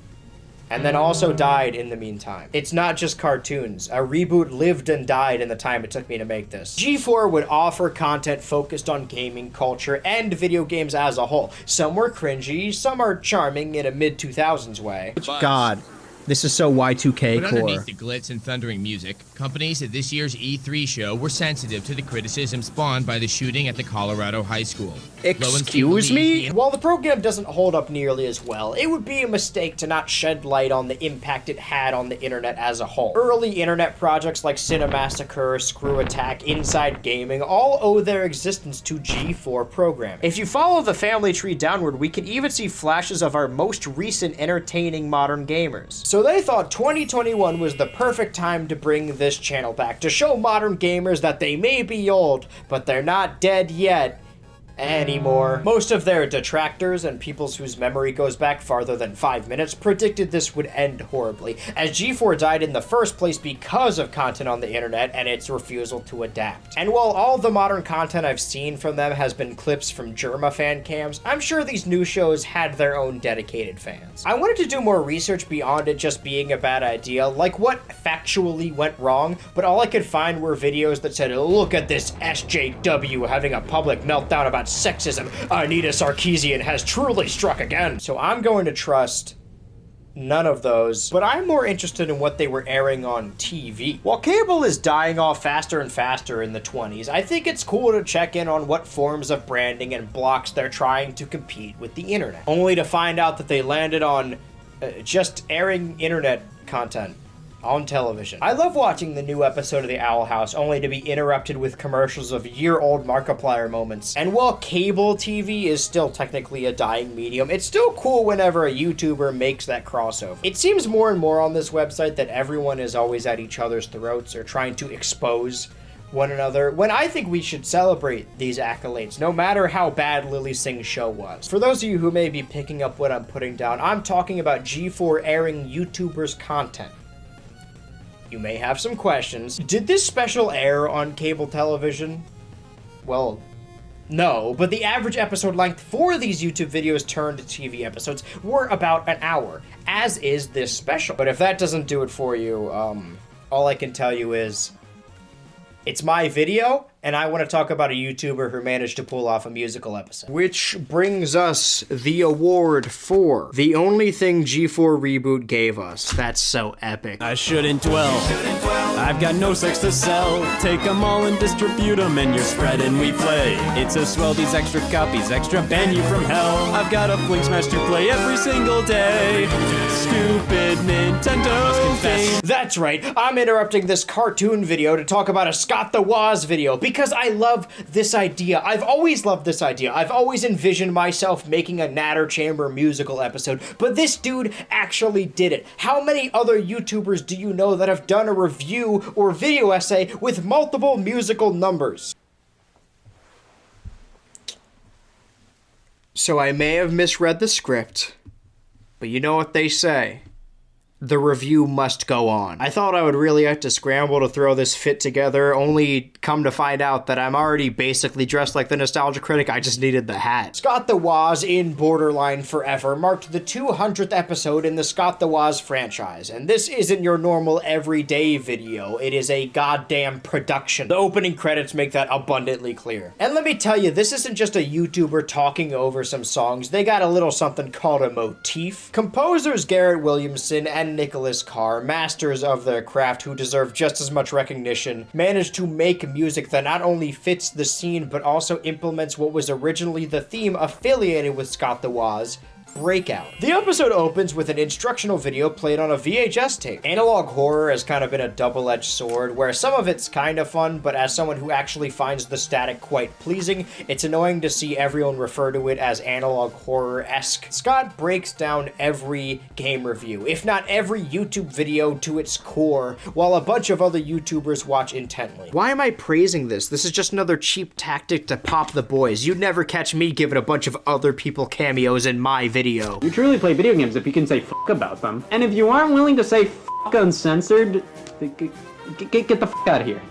And then also died in the meantime. It's not just cartoons. A reboot lived and died in the time it took me to make this. G4 would offer content focused on gaming culture and video games as a whole. Some were cringy, some are charming in a mid-2000s way. God, this is so Y2K But core. underneath the glitz and thundering music, companies at this year's E3 show were sensitive to the criticism spawned by the shooting at the Colorado high school. Excuse me? While the program doesn't hold up nearly as well, it would be a mistake to not shed light on the impact it had on the internet as a whole. Early internet projects like Cinemassacre, Screw Attack, Inside Gaming all owe their existence to G4 programming. If you follow the family tree downward, we can even see flashes of our most recent entertaining modern gamers. So they thought 2021 was the perfect time to bring this channel back, to show modern gamers that they may be old, but they're not dead yet. Anymore. Most of their detractors and peoples whose memory goes back farther than 5 minutes predicted this would end horribly, as G4 died in the first place because of content on the internet and its refusal to adapt. And while all the modern content I've seen from them has been clips from Germa fan cams, I'm sure these new shows had their own dedicated fans. I wanted to do more research beyond it just being a bad idea, like what factually went wrong, but all I could find were videos that said, look at this SJW having a public meltdown about sexism. Anita Sarkeesian has truly struck again. So I'm going to trust none of those, but I'm more interested in what they were airing on TV. While cable is dying off faster and faster in the 20s, I think it's cool to check in on what forms of branding and blocks they're trying to compete with the internet, only to find out that they landed on just airing internet content on television. I love watching the new episode of The Owl House, only to be interrupted with commercials of year-old Markiplier moments. And while cable TV is still technically a dying medium, it's still cool whenever a YouTuber makes that crossover. It seems more and more on this website that everyone is always at each other's throats or trying to expose one another, when I think we should celebrate these accolades, no matter how bad Lily Singh's show was. For those of you who may be picking up what I'm putting down, I'm talking about G4 airing YouTubers' content. You may have some questions. Did this special air on cable television? Well, no, but the average episode length for these YouTube videos turned TV episodes were about an hour, as is this special. But if that doesn't do it for you, all I can tell you is, it's my video, and I want to talk about a YouTuber who managed to pull off a musical episode. Which brings us the award for the only thing G4 Reboot gave us. That's so epic. I shouldn't dwell. I've got no sex to sell. Take them all and distribute them, and you're spreading we play. It's a swell, these extra copies, extra ban you from hell. I've got a Flink Smash to play every single day. Stupid Nintendo game. That's right, I'm interrupting this cartoon video to talk about a Scott the Woz video, because I love this idea. I've always loved this idea. I've always envisioned myself making a Natter Chamber musical episode, but this dude actually did it. How many other YouTubers do you know that have done a review or video essay with multiple musical numbers? So I may have misread the script, but you know what they say. The review must go on. I thought I would really have to scramble to throw this fit together, only come to find out that I'm already basically dressed like the Nostalgia Critic, I just needed the hat. Scott the Woz in Borderline Forever marked the 200th episode in the Scott the Woz franchise, and this isn't your normal everyday video, it is a goddamn production. The opening credits make that abundantly clear. And let me tell you, this isn't just a YouTuber talking over some songs, they got a little something called a motif. Composers Garrett Williamson and Nicholas Carr, masters of their craft who deserve just as much recognition, managed to make music that not only fits the scene but also implements what was originally the theme affiliated with Scott the Woz, Breakout. The episode opens with an instructional video played on a VHS tape. Analog horror has kind of been a double-edged sword, where some of it's kind of fun, but as someone who actually finds the static quite pleasing, it's annoying to see everyone refer to it as analog horror-esque. Scott breaks down every game review, if not every YouTube video to its core, while a bunch of other YouTubers watch intently. Why am I praising this? This is just another cheap tactic to pop the boys. You'd never catch me giving a bunch of other people cameos in my video. You truly play video games if you can say f about them. And if you aren't willing to say f uncensored, get the f out of here.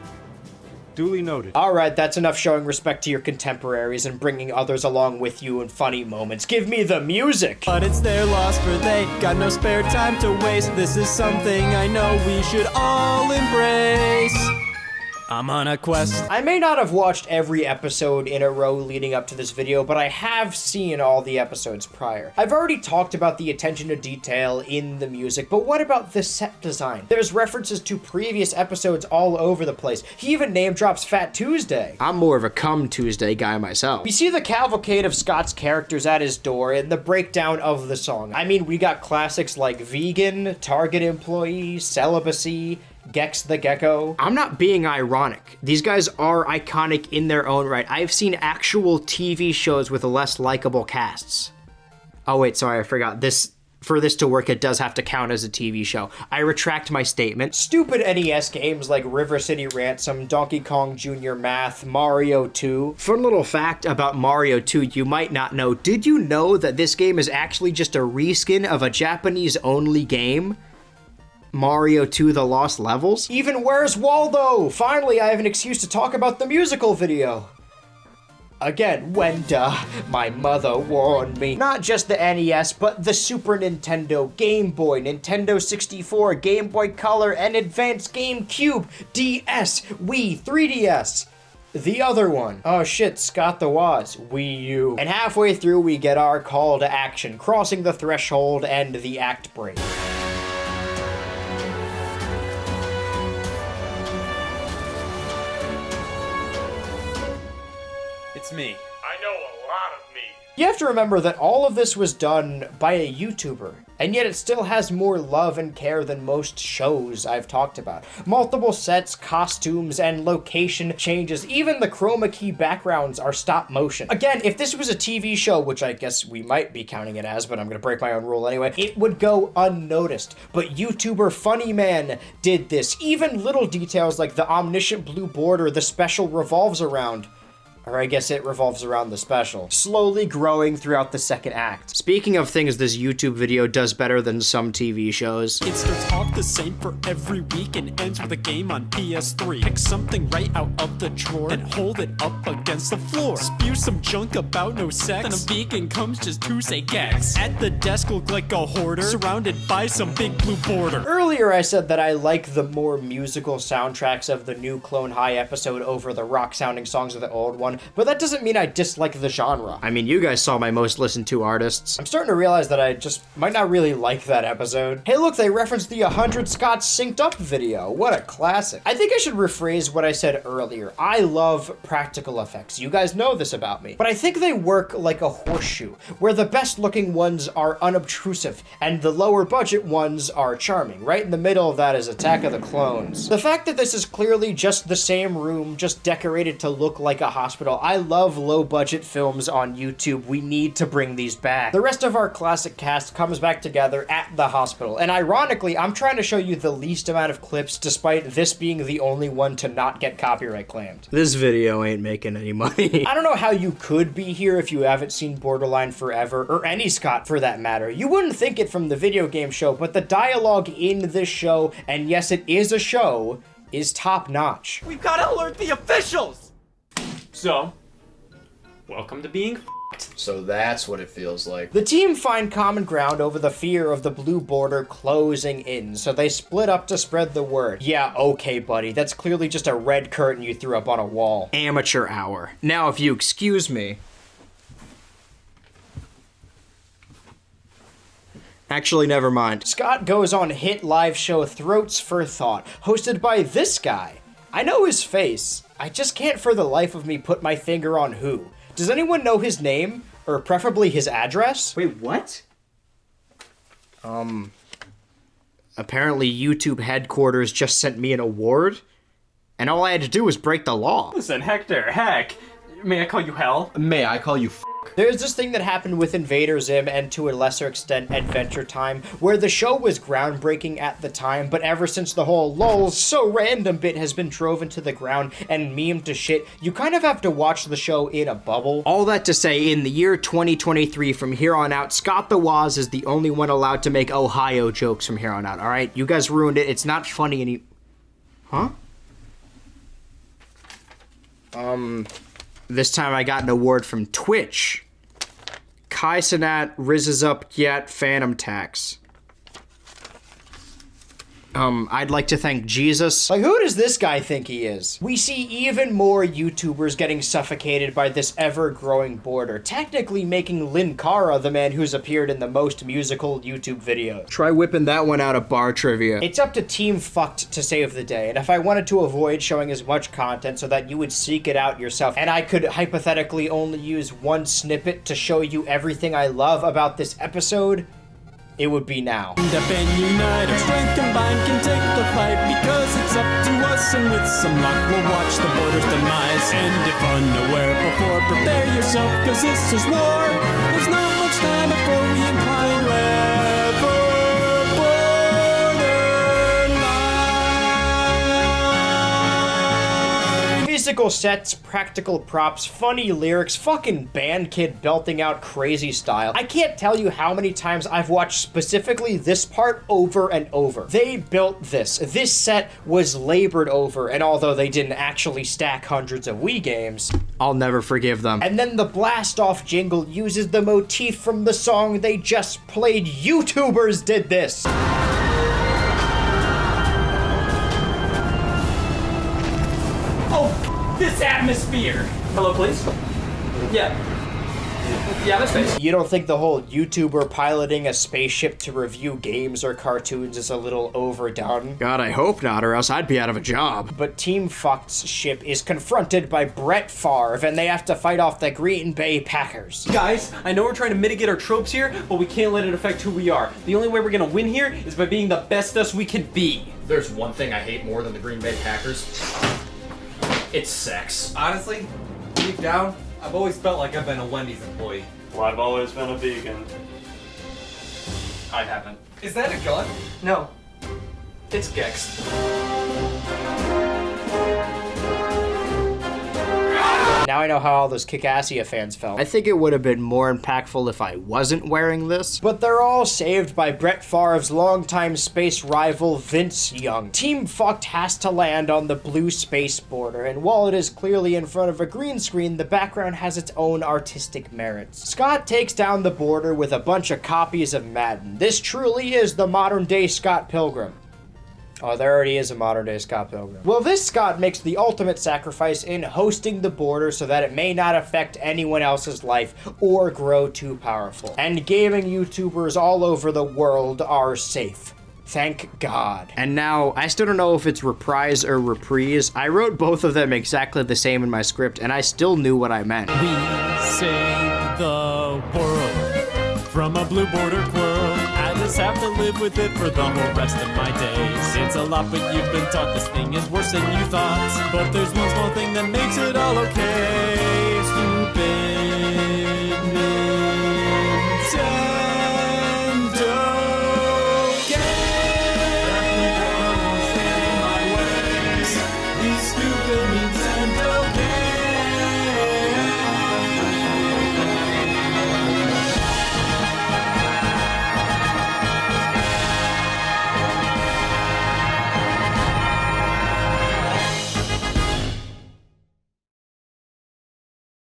Duly noted. Alright, that's enough showing respect to your contemporaries and bringing others along with you in funny moments. Give me the music! But it's their loss, for they got no spare time to waste. This is something I know we should all embrace. I'm on a quest. I may not have watched every episode in a row leading up to this video, but I have seen all the episodes prior. I've already talked about the attention to detail in the music, but what about the set design? There's references to previous episodes all over the place. He even name drops Fat Tuesday. I'm more of a Come Tuesday guy myself. We see the cavalcade of Scott's characters at his door and the breakdown of the song. I mean, we got classics like Vegan, Target Employee, Celibacy, Gex the Gecko. I'm not being ironic. These guys are iconic in their own right. I've seen actual TV shows with less likable casts. Oh wait, sorry, I forgot. For this to work, it does have to count as a TV show. I retract my statement. Stupid NES games like River City Ransom, Donkey Kong Jr. Math, Mario 2. Fun little fact about Mario 2 you might not know. Did you know that this game is actually just a reskin of a Japanese-only game? Mario 2 The Lost Levels? Even Where's Waldo? Finally, I have an excuse to talk about the musical video. Again, Wenda, my mother warned me. Not just the NES, but the Super Nintendo, Game Boy, Nintendo 64, Game Boy Color, and Advanced GameCube, DS, Wii, 3DS. The other one. Oh shit, Scott the Woz, Wii U. And halfway through, we get our call to action, crossing the threshold and the act break. It's me. I know a lot of me. You have to remember that all of this was done by a YouTuber, and yet it still has more love and care than most shows I've talked about. Multiple sets, costumes, and location changes. Even the chroma key backgrounds are stop motion. Again, if this was a TV show, which I guess we might be counting it as, but I'm gonna break my own rule anyway, it would go unnoticed. But YouTuber Funny Man did this. Even little details like the omniscient blue border the special revolves around. Or I guess it revolves around the special. Slowly growing throughout the second act. Speaking of things this YouTube video does better than some TV shows. It starts off the same for every week and ends with a game on PS3. Pick something right out of the drawer and hold it up against the floor. Spew some junk about no sex, then a vegan comes just to say gex. At the desk look like a hoarder, surrounded by some big blue border. Earlier I said that I like the more musical soundtracks of the new Clone High episode over the rock-sounding songs of the old one. But that doesn't mean I dislike the genre. I mean, you guys saw my most listened to artists. I'm starting to realize that I just might not really like that episode. Hey look, they referenced the 100 Scots Synced Up video. What a classic. I think I should rephrase what I said earlier. I love practical effects. You guys know this about me. But I think they work like a horseshoe, where the best looking ones are unobtrusive, and the lower budget ones are charming. Right in the middle of that is Attack of the Clones. The fact that this is clearly just the same room, just decorated to look like a hospital. I love low-budget films on YouTube. We need to bring these back. The rest of our classic cast comes back together at the hospital, and ironically, I'm trying to show you the least amount of clips despite this being the only one to not get copyright claimed. This video ain't making any money. I don't know how you could be here if you haven't seen Borderline Forever, or any Scott for that matter. You wouldn't think it from the video game show, but the dialogue in this show, and yes, it is a show, is top-notch. We've gotta alert the officials! So, welcome to being f***ed. So that's what it feels like. The team find common ground over the fear of the blue border closing in, so they split up to spread the word. Yeah, okay, buddy, that's clearly just a red curtain you threw up on a wall. Amateur hour. Now, if you excuse me. Actually, never mind. Scott goes on hit live show Throats for Thought, hosted by this guy. I know his face. I just can't for the life of me put my finger on who. Does anyone know his name? Or preferably his address. Wait, what? Apparently YouTube headquarters just sent me an award, and all I had to do was break the law. Listen, Hector, heck. May I call you Hell? May I call you There's this thing that happened with Invader Zim and to a lesser extent Adventure Time, where the show was groundbreaking at the time, but ever since the whole lol so random bit has been drove into the ground and memed to shit, you kind of have to watch the show in a bubble. All that to say, in the year 2023, from here on out, Scott the Woz is the only one allowed to make Ohio jokes from here on out, alright? You guys ruined it. It's not funny any... Huh? This time I got an award from Twitch. Kai Sinat, Riz is up yet, Phantom Tax. I'd like to thank Jesus. Like, who does this guy think he is? We see even more YouTubers getting suffocated by this ever-growing border, technically making Lin Cara the man who's appeared in the most musical YouTube videos. Try whipping that one out of bar trivia. It's up to Team Fucked to save the day, and if I wanted to avoid showing as much content so that you would seek it out yourself, and I could hypothetically only use one snippet to show you everything I love about this episode, it would be now. Up and unite, our strength combined can take the fight, because it's up to us, and with some luck we'll watch the border's demise. And if unaware before, prepare yourself, cause this is war. There's not much time before we incline level borderline. Physical sets, practical props, funny lyrics, fucking band kid belting out crazy style. I can't tell you how many times I've watched specifically this part over and over. They built this. This set was labored over, and although they didn't actually stack hundreds of Wii games, I'll never forgive them. And then the blast off jingle uses the motif from the song they just played. YouTubers did this. This atmosphere! Hello, please? Yeah. Yeah, that's space. You don't think the whole YouTuber piloting a spaceship to review games or cartoons is a little overdone? God, I hope not, or else I'd be out of a job. But Team Fucked's ship is confronted by Brett Favre, and they have to fight off the Green Bay Packers. Guys, I know we're trying to mitigate our tropes here, but we can't let it affect who we are. The only way we're gonna win here is by being the best us we can be. There's one thing I hate more than the Green Bay Packers. It's sex. Honestly, deep down, I've always felt like I've been a Wendy's employee. Well, I've always been a vegan. I haven't. Is that a gun? No. It's Gex. Now I know how all those Kick-Assia fans felt. I think it would have been more impactful if I wasn't wearing this, but they're all saved by Brett Favre's longtime space rival, Vince Young. Team Fucked has to land on the blue space border, and while it is clearly in front of a green screen, the background has its own artistic merits. Scott takes down the border with a bunch of copies of Madden. This truly is the modern-day Scott Pilgrim. Oh, there already is a modern-day Scott Pilgrim. Well, this Scott makes the ultimate sacrifice in hosting the border so that it may not affect anyone else's life or grow too powerful. And gaming YouTubers all over the world are safe. Thank God. And now, I still don't know if it's reprise or reprise. I wrote both of them exactly the same in my script, and I still knew what I meant. We save the world from a blue border quirl. I just have to live with it for the whole rest of my days. It's a lot, but you've been taught this thing is worse than you thought. But there's one small thing that makes it all okay. Stupid Nintendo games. These stupid Nintendo games.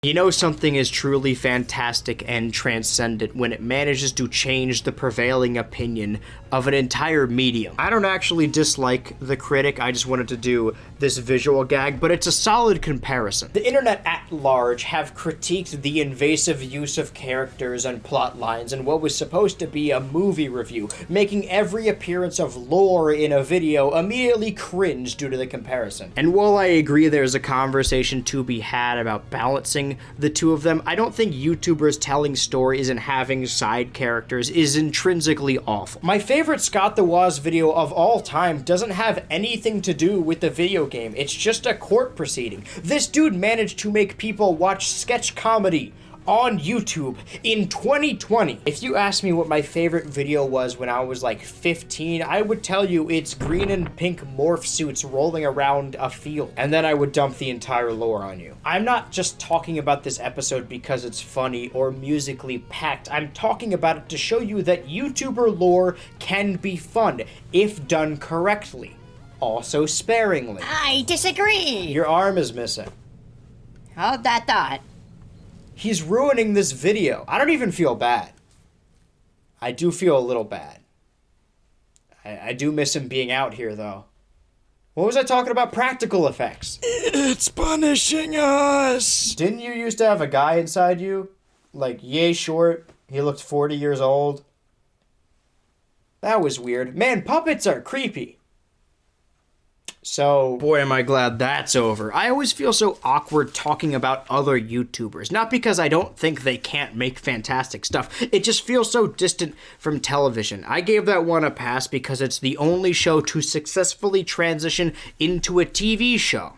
You know something is truly fantastic and transcendent when it manages to change the prevailing opinion of an entire medium. I don't actually dislike The Critic, I just wanted to do this visual gag, but it's a solid comparison. The internet at large have critiqued the invasive use of characters and plot lines in what was supposed to be a movie review, making every appearance of lore in a video immediately cringe due to the comparison. And while I agree there's a conversation to be had about balancing between the two of them. I don't think YouTubers telling stories and having side characters is intrinsically awful. My favorite Scott the Woz video of all time doesn't have anything to do with the video game. It's just a court proceeding. This dude managed to make people watch sketch comedy on YouTube in 2020. If you asked me what my favorite video was when I was like 15, I would tell you it's green and pink morph suits rolling around a field. And then I would dump the entire lore on you. I'm not just talking about this episode because it's funny or musically packed. I'm talking about it to show you that YouTuber lore can be fun if done correctly. Also sparingly. I disagree. Your arm is missing. Hold that thought. He's ruining this video. I don't even feel bad. I do feel a little bad. I do miss him being out here, though. What was I talking about? Practical effects. It's punishing us. Didn't you used to have a guy inside you? Like, yay short. He looked 40 years old. That was weird. Man, puppets are creepy. So, boy, am I glad that's over. I always feel so awkward talking about other YouTubers. Not because I don't think they can't make fantastic stuff. It just feels so distant from television. I gave that one a pass because it's the only show to successfully transition into a TV show.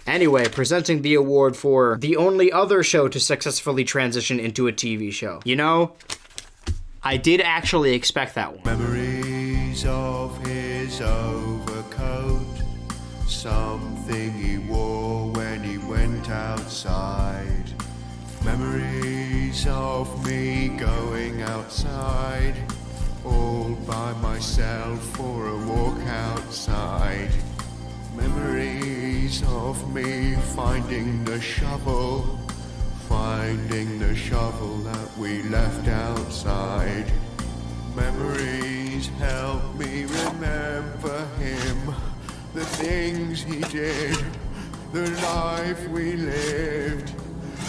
Anyway, presenting the award for the only other show to successfully transition into a TV show. You know, I did actually expect that one. Memories of his overcoat, something he wore when he went outside. Memories of me going outside, all by myself for a walk outside. Memories of me finding the shovel that we left outside. Memories help me remember him, the things he did, the life we lived.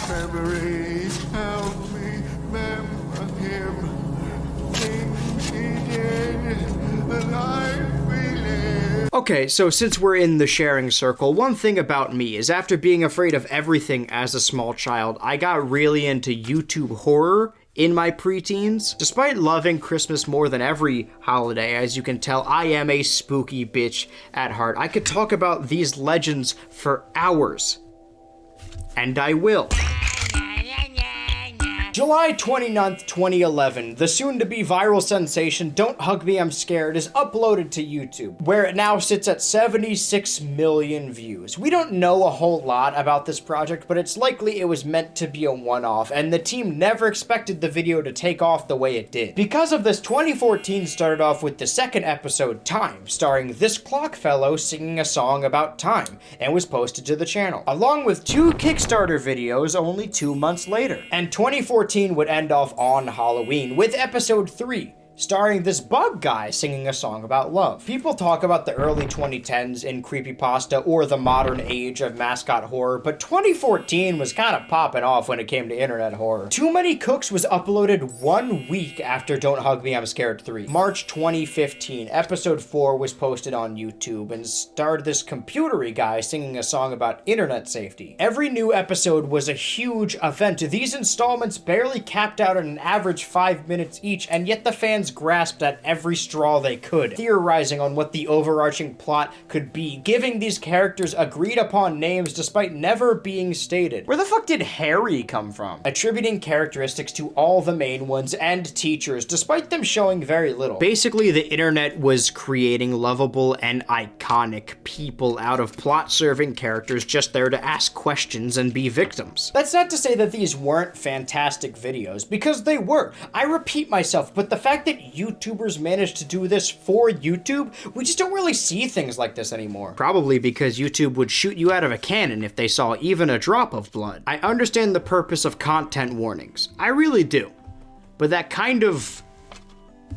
Memories help me remember him, things he did, the life we lived. Okay, so since we're in the sharing circle, one thing about me is after being afraid of everything as a small child, I got really into YouTube horror in my preteens. Despite loving Christmas more than every holiday, as you can tell, I am a spooky bitch at heart. I could talk about these legends for hours, and I will. July 29th, 2011, the soon-to-be viral sensation Don't Hug Me, I'm Scared is uploaded to YouTube, where it now sits at 76 million views. We don't know a whole lot about this project, but it's likely it was meant to be a one-off, and the team never expected the video to take off the way it did. Because of this, 2014 started off with the second episode, Time, starring this clock fellow singing a song about time, and was posted to the channel, along with 2 Kickstarter videos only 2 months later. And 2014 would end off on Halloween with episode 3, starring this bug guy singing a song about love. People talk about the early 2010s in creepypasta or the modern age of mascot horror, but 2014 was kind of popping off when it came to internet horror. Too Many Cooks was uploaded 1 week after Don't Hug Me, I'm Scared 3. March 2015, episode 4 was posted on YouTube and starred this computery guy singing a song about internet safety. Every new episode was a huge event. These installments barely capped out at an average 5 minutes each, and yet the fans grasped at every straw they could, theorizing on what the overarching plot could be, giving these characters agreed upon names despite never being stated. Where the fuck did Harry come from? Attributing characteristics to all the main ones and teachers, despite them showing very little. Basically, the internet was creating lovable and iconic people out of plot-serving characters just there to ask questions and be victims. That's not to say that these weren't fantastic videos, because they were. I repeat myself, but the fact that YouTubers managed to do this for YouTube, we just don't really see things like this anymore. Probably because YouTube would shoot you out of a cannon if they saw even a drop of blood. I understand the purpose of content warnings. I really do. But that kind of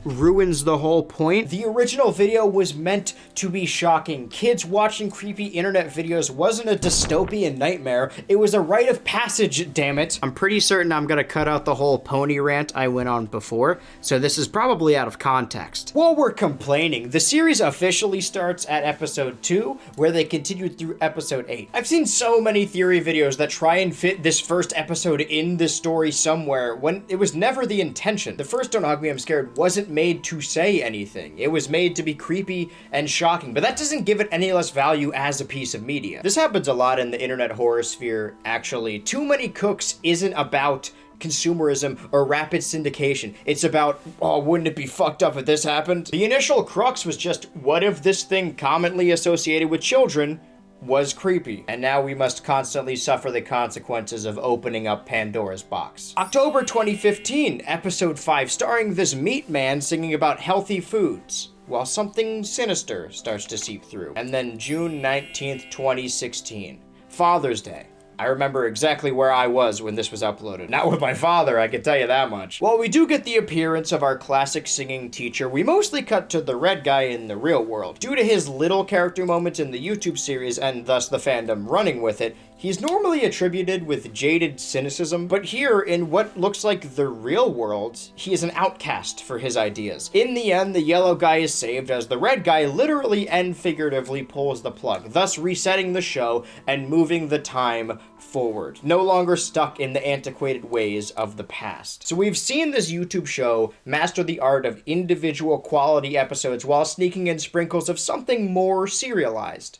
ruins the whole point. The original video was meant to be shocking. Kids watching creepy internet videos wasn't a dystopian nightmare. It was a rite of passage, damn it. I'm pretty certain I'm gonna cut out the whole pony rant I went on before, so this is probably out of context. While we're complaining, the series officially starts at episode 2, where they continued through episode 8. I've seen so many theory videos that try and fit this first episode in this story somewhere, when it was never the intention. The first Don't Hug Me, I'm Scared wasn't made to say anything. It was made to be creepy and shocking, but that doesn't give it any less value as a piece of media. This happens a lot in the internet horror sphere, actually. Too Many Cooks isn't about consumerism or rapid syndication. It's about, oh, wouldn't it be fucked up if this happened? The initial crux was just, what if this thing commonly associated with children was creepy, and now we must constantly suffer the consequences of opening up Pandora's box. October 2015, episode 5, starring this meat man singing about healthy foods, while something sinister starts to seep through. And then June 19th, 2016, Father's Day. I remember exactly where I was when this was uploaded. Not with my father, I can tell you that much. While we do get the appearance of our classic singing teacher, we mostly cut to the red guy in the real world. Due to his little character moments in the YouTube series, and thus the fandom running with it, he's normally attributed with jaded cynicism, but here, in what looks like the real world, he is an outcast for his ideas. In the end, the yellow guy is saved as the red guy literally and figuratively pulls the plug, thus resetting the show and moving the time forward, no longer stuck in the antiquated ways of the past. So we've seen this YouTube show master the art of individual quality episodes while sneaking in sprinkles of something more serialized.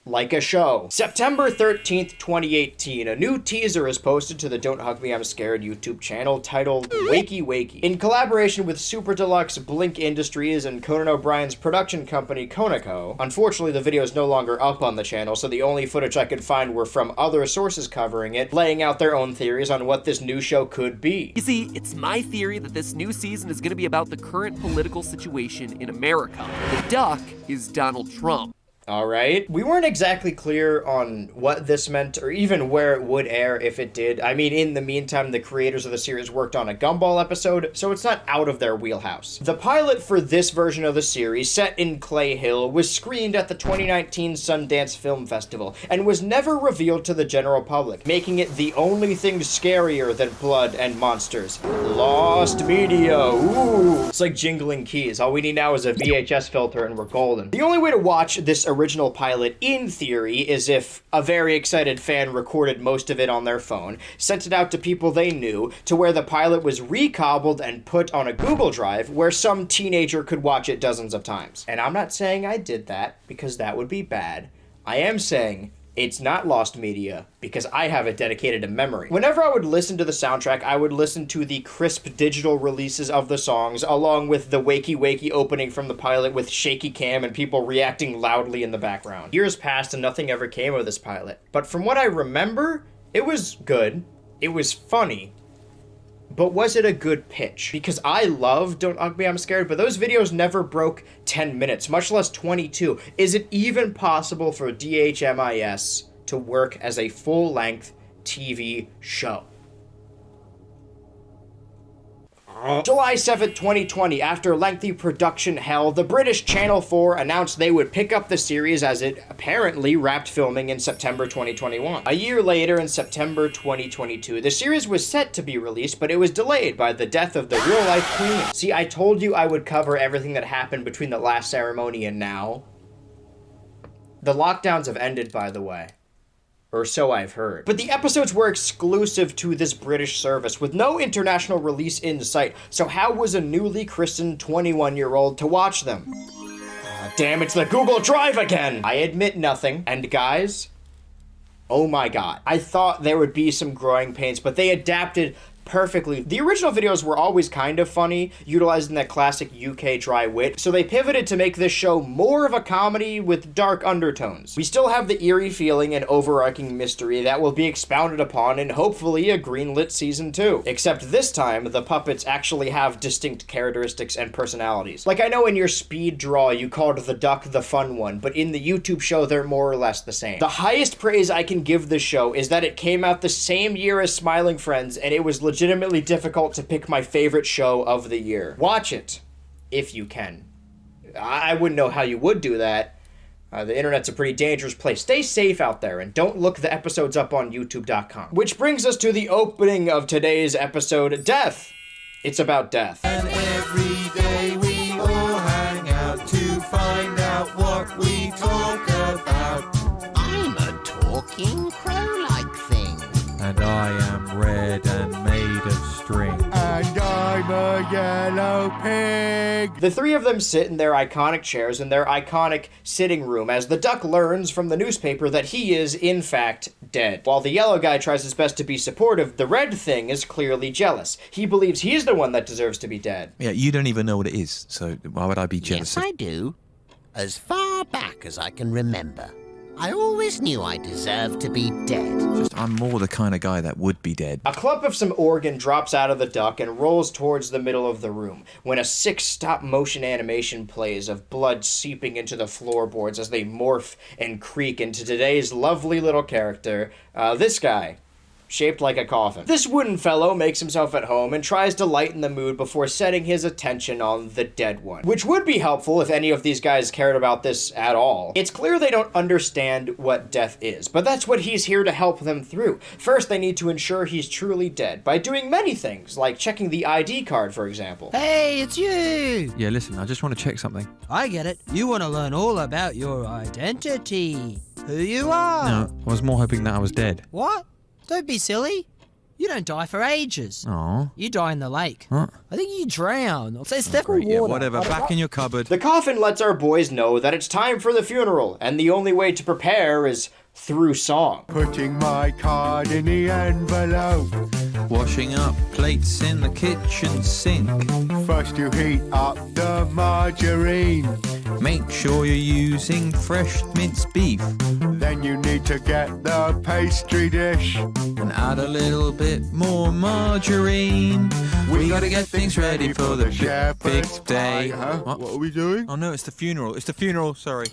Like a show. September 13th, 2018, a new teaser is posted to the Don't Hug Me, I'm Scared YouTube channel titled Wakey Wakey. In collaboration with Super Deluxe, Blink Industries, and Conan O'Brien's production company, Conoco. Unfortunately, the video is no longer up on the channel, so the only footage I could find were from other sources covering it, laying out their own theories on what this new show could be. You see, it's my theory that this new season is going to be about the current political situation in America. The duck is Donald Trump. Alright. We weren't exactly clear on what this meant or even where it would air if it did. I mean, in the meantime, the creators of the series worked on a Gumball episode, so it's not out of their wheelhouse. The pilot for this version of the series, set in Clay Hill, was screened at the 2019 Sundance Film Festival and was never revealed to the general public, making it the only thing scarier than blood and monsters. Lost media. Ooh. It's like jingling keys. All we need now is a VHS filter and we're golden. The only way to watch this original pilot, in theory, is if a very excited fan recorded most of it on their phone, sent it out to people they knew, to where the pilot was recobbled and put on a Google Drive, where some teenager could watch it dozens of times. And I'm not saying I did that, because that would be bad. I am saying it's not lost media, because I have it dedicated to memory. Whenever I would listen to the soundtrack, I would listen to the crisp digital releases of the songs, along with the wakey wakey opening from the pilot with shaky cam and people reacting loudly in the background. Years passed and nothing ever came of this pilot. But from what I remember, it was good. It was funny. But was it a good pitch? Because I love Don't Hug Me, I'm Scared, but those videos never broke 10 minutes, much less 22. Is it even possible for DHMIS to work as a full-length TV show? July 7th, 2020, after lengthy production hell, the British Channel 4 announced they would pick up the series as it apparently wrapped filming in September 2021. A year later, in September 2022, the series was set to be released, but it was delayed by the death of the real-life queen. See, I told you I would cover everything that happened between the last ceremony and now. The lockdowns have ended, by the way. Or so I've heard. But the episodes were exclusive to this British service, with no international release in sight, so how was a newly christened 21-year-old to watch them? Damn, it's the Google Drive again! I admit nothing, and guys, oh my god. I thought there would be some growing pains, but they adapted perfectly. The original videos were always kind of funny, utilizing that classic UK dry wit, so they pivoted to make this show more of a comedy with dark undertones. We still have the eerie feeling and overarching mystery that will be expounded upon in hopefully a greenlit season 2. Except this time, the puppets actually have distinct characteristics and personalities. Like, I know in your speed draw you called the duck the fun one, but in the YouTube show they're more or less the same. The highest praise I can give this show is that it came out the same year as Smiling Friends, and it was legitimately legitimately difficult to pick my favorite show of the year. Watch it, if you can. I wouldn't know how you would do that. The internet's a pretty dangerous place. Stay safe out there and don't look the episodes up on youtube.com. Which brings us to the opening of today's episode, Death. It's about death. And every day we all hang out to find out what we talk about. I'm a talking crow-like thing. And I am red and made of string. And I'm a yellow pig. The three of them sit in their iconic chairs in their iconic sitting room as the duck learns from the newspaper that he is, in fact, dead. While the yellow guy tries his best to be supportive, the red thing is clearly jealous. He believes he's the one that deserves to be dead. Yeah, you don't even know what it is, so why would I be jealous? Yes, I do. As far back as I can remember, I always knew I deserved to be dead. Just, I'm more the kind of guy that would be dead. A clump of some organ drops out of the duck and rolls towards the middle of the room when a sick stop-motion animation plays of blood seeping into the floorboards as they morph and creak into today's lovely little character, this guy, shaped like a coffin. This wooden fellow makes himself at home and tries to lighten the mood before setting his attention on the dead one, which would be helpful if any of these guys cared about this at all. It's clear they don't understand what death is, but that's what he's here to help them through. First, they need to ensure he's truly dead by doing many things, like checking the ID card, for example. Hey, it's you! Yeah, listen, I just want to check something. I get it. You want to learn all about your identity. Who you are. No, I was more hoping that I was dead. What? Don't be silly. You don't die for ages. Oh. You die in the lake. Huh? I think you drown. Or say step in water. Yeah, whatever. Back in your cupboard. The coffin lets our boys know that it's time for the funeral, and the only way to prepare is through song. Putting my card in the envelope. Washing up plates in the kitchen sink. First you heat up the margarine. Make sure you're using fresh minced beef. Then you need to get the pastry dish. And add a little bit more margarine. We gotta get things ready for the big day. What are we doing? Oh no, it's the funeral. It's the funeral, sorry.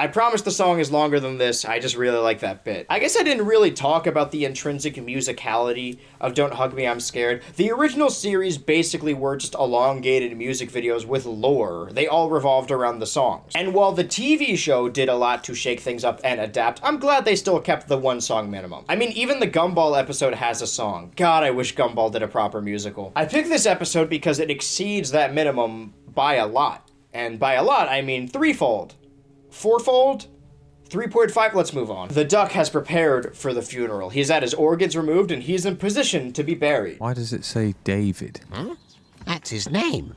I promise the song is longer than this, I just really like that bit. I guess I didn't really talk about the intrinsic musicality of Don't Hug Me, I'm Scared. The original series basically were just elongated music videos with lore. They all revolved around the songs. And while the TV show did a lot to shake things up and adapt, I'm glad they still kept the one song minimum. I mean, even the Gumball episode has a song. God, I wish Gumball did a proper musical. I picked this episode because it exceeds that minimum by a lot. And by a lot, I mean threefold. Fourfold? 3.5, let's move on. The duck has prepared for the funeral. He's had his organs removed and he's in position to be buried. Why does it say David? Huh? That's his name.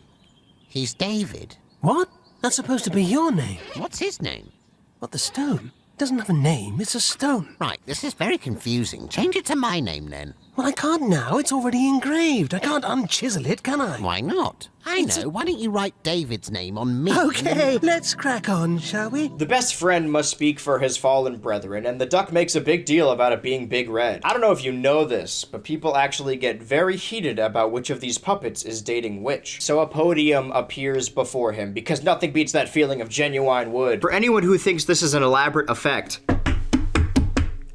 He's David. What? That's supposed to be your name. What's his name? What, the stone? It doesn't have a name, it's a stone. Right, this is very confusing. Change it to my name then. Well, I can't now. It's already engraved. I can't unchisel it, can I? Why not? I know. Why don't you write David's name on me? Okay, let's crack on, shall we? The best friend must speak for his fallen brethren, and the duck makes a big deal about it being Big Red. I don't know if you know this, but people actually get very heated about which of these puppets is dating which. So a podium appears before him, because nothing beats that feeling of genuine wood. For anyone who thinks this is an elaborate effect,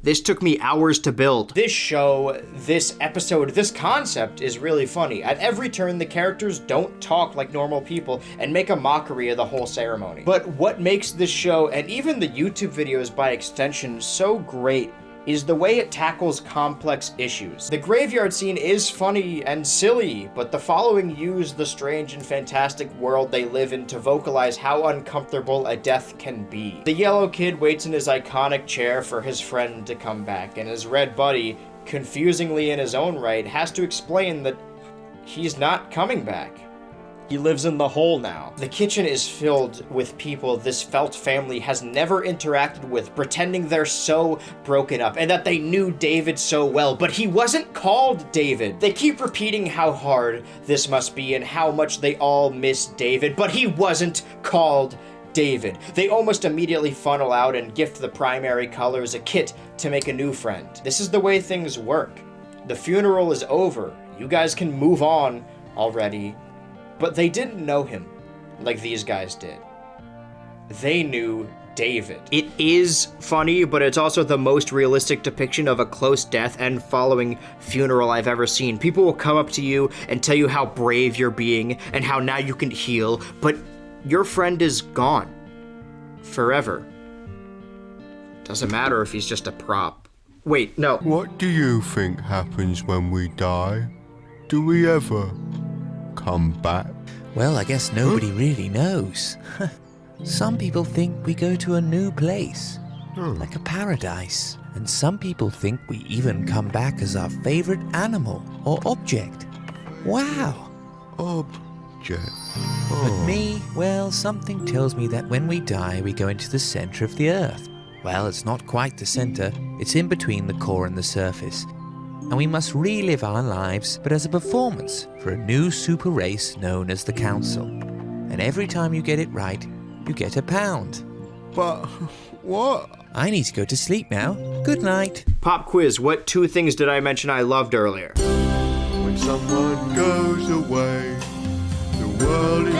this took me hours to build. This show, this episode, this concept is really funny. At every turn, the characters don't talk like normal people and make a mockery of the whole ceremony. But what makes this show, and even the YouTube videos by extension, so great is the way it tackles complex issues. The graveyard scene is funny and silly, but the following use the strange and fantastic world they live in to vocalize how uncomfortable a death can be. The yellow kid waits in his iconic chair for his friend to come back, and his red buddy, confusingly in his own right, has to explain that he's not coming back. He lives in the hole now. The kitchen is filled with people this felt family has never interacted with, pretending they're so broken up and that they knew David so well, but he wasn't called David. They keep repeating how hard this must be and how much they all miss David, but he wasn't called David. They almost immediately funnel out and gift the primary colors a kit to make a new friend. This is the way things work. The funeral is over. You guys can move on already. But they didn't know him like these guys did. They knew David. It is funny, but it's also the most realistic depiction of a close death and following funeral I've ever seen. People will come up to you and tell you how brave you're being and how now you can heal, but your friend is gone. Forever. Doesn't matter if he's just a prop. Wait, no. What do you think happens when we die? Do we ever come back? Well, I guess nobody really knows. Some people think we go to a new place, like a paradise. And some people think we even come back as our favorite animal or object. Wow. Object. But me, well, something tells me that when we die, we go into the center of the earth. Well, it's not quite the center. It's in between the core and the surface. And we must relive our lives, but as a performance for a new super race known as the Council. And every time you get it right, you get £1. But what? I need to go to sleep now. Good night. Pop quiz, what 2 things did I mention I loved earlier? When someone goes away, the world is...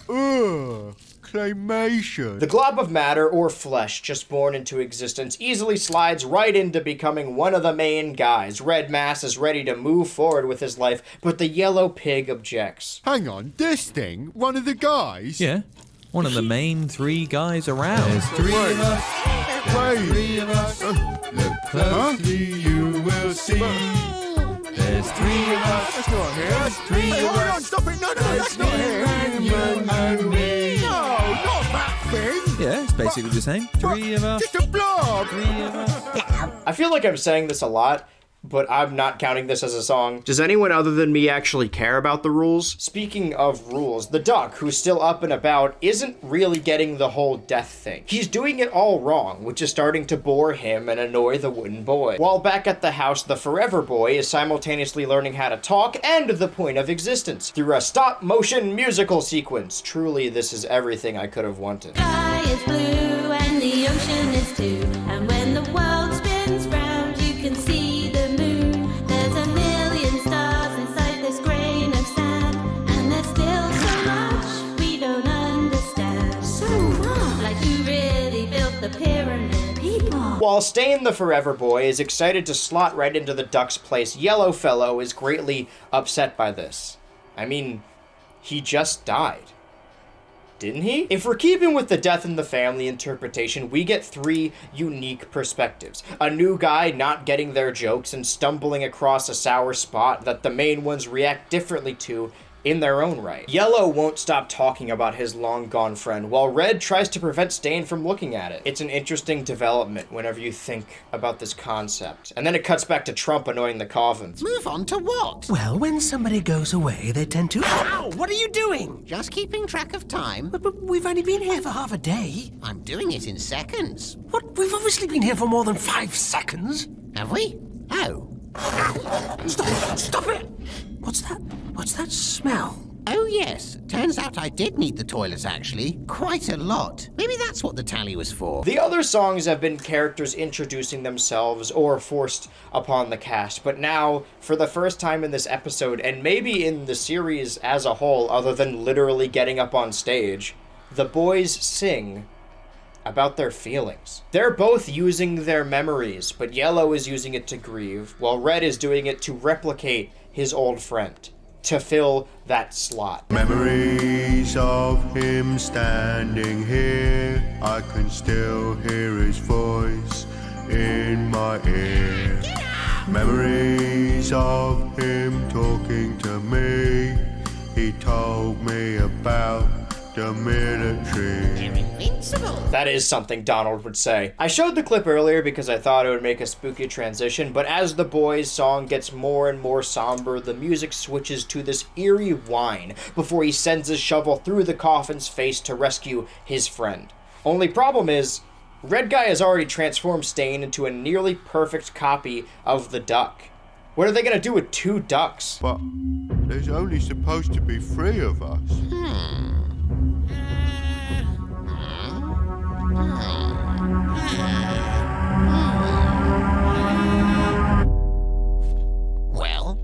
Ugh, claymation. The glob of matter, or flesh, just born into existence, easily slides right into becoming one of the main guys. Red Mass is ready to move forward with his life, but the yellow pig objects. Hang on, this thing? One of the guys? Yeah, one of the main 3 guys around. There's 3 of us. Wait. 3 of us. Look closely, you will see. There's 3 of us. That's not him. There's 3 of us. Hold on, stop it. No, that's not him. You and me. No, not that thing. Yeah, it's basically the same. 3 of us. Just a blob. 3 of us. I feel like I'm saying this a lot, but I'm not counting this as a song. Does anyone other than me actually care about the rules? Speaking of rules, the duck, who's still up and about, isn't really getting the whole death thing. He's doing it all wrong, which is starting to bore him and annoy the wooden boy. While back at the house, the forever boy is simultaneously learning how to talk and the point of existence through a stop-motion musical sequence. Truly, this is everything I could have wanted. The sky is blue and the ocean is too, and when the world spins round, you can see While Stain the Forever Boy is excited to slot right into the duck's place, Yellowfellow is greatly upset by this. I mean, he just died. Didn't he? If we're keeping with the death in the family interpretation, we get 3 unique perspectives. A new guy not getting their jokes and stumbling across a sour spot that the main ones react differently to in their own right. Yellow won't stop talking about his long-gone friend, while Red tries to prevent Stain from looking at it. It's an interesting development whenever you think about this concept. And then it cuts back to Trump annoying the coffins. Move on to what? Well, when somebody goes away, they tend to... Ow! What are you doing? Just keeping track of time. But we've only been here for half a day. I'm doing it in seconds. What? We've obviously been here for more than 5 seconds. Have we? Oh. Stop it! What's that? What's that smell? Oh, yes. Turns out I did need the toilet, actually. Quite a lot. Maybe that's what the tally was for. The other songs have been characters introducing themselves or forced upon the cast, but now, for the first time in this episode, and maybe in the series as a whole, other than literally getting up on stage, the boys sing about their feelings. They're both using their memories, but Yellow is using it to grieve, while Red is doing it to replicate his old friend, to fill that slot. Memories of him standing here, I can still hear his voice in my ear. Memories of him talking to me, he told me about the military. Invincible. That is something Donald would say. I showed the clip earlier because I thought it would make a spooky transition, but as the boys' song gets more and more somber, the music switches to this eerie whine before he sends his shovel through the coffin's face to rescue his friend. Only problem is, Red Guy has already transformed Stain into a nearly perfect copy of the duck. What are they gonna do with 2 ducks? But there's only supposed to be 3 of us. Well,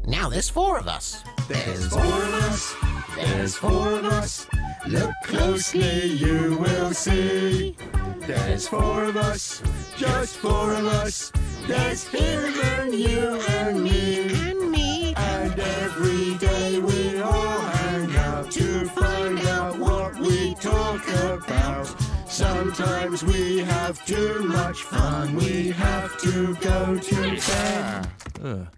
now there's 4 of us. There's 4 of us. There's 4 of us. Look closely, you will see. There's 4 of us. Just 4 of us. There's him and you and me. And me. And every day we all hang out to find out what we talk about. Sometimes we have too much fun. We have to go to bed.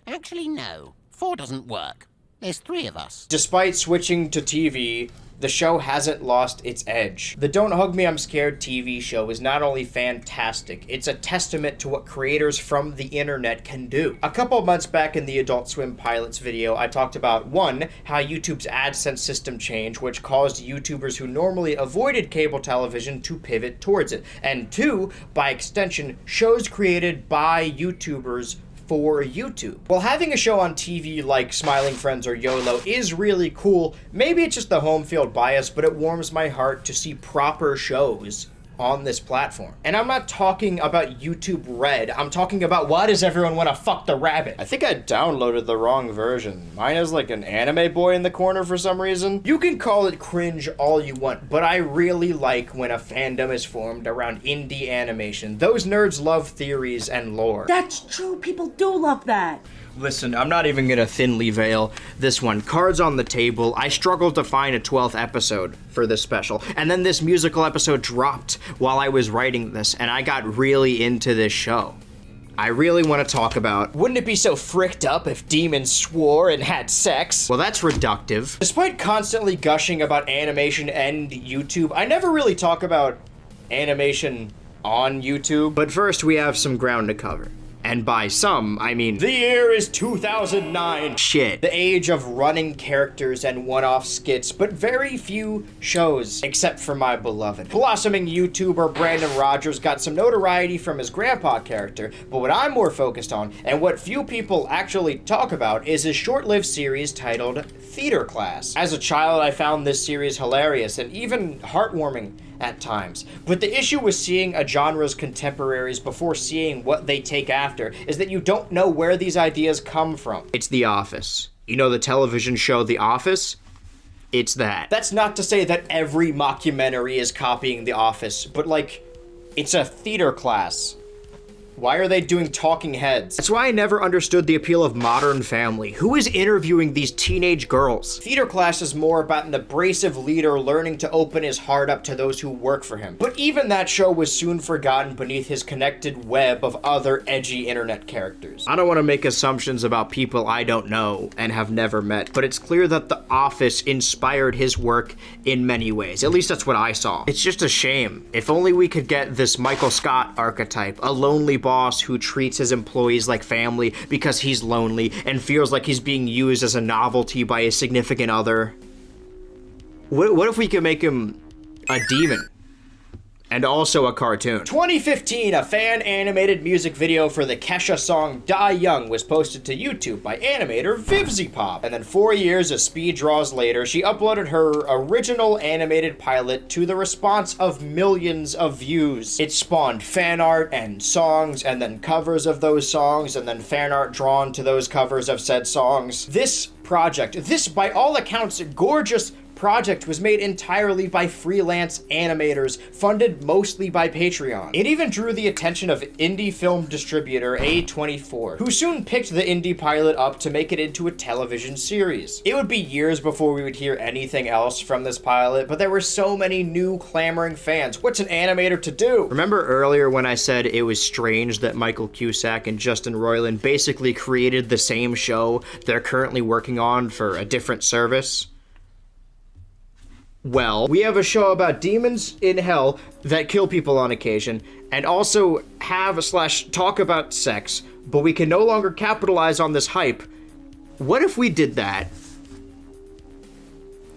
Actually, no. 4 doesn't work. There's 3 of us. Despite switching to TV, the show hasn't lost its edge. The Don't Hug Me, I'm Scared TV show is not only fantastic, it's a testament to what creators from the internet can do. A couple of months back in the Adult Swim Pilots video, I talked about 1, how YouTube's AdSense system changed, which caused YouTubers who normally avoided cable television to pivot towards it, and 2, by extension, shows created by YouTubers for YouTube. While having a show on TV like Smiling Friends or YOLO is really cool, maybe it's just the home field bias, but it warms my heart to see proper shows on this platform. And I'm not talking about YouTube Red, I'm talking about why does everyone want to fuck the rabbit? I think I downloaded the wrong version. Mine has like an anime boy in the corner for some reason. You can call it cringe all you want, but I really like when a fandom is formed around indie animation. Those nerds love theories and lore. That's true, people do love that. Listen, I'm not even gonna thinly veil this one. Cards on the table. I struggled to find a 12th episode for this special, and then this musical episode dropped while I was writing this, and I got really into this show. I really want to talk about, wouldn't it be so fricked up if demons swore and had sex? Well, that's reductive. Despite constantly gushing about animation and YouTube, I never really talk about animation on YouTube. But first, we have some ground to cover. And by some, I mean, the year is 2009. Shit. The age of running characters and one-off skits, but very few shows, except for my beloved. Blossoming YouTuber Brandon Rogers got some notoriety from his grandpa character, but what I'm more focused on, and what few people actually talk about, is his short-lived series titled Theater Class. As a child, I found this series hilarious and even heartwarming at times. But the issue with seeing a genre's contemporaries before seeing what they take after is that you don't know where these ideas come from. It's The Office. You know the television show The Office? It's that. That's not to say that every mockumentary is copying The Office, but like, it's a theater class. Why are they doing talking heads? That's why I never understood the appeal of Modern Family. Who is interviewing these teenage girls? Theater Class is more about an abrasive leader learning to open his heart up to those who work for him. But even that show was soon forgotten beneath his connected web of other edgy internet characters. I don't want to make assumptions about people I don't know and have never met, but it's clear that The Office inspired his work in many ways. At least that's what I saw. It's just a shame. If only we could get this Michael Scott archetype, a lonely boss who treats his employees like family because he's lonely and feels like he's being used as a novelty by a significant other. What if we could make him a demon? And also a cartoon. 2015, a fan-animated music video for the Kesha song Die Young was posted to YouTube by animator VivziePop. And then 4 years of speed draws later, she uploaded her original animated pilot to the response of millions of views. It spawned fan art and songs, and then covers of those songs, and then fan art drawn to those covers of said songs. This project, this by all accounts gorgeous project, was made entirely by freelance animators, funded mostly by Patreon. It even drew the attention of indie film distributor A24, who soon picked the indie pilot up to make it into a television series. It would be years before we would hear anything else from this pilot, but there were so many new clamoring fans. What's an animator to do? Remember earlier when I said it was strange that Michael Cusack and Justin Roiland basically created the same show they're currently working on for a different service? Well, we have a show about demons in hell that kill people on occasion, and also have/talk about sex, but we can no longer capitalize on this hype. What if we did that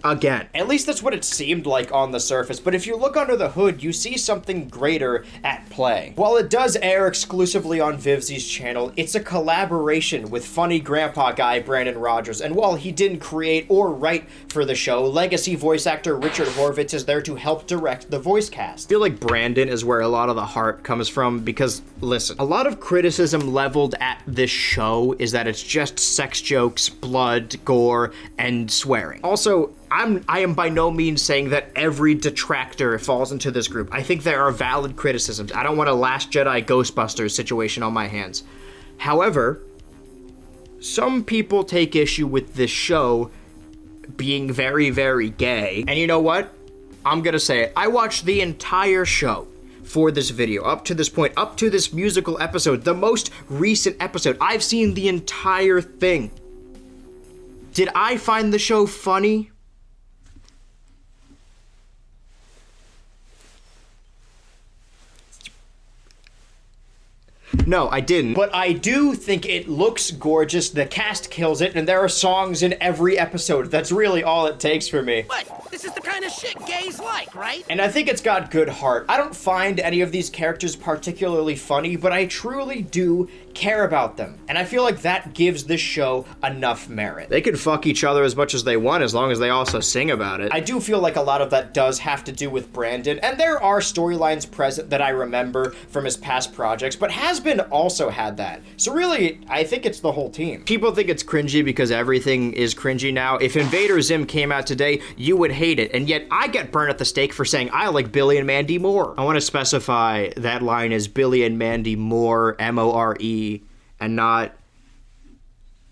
again. At least that's what it seemed like on the surface, but if you look under the hood, you see something greater at play. While it does air exclusively on Vivzi's channel, it's a collaboration with funny grandpa guy Brandon Rogers, and while he didn't create or write for the show, legacy voice actor Richard Horvitz is there to help direct the voice cast. I feel like Brandon is where a lot of the heart comes from because, listen, a lot of criticism leveled at this show is that it's just sex jokes, blood, gore, and swearing. Also, I am by no means saying that every detractor falls into this group. I think there are valid criticisms. I don't want a Last Jedi Ghostbusters situation on my hands. However, some people take issue with this show being very, very gay. And you know what? I'm gonna say it. I watched the entire show for this video, up to this point, up to this musical episode, the most recent episode. I've seen the entire thing. Did I find the show funny? No, I didn't. But I do think it looks gorgeous, the cast kills it, and there are songs in every episode. That's really all it takes for me. What? This is the kind of shit gays like, right? And I think it's got good heart. I don't find any of these characters particularly funny, but I truly do care about them. And I feel like that gives this show enough merit. They can fuck each other as much as they want, as long as they also sing about it. I do feel like a lot of that does have to do with Brandon, and there are storylines present that I remember from his past projects, but Has-Been also had that. So really, I think it's the whole team. People think it's cringy because everything is cringy now. If Invader Zim came out today, you would hate it, and yet I get burned at the stake for saying I like Billy and Mandy more. I want to specify that line is Billy and Mandy Moore, M-O-R-E, and not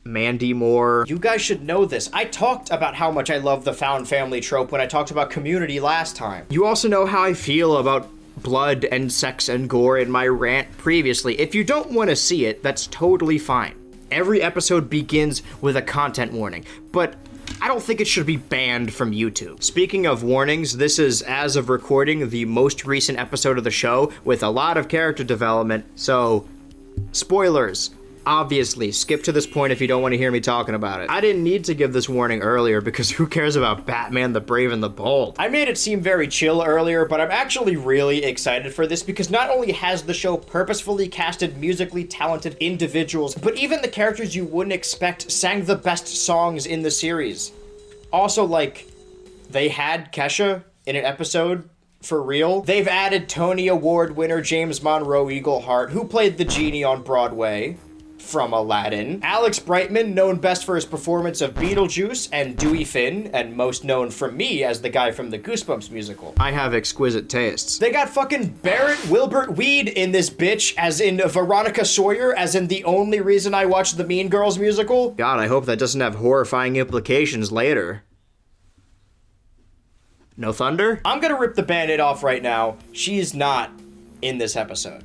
Mandy Moore. You guys should know this. I talked about how much I love the found family trope when I talked about Community last time. You also know how I feel about blood and sex and gore in my rant previously. If you don't want to see it, that's totally fine. Every episode begins with a content warning, but I don't think it should be banned from YouTube. Speaking of warnings, this is, as of recording, the most recent episode of the show with a lot of character development, so spoilers. Obviously, skip to this point if you don't want to hear me talking about it. I didn't need to give this warning earlier because who cares about Batman the Brave and the Bold? I made it seem very chill earlier, but I'm actually really excited for this because not only has the show purposefully casted musically talented individuals, but even the characters you wouldn't expect sang the best songs in the series. Also, like, they had Kesha in an episode for real. They've added Tony Award winner James Monroe Eagleheart, who played the genie on Broadway from Aladdin. Alex Brightman, known best for his performance of Beetlejuice and Dewey Finn, and most known from me as the guy from the Goosebumps musical. I have exquisite tastes. They got fucking Barrett Wilbert Weed in this bitch, as in Veronica Sawyer, as in the only reason I watched the Mean Girls musical. God, I hope that doesn't have horrifying implications later. No thunder? I'm gonna rip the band-aid off right now. She's not in this episode.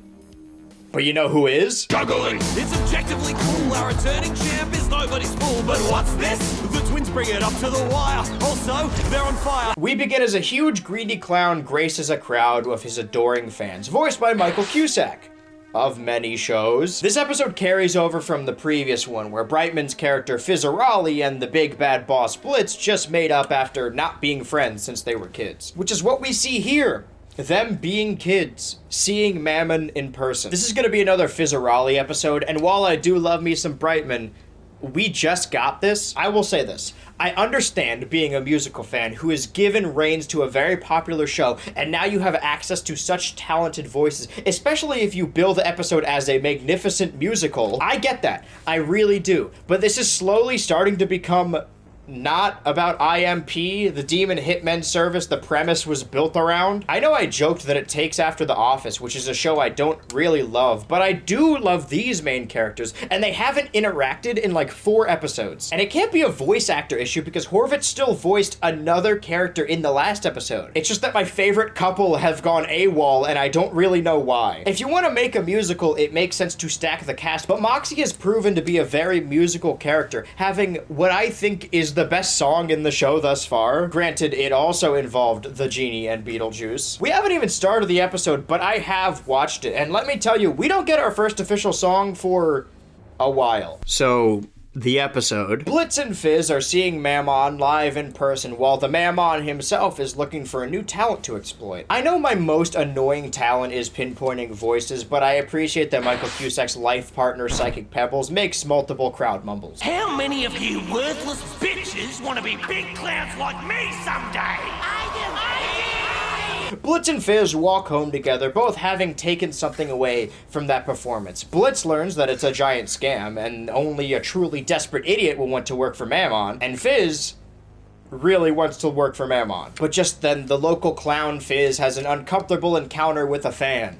But you know who is? Juggling! It's objectively cool, our returning champ is nobody's fool, but what's this? The twins bring it up to the wire, also, they're on fire. We begin as a huge greedy clown graces a crowd of his adoring fans, voiced by Michael Cusack, of many shows. This episode carries over from the previous one, where Brightman's character Fizzarolli and the big bad boss Blitz just made up after not being friends since they were kids. Which is what we see here. Them being kids, seeing Mammon in person. This is gonna be another Fizzarolli episode, and while I do love me some Brightman, we just got this. I will say this. I understand being a musical fan who is given reins to a very popular show, and now you have access to such talented voices, especially if you bill the episode as a magnificent musical. I get that. I really do. But this is slowly starting to become not about IMP, the Demon Hitmen service the premise was built around. I know I joked that it takes after The Office, which is a show I don't really love, but I do love these main characters, and they haven't interacted in like 4 episodes. And it can't be a voice actor issue because Horvitz still voiced another character in the last episode. It's just that my favorite couple have gone AWOL, and I don't really know why. If you want to make a musical, it makes sense to stack the cast, but Moxie has proven to be a very musical character, having what I think is the best song in the show thus far. Granted, it also involved the genie and Beetlejuice. We haven't even started the episode, but I have watched it, and let me tell you, we don't get our first official song for a while. So, the episode. Blitz and Fizz are seeing Mammon live in person while the Mammon himself is looking for a new talent to exploit. I know my most annoying talent is pinpointing voices, but I appreciate that Michael Cusack's life partner Psychic Pebbles makes multiple crowd mumbles. How many of you worthless bitches want to be big clowns like me someday? Blitz and Fizz walk home together, both having taken something away from that performance. Blitz learns that it's a giant scam, and only a truly desperate idiot will want to work for Mammon, and Fizz really wants to work for Mammon. But just then, the local clown Fizz has an uncomfortable encounter with a fan.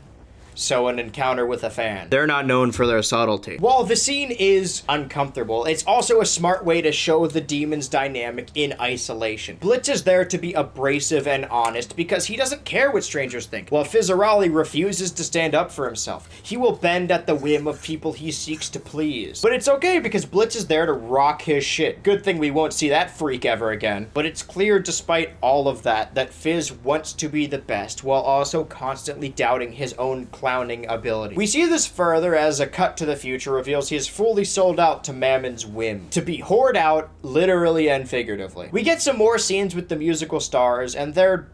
So an encounter with a fan. They're not known for their subtlety. While the scene is uncomfortable, it's also a smart way to show the demon's dynamic in isolation. Blitz is there to be abrasive and honest because he doesn't care what strangers think, while Fizzarali refuses to stand up for himself. He will bend at the whim of people he seeks to please. But it's okay because Blitz is there to rock his shit. Good thing we won't see that freak ever again. But it's clear despite all of that Fizz wants to be the best while also constantly doubting his own clowning ability. We see this further as a cut to the future reveals he is fully sold out to Mammon's whim, to be whored out, literally and figuratively. We get some more scenes with the musical stars, and they're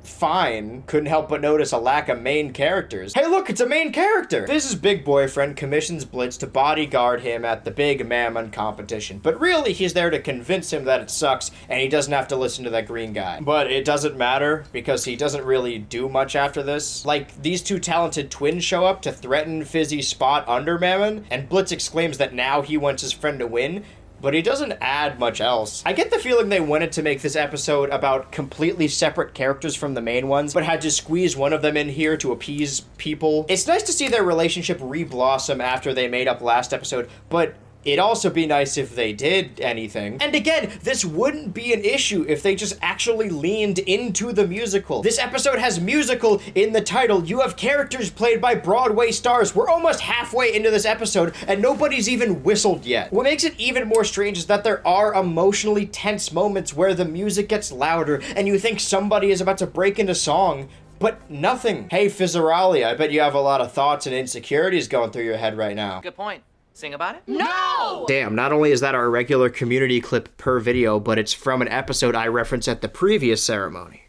fine. Couldn't help but notice a lack of main characters. Hey look, it's a main character! Fizz's big boyfriend commissions Blitz to bodyguard him at the big Mammon competition, but really he's there to convince him that it sucks and he doesn't have to listen to that green guy. But it doesn't matter because he doesn't really do much after this. Like, these two talented twins show up to threaten Fizzy's spot under Mammon, and Blitz exclaims that now he wants his friend to win, but he doesn't add much else. I get the feeling they wanted to make this episode about completely separate characters from the main ones, but had to squeeze one of them in here to appease people. It's nice to see their relationship re-blossom after they made up last episode, but it'd also be nice if they did anything. And again, this wouldn't be an issue if they just actually leaned into the musical. This episode has musical in the title. You have characters played by Broadway stars. We're almost halfway into this episode and nobody's even whistled yet. What makes it even more strange is that there are emotionally tense moments where the music gets louder and you think somebody is about to break into song, but nothing. Hey, Fizzarali, I bet you have a lot of thoughts and insecurities going through your head right now. Good point. Sing about it? No! Damn, not only is that our regular community clip per video, but it's from an episode I referenced at the previous ceremony.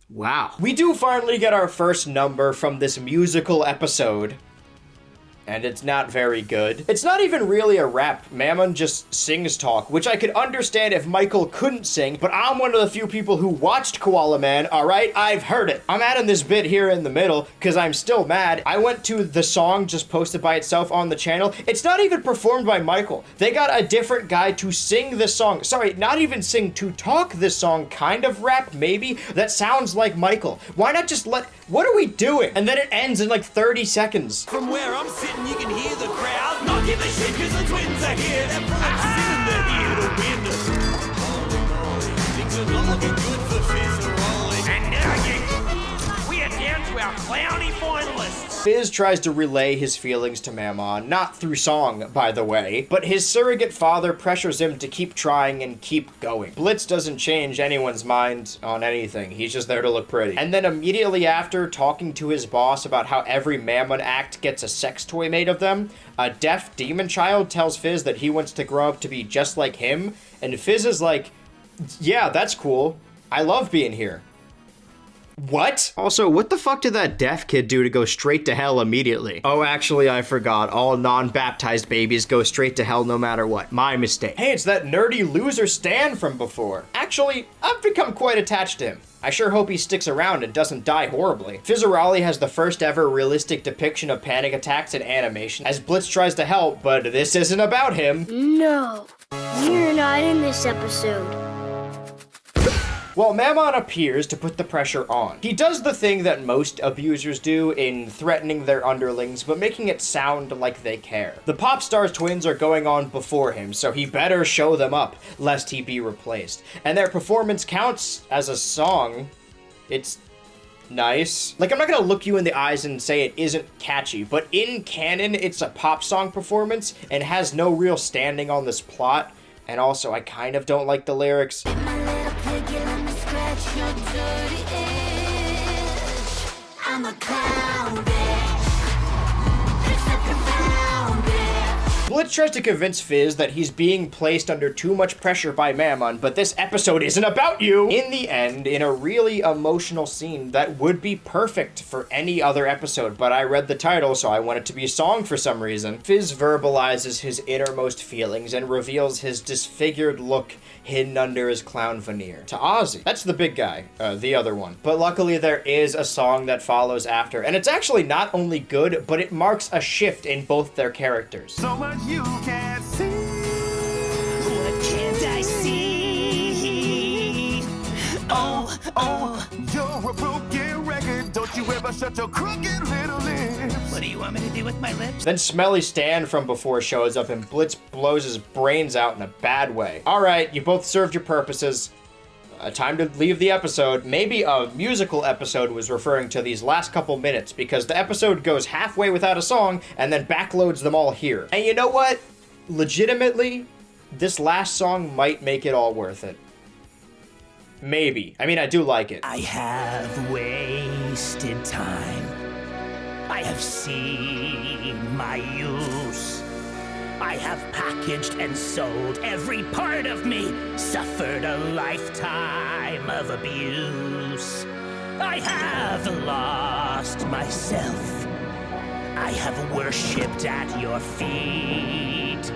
Wow. We do finally get our first number from this musical episode, and it's not very good. It's not even really a rap. Mammon just sings talk, which I could understand if Michael couldn't sing, but I'm one of the few people who watched Koala Man, alright? I've heard it. I'm adding this bit here in the middle, because I'm still mad. I went to the song just posted by itself on the channel. It's not even performed by Michael. They got a different guy to sing this song. Sorry, not even sing, to talk this song, kind of rap, maybe? That sounds like Michael. Why not just what are we doing? And then it ends in like 30 seconds. From where I'm sitting, you can hear the crowd not give a shit cause the twins are here. They're practicing, they're here to win. Holy moly, things are not looking good for Fizzaroli. And now we are down to our clowny finalists. Fizz tries to relay his feelings to Mammon, not through song, by the way, but his surrogate father pressures him to keep trying and keep going. Blitz doesn't change anyone's mind on anything, he's just there to look pretty. And then immediately after talking to his boss about how every Mammon act gets a sex toy made of them, a deaf demon child tells Fizz that he wants to grow up to be just like him, and Fizz is like, yeah, that's cool, I love being here. What? Also, what the fuck did that deaf kid do to go straight to hell immediately? Oh, actually, I forgot. All non-baptized babies go straight to hell no matter what. My mistake. Hey, it's that nerdy loser Stan from before. Actually, I've become quite attached to him. I sure hope he sticks around and doesn't die horribly. Fizzarali has the first ever realistic depiction of panic attacks in animation, as Blitz tries to help, but this isn't about him. No, you're not in this episode. Well, Mammon appears to put the pressure on. He does the thing that most abusers do in threatening their underlings, but making it sound like they care. The pop star's twins are going on before him, so he better show them up, lest he be replaced. And their performance counts as a song. It's nice. Like, I'm not gonna look you in the eyes and say it isn't catchy, but in canon, it's a pop song performance and has no real standing on this plot. And also, I kind of don't like the lyrics. Blitz tries to convince Fizz that he's being placed under too much pressure by Mammon, but this episode isn't about you! In the end, in a really emotional scene that would be perfect for any other episode, but I read the title, so I want it to be a song for some reason. Fizz verbalizes his innermost feelings and reveals his disfigured look hidden under his clown veneer to Ozzy. That's the big guy, the other one. But luckily there is a song that follows after, and it's actually not only good, but it marks a shift in both their characters. So much you can't see. What can't I see? Oh, you're a broken record. Don't you ever shut your crooked little lips. What do you want me to do with my lips? Then Smelly Stan from before shows up and Blitz blows his brains out in a bad way. Alright, you both served your purposes. Time to leave the episode. Maybe a musical episode was referring to these last couple minutes because the episode goes halfway without a song and then backloads them all here. And you know what? Legitimately, this last song might make it all worth it. Maybe. I mean, I do like it. I have wasted time. I have seen my use. I have packaged and sold every part of me, suffered a lifetime of abuse. I have lost myself. I have worshipped at your feet.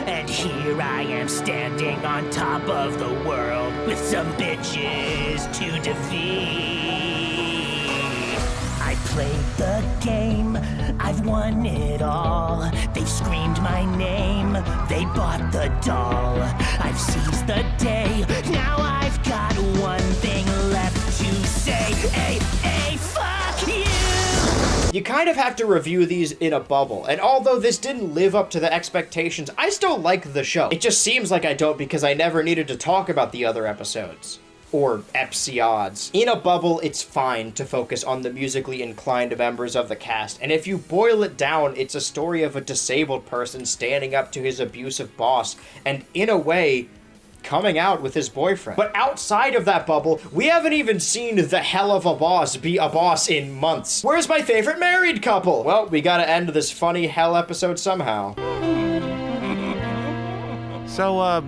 And here I am standing on top of the world with some bitches to defeat. I played the game, I've won it all. They've screamed my name, they bought the doll. I've seized the day, now I've got one thing left to say. Hey, fuck you! You kind of have to review these in a bubble, and although this didn't live up to the expectations, I still like the show. It just seems like I don't because I never needed to talk about the other episodes. Or episodes. In a bubble, it's fine to focus on the musically inclined members of the cast, and if you boil it down, it's a story of a disabled person standing up to his abusive boss, and in a way, coming out with his boyfriend. But outside of that bubble, we haven't even seen the hell of a boss be a boss in months. Where's my favorite married couple? Well, we gotta end this funny hell episode somehow. So,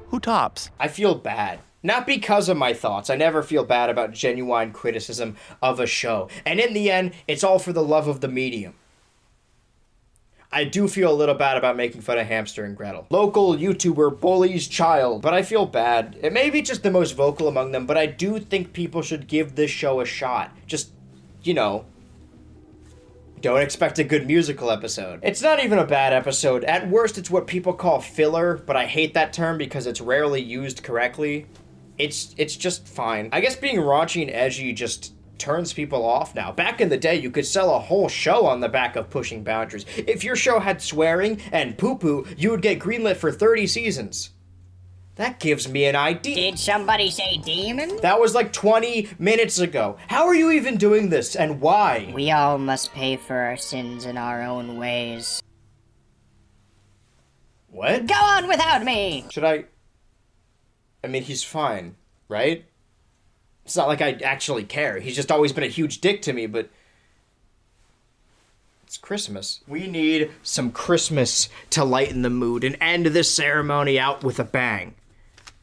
who tops? I feel bad. Not because of my thoughts. I never feel bad about genuine criticism of a show. And in the end, it's all for the love of the medium. I do feel a little bad about making fun of Hamster and Gretel. Local YouTuber bullies child, but I feel bad. It may be just the most vocal among them, but I do think people should give this show a shot. Just, you know, don't expect a good musical episode. It's not even a bad episode. At worst, it's what people call filler, but I hate that term because it's rarely used correctly. It's just fine. I guess being raunchy and edgy just turns people off now. Back in the day, you could sell a whole show on the back of pushing boundaries. If your show had swearing and poo-poo, you would get greenlit for 30 seasons. That gives me an idea. Did somebody say demon? That was like 20 minutes ago. How are you even doing this, and why? We all must pay for our sins in our own ways. What? Go on without me! Should I mean, he's fine, right? It's not like I actually care. He's just always been a huge dick to me, but it's Christmas. We need some Christmas to lighten the mood and end this ceremony out with a bang.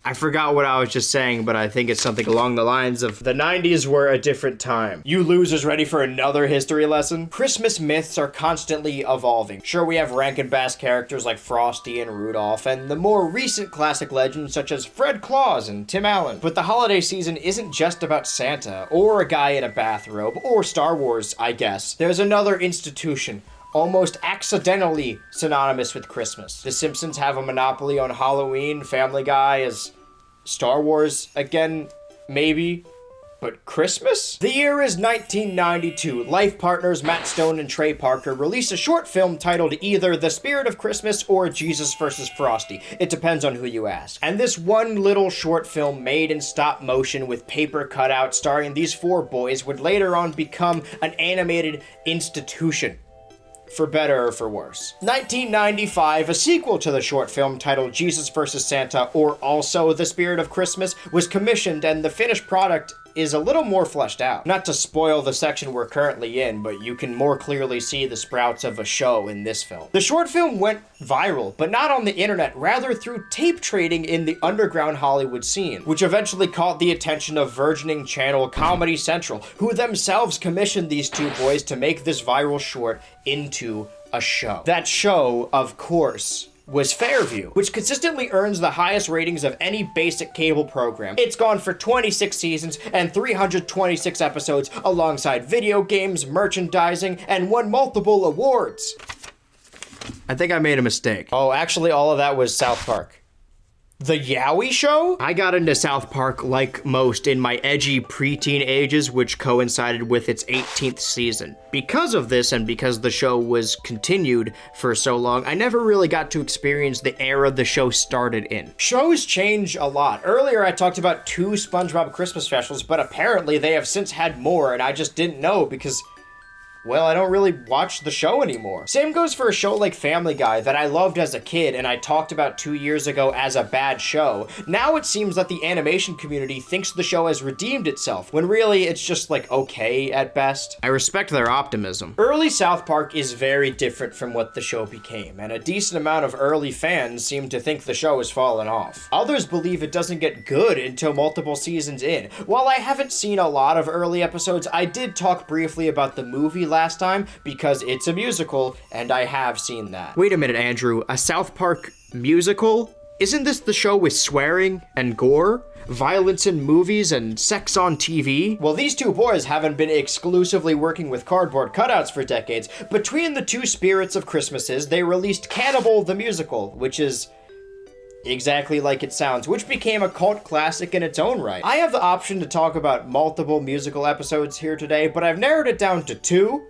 I forgot what I was just saying, but I think it's something along the lines of the 90s were a different time. You losers ready for another history lesson? Christmas myths are constantly evolving. Sure, we have Rankin-Bass characters like Frosty and Rudolph, and the more recent classic legends such as Fred Claus and Tim Allen. But the holiday season isn't just about Santa, or a guy in a bathrobe, or Star Wars, I guess. There's another institution, almost accidentally synonymous with Christmas. The Simpsons have a monopoly on Halloween, Family Guy is Star Wars again, maybe, but Christmas? The year is 1992. Life partners Matt Stone and Trey Parker release a short film titled either The Spirit of Christmas or Jesus vs. Frosty. It depends on who you ask. And this one little short film made in stop motion with paper cutouts starring these four boys would later on become an animated institution. For better or for worse. 1995, a sequel to the short film titled Jesus vs. Santa, or also The Spirit of Christmas, was commissioned, and the finished product is a little more fleshed out. Not to spoil the section we're currently in, but you can more clearly see the sprouts of a show in this film. The short film went viral, but not on the internet, rather through tape trading in the underground Hollywood scene, which eventually caught the attention of burgeoning channel Comedy Central, who themselves commissioned these two boys to make this viral short into a show. That show, of course, was Fairview, which consistently earns the highest ratings of any basic cable program. It's gone for 26 seasons and 326 episodes alongside video games, merchandising, and won multiple awards. I think I made a mistake. Oh, actually, all of that was South Park. The Yowie Show? I got into South Park like most in my edgy preteen ages, which coincided with its 18th season. Because of this, and because the show was continued for so long, I never really got to experience the era the show started in. Shows change a lot. Earlier I talked about 2 SpongeBob Christmas specials, but apparently they have since had more, and I just didn't know because, well, I don't really watch the show anymore. Same goes for a show like Family Guy that I loved as a kid and I talked about 2 years ago as a bad show. Now it seems that the animation community thinks the show has redeemed itself, when really it's just like okay at best. I respect their optimism. Early South Park is very different from what the show became, and a decent amount of early fans seem to think the show has fallen off. Others believe it doesn't get good until multiple seasons in. While I haven't seen a lot of early episodes, I did talk briefly about the movie last time because it's a musical and I have seen that. Wait a minute, Andrew, a South Park musical? Isn't this the show with swearing and gore, violence in movies and sex on TV? Well, these two boys haven't been exclusively working with cardboard cutouts for decades. Between the two spirits of Christmases, they released Cannibal the Musical, which is exactly like it sounds, which became a cult classic in its own right. I have the option to talk about multiple musical episodes here today, but I've narrowed it down to 2.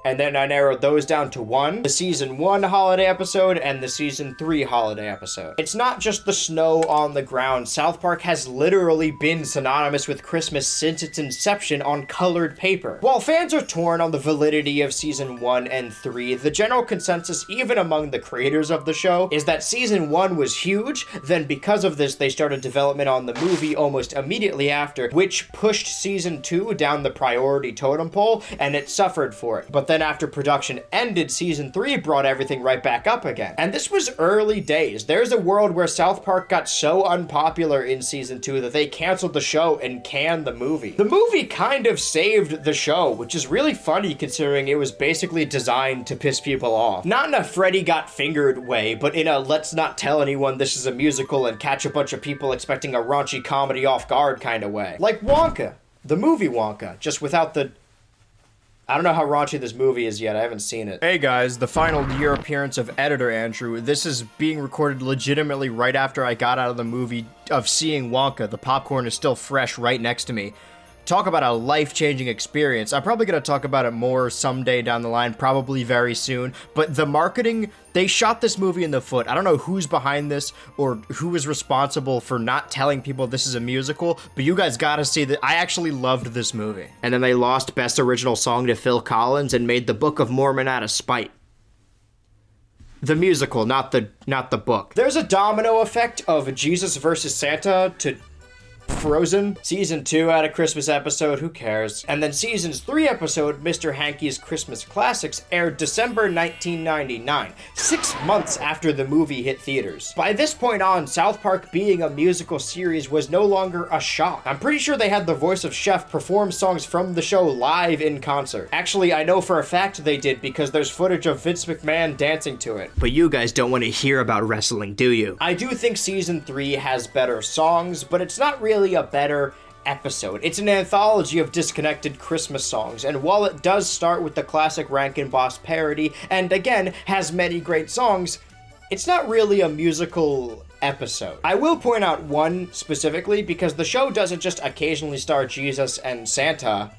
And then I narrowed those down to 1, the season 1 holiday episode and the season 3 holiday episode. It's not just the snow on the ground. South Park has literally been synonymous with Christmas since its inception on colored paper. While fans are torn on the validity of season 1 and 3, the general consensus, even among the creators of the show, is that season 1 was huge, then because of this they started development on the movie almost immediately after, which pushed season 2 down the priority totem pole, and it suffered for it. But then after production ended, season 3 brought everything right back up again. And this was early days. There's a world where South Park got so unpopular in season 2 that they canceled the show and canned the movie. The movie kind of saved the show, which is really funny considering it was basically designed to piss people off. Not in a Freddy got fingered way, but in a let's not tell anyone this is a musical and catch a bunch of people expecting a raunchy comedy off guard kind of way. Like Wonka, the movie Wonka, just without the... I don't know how raunchy this movie is yet. I haven't seen it. Hey guys, the final year appearance of editor Andrew. This is being recorded legitimately right after I got out of the movie of seeing Wonka. The popcorn is still fresh right next to me. Talk about a life-changing experience. I'm probably going to talk about it more someday down the line, probably very soon. But the marketing, they shot this movie in the foot. I don't know who's behind this or who is responsible for not telling people this is a musical, but you guys gotta see that. I actually loved this movie. And then they lost Best Original Song to Phil Collins and made the Book of Mormon out of spite. The musical, not the book. There's a domino effect of Jesus versus Santa to Frozen. Season 2 had a Christmas episode, who cares? And then season's 3 episode, Mr. Hankey's Christmas Classics, aired December 1999, 6 months after the movie hit theaters. By this point on, South Park being a musical series was no longer a shock. I'm pretty sure they had the voice of Chef perform songs from the show live in concert. Actually, I know for a fact they did because there's footage of Vince McMahon dancing to it. But you guys don't want to hear about wrestling, do you? I do think season 3 has better songs, but it's not really a better episode. It's an anthology of disconnected Christmas songs, and while it does start with the classic Rankin Boss parody, and again, has many great songs, it's not really a musical episode. I will point out one specifically, because the show doesn't just occasionally star Jesus and Santa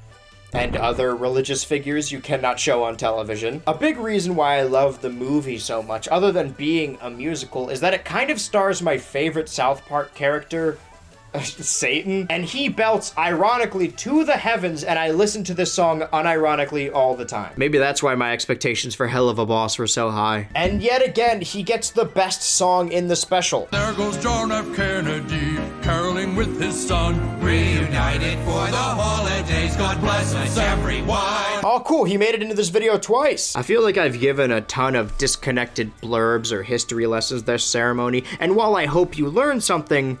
and other religious figures you cannot show on television. A big reason why I love the movie so much, other than being a musical, is that it kind of stars my favorite South Park character, Satan, and he belts ironically to the heavens, and I listen to this song unironically all the time. Maybe that's why my expectations for Hell of a Boss were so high. And yet again, he gets the best song in the special. There goes John F. Kennedy, caroling with his son, reunited for the holidays. God bless us, everyone. Oh, cool, he made it into this video twice. I feel like I've given a ton of disconnected blurbs or history lessons this ceremony, and while I hope you learn something,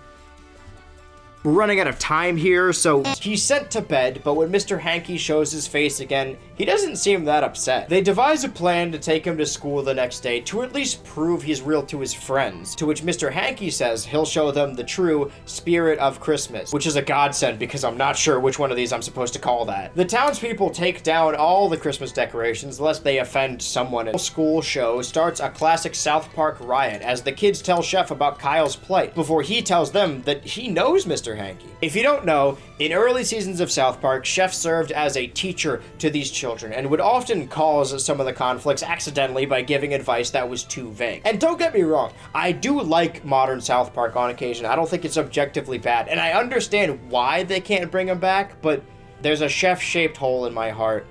we're running out of time here, so he's sent to bed, but when Mr. Hanky shows his face again, he doesn't seem that upset. They devise a plan to take him to school the next day to at least prove he's real to his friends, to which Mr. Hanky says he'll show them the true spirit of Christmas, which is a godsend because I'm not sure which one of these I'm supposed to call that. The townspeople take down all the Christmas decorations lest they offend someone. The school show starts a classic South Park riot as the kids tell Chef about Kyle's plight before he tells them that he knows Mr. Hanky. If you don't know, in early seasons of South Park, Chef served as a teacher to these children and would often cause some of the conflicts accidentally by giving advice that was too vague. And don't get me wrong, I do like modern South Park on occasion. I don't think it's objectively bad, and I understand why they can't bring him back, but there's a chef-shaped hole in my heart.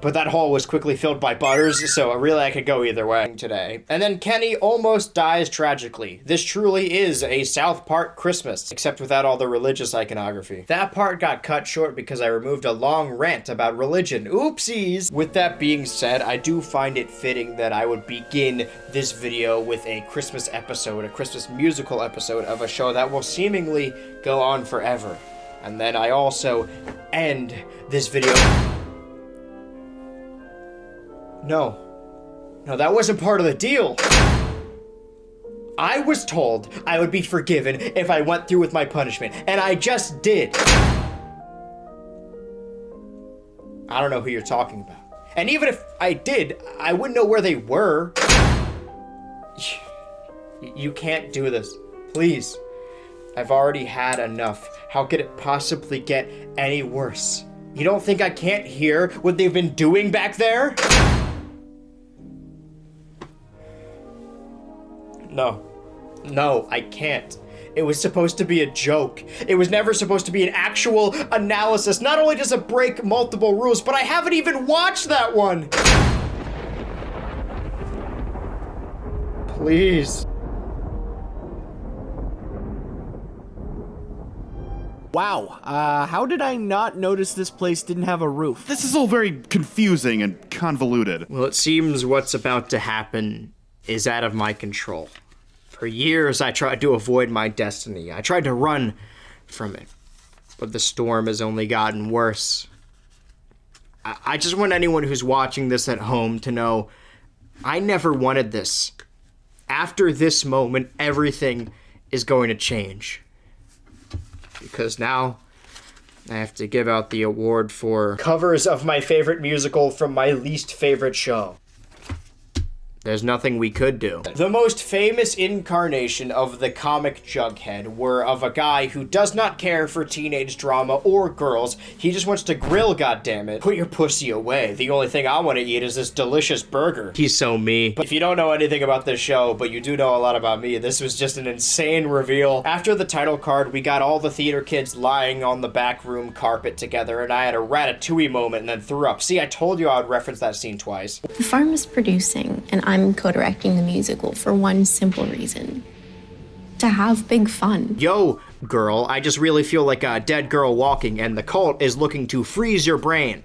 But that hole was quickly filled by Butters, so really I could go either way today. And then Kenny almost dies tragically. This truly is a South Park Christmas, except without all the religious iconography. That part got cut short because I removed a long rant about religion. Oopsies! With that being said, I do find it fitting that I would begin this video with a Christmas episode, a Christmas musical episode of a show that will seemingly go on forever. And then I also end this video... No, that wasn't part of the deal. I was told I would be forgiven if I went through with my punishment, and I just did. I don't know who you're talking about. And even if I did, I wouldn't know where they were. You can't do this. Please. I've already had enough. How could it possibly get any worse? You don't think I can't hear what they've been doing back there? No, I can't. It was supposed to be a joke. It was never supposed to be an actual analysis. Not only does it break multiple rules, but I haven't even watched that one. Please. Wow, how did I not notice this place didn't have a roof? This is all very confusing and convoluted. Well, it seems what's about to happen is out of my control. For years, I tried to avoid my destiny. I tried to run from it, but the storm has only gotten worse. I just want anyone who's watching this at home to know I never wanted this. After this moment, everything is going to change. Because now I have to give out the award for covers of my favorite musical from my least favorite show. There's nothing we could do. The most famous incarnation of the comic Jughead were of a guy who does not care for teenage drama or girls. He just wants to grill, goddammit. Put your pussy away. The only thing I want to eat is this delicious burger. He's so me. But if you don't know anything about this show, but you do know a lot about me, this was just an insane reveal. After the title card, we got all the theater kids lying on the back room carpet together, and I had a Ratatouille moment and then threw up. See, I told you I would reference that scene twice. The farm is producing, and I'm co-directing the musical for one simple reason. To have big fun. Yo, girl, I just really feel like a dead girl walking and the cult is looking to freeze your brain.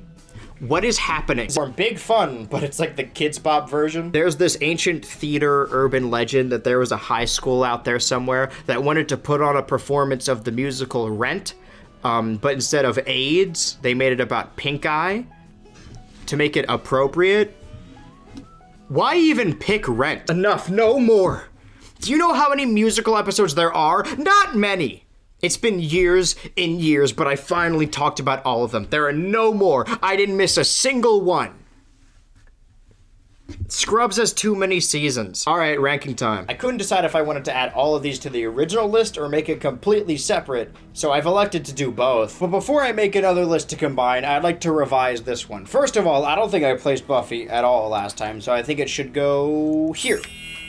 What is happening? It's big fun, but it's like the Kids Bop version. There's this ancient theater urban legend that there was a high school out there somewhere that wanted to put on a performance of the musical Rent, but instead of AIDS, they made it about pink eye to make it appropriate. Why even pick Rent? Enough, no more. Do you know how many musical episodes there are? Not many. It's been years and years, but I finally talked about all of them. There are no more. I didn't miss a single one. Scrubs has too many seasons. All right, ranking time. I couldn't decide if I wanted to add all of these to the original list or make it completely separate, so I've elected to do both. But before I make another list to combine, I'd like to revise this one. First of all, I don't think I placed Buffy at all last time, so I think it should go here.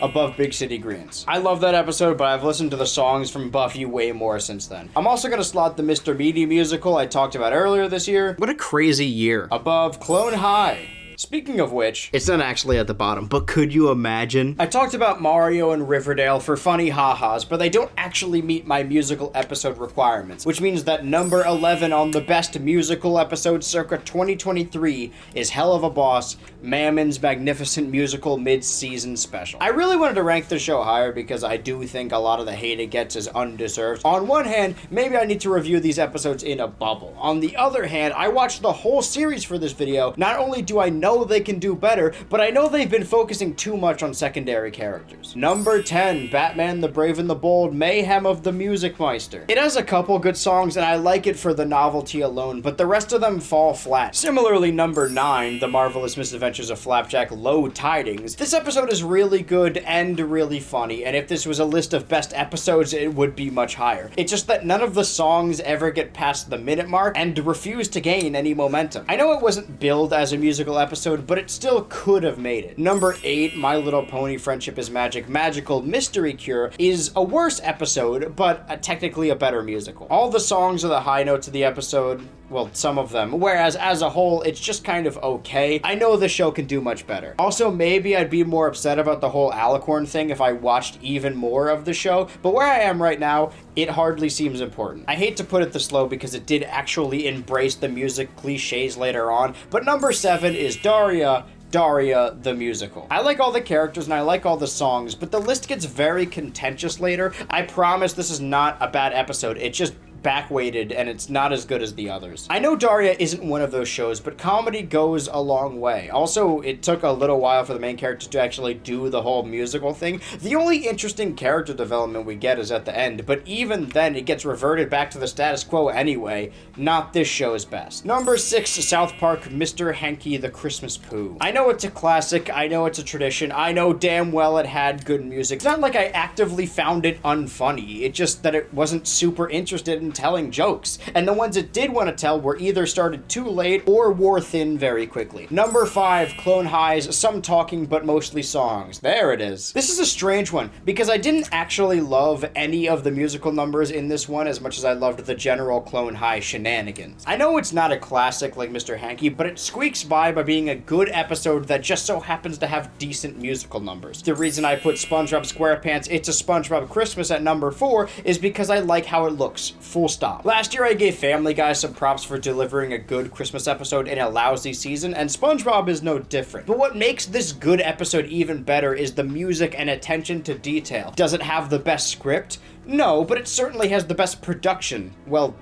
above Big City Greens. I love that episode, but I've listened to the songs from Buffy way more since then. I'm also gonna slot the Mr. Meaty musical I talked about earlier this year. What a crazy year. Above Clone High. Speaking of which, it's not actually at the bottom, but could you imagine? I talked about Mario and Riverdale for funny ha-has, but they don't actually meet my musical episode requirements, which means that number 11 on the best musical episode circa 2023 is Hell of a Boss, Mammon's magnificent musical mid-season special. I really wanted to rank the show higher because I do think a lot of the hate it gets is undeserved. On one hand, maybe I need to review these episodes in a bubble. On the other hand, I watched the whole series for this video. Not only do I know they can do better, but I know they've been focusing too much on secondary characters. Number 10, Batman the Brave and the Bold, Mayhem of the Music Meister. It has a couple good songs and I like it for the novelty alone, but the rest of them fall flat. Similarly, number 9, The Marvelous Misadventures of Flapjack, Low Tidings. This episode is really good and really funny, and if this was a list of best episodes, it would be much higher. It's just that none of the songs ever get past the minute mark and refuse to gain any momentum. I know it wasn't billed as a musical episode, but it still could have made it. Number 8, My Little Pony Friendship is Magic, Magical Mystery Cure, is a worse episode, but technically a better musical. All the songs are the high notes of the episode, well, some of them, whereas as a whole, it's just kind of okay. I know the show can do much better. Also, maybe I'd be more upset about the whole Alicorn thing if I watched even more of the show, but where I am right now, it hardly seems important. I hate to put it this low because it did actually embrace the music cliches later on, but number 7 is Daria the musical. I like all the characters and I like all the songs, but the list gets very contentious later. I promise this is not a bad episode. It's just back-weighted and it's not as good as the others. I know Daria isn't one of those shows, but comedy goes a long way. Also, it took a little while for the main character to actually do the whole musical thing. The only interesting character development we get is at the end, but even then it gets reverted back to the status quo anyway. Not this show's best. Number 6, South Park, Mr. Hanky the Christmas Pooh. I know it's a classic, I know it's a tradition, I know damn well it had good music. It's not like I actively found it unfunny, it's just that it wasn't super interested in telling jokes, and the ones it did want to tell were either started too late or wore thin very quickly. Number 5, Clone High's Some Talking But Mostly Songs. There it is. This is a strange one, because I didn't actually love any of the musical numbers in this one as much as I loved the general Clone High shenanigans. I know it's not a classic like Mr. Hanky, but it squeaks by being a good episode that just so happens to have decent musical numbers. The reason I put SpongeBob SquarePants It's a SpongeBob Christmas at number 4 is because I like how it looks. Full stop. Last year I gave Family Guy some props for delivering a good Christmas episode in a lousy season, and SpongeBob is no different. But what makes this good episode even better is the music and attention to detail. Does it have the best script? No, but it certainly has the best production. Well,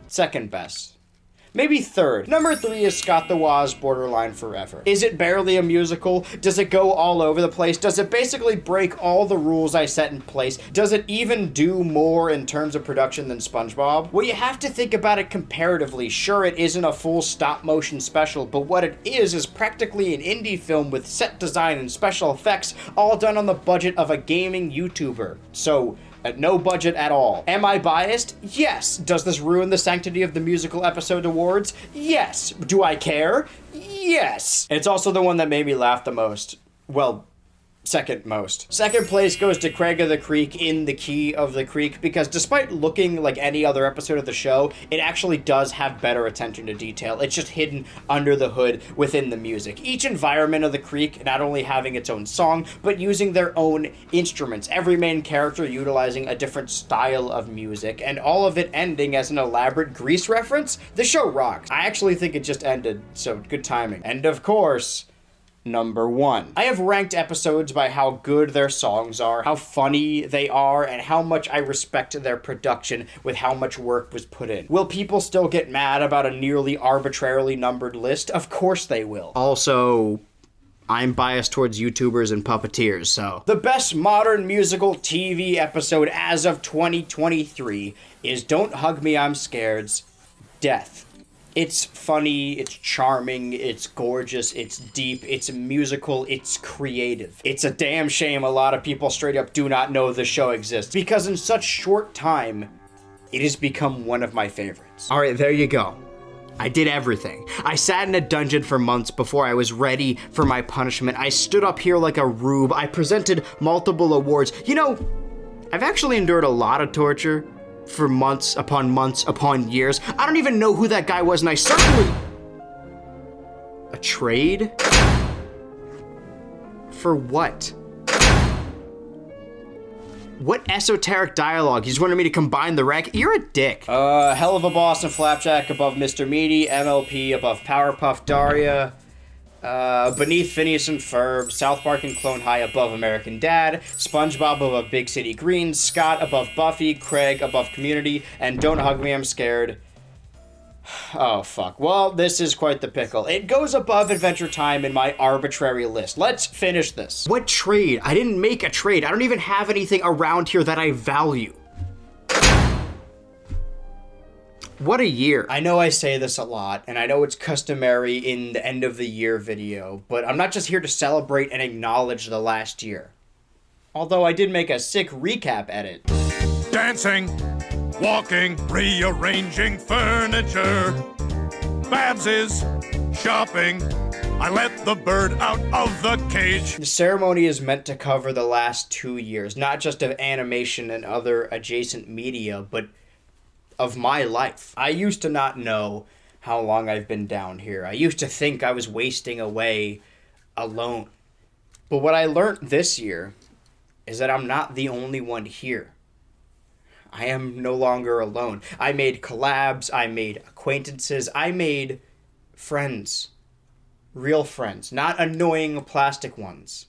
second best. Maybe third. Number 3 is Scott the Woz Borderline Forever. Is it barely a musical? Does it go all over the place? Does it basically break all the rules I set in place? Does it even do more in terms of production than SpongeBob? Well, you have to think about it comparatively. Sure, it isn't a full stop-motion special, but what it is practically an indie film with set design and special effects, all done on the budget of a gaming YouTuber. So, at no budget at all. Am I biased? Yes. Does this ruin the sanctity of the musical episode awards? Yes. Do I care? Yes. It's also the one that made me laugh the most. Well, second most. Second place goes to Craig of the Creek in the Key of the Creek because despite looking like any other episode of the show, it actually does have better attention to detail. It's just hidden under the hood within the music. Each environment of the creek not only having its own song, but using their own instruments. Every main character utilizing a different style of music, and all of it ending as an elaborate Grease reference. The show rocks. I actually think it just ended, so good timing. And of course, number 1. I have ranked episodes by how good their songs are, how funny they are, and how much I respect their production with how much work was put in. Will people still get mad about a nearly arbitrarily numbered list? Of course they will. Also, I'm biased towards YouTubers and puppeteers, so. The best modern musical TV episode as of 2023 is Don't Hug Me, I'm Scared's Death. It's funny, it's charming, it's gorgeous, it's deep, it's musical, it's creative. It's a damn shame a lot of people straight up do not know the show exists, because in such short time, it has become one of my favorites. Alright, there you go. I did everything. I sat in a dungeon for months before I was ready for my punishment. I stood up here like a rube. I presented multiple awards. You know, I've actually endured a lot of torture for months upon years. I don't even know who that guy was, and I certainly... A trade? For what? What esoteric dialogue? You just wanted me to combine the rank? You're a dick. Hell of a Boss and Flapjack above Mr. Meaty, MLP above Powerpuff Daria, beneath Phineas and Ferb, South Park and Clone High above American Dad, SpongeBob above Big City Greens, Scott above Buffy, Craig above Community, and Don't Hug Me, I'm Scared. Oh, fuck. Well, this is quite the pickle. It goes above Adventure Time in my arbitrary list. Let's finish this. What trade? I didn't make a trade. I don't even have anything around here that I value. What a year. I know I say this a lot, and I know it's customary in the end of the year video, but I'm not just here to celebrate and acknowledge the last year. Although I did make a sick recap edit. Dancing, walking, rearranging furniture. Babs is shopping. I let the bird out of the cage. The ceremony is meant to cover the last 2 years, not just of animation and other adjacent media, but of my life. I used to not know how long I've been down here. I used to think I was wasting away alone. But what I learned this year is that I'm not the only one here. I am no longer alone. I made collabs, I made acquaintances, I made friends. Real friends, not annoying plastic ones.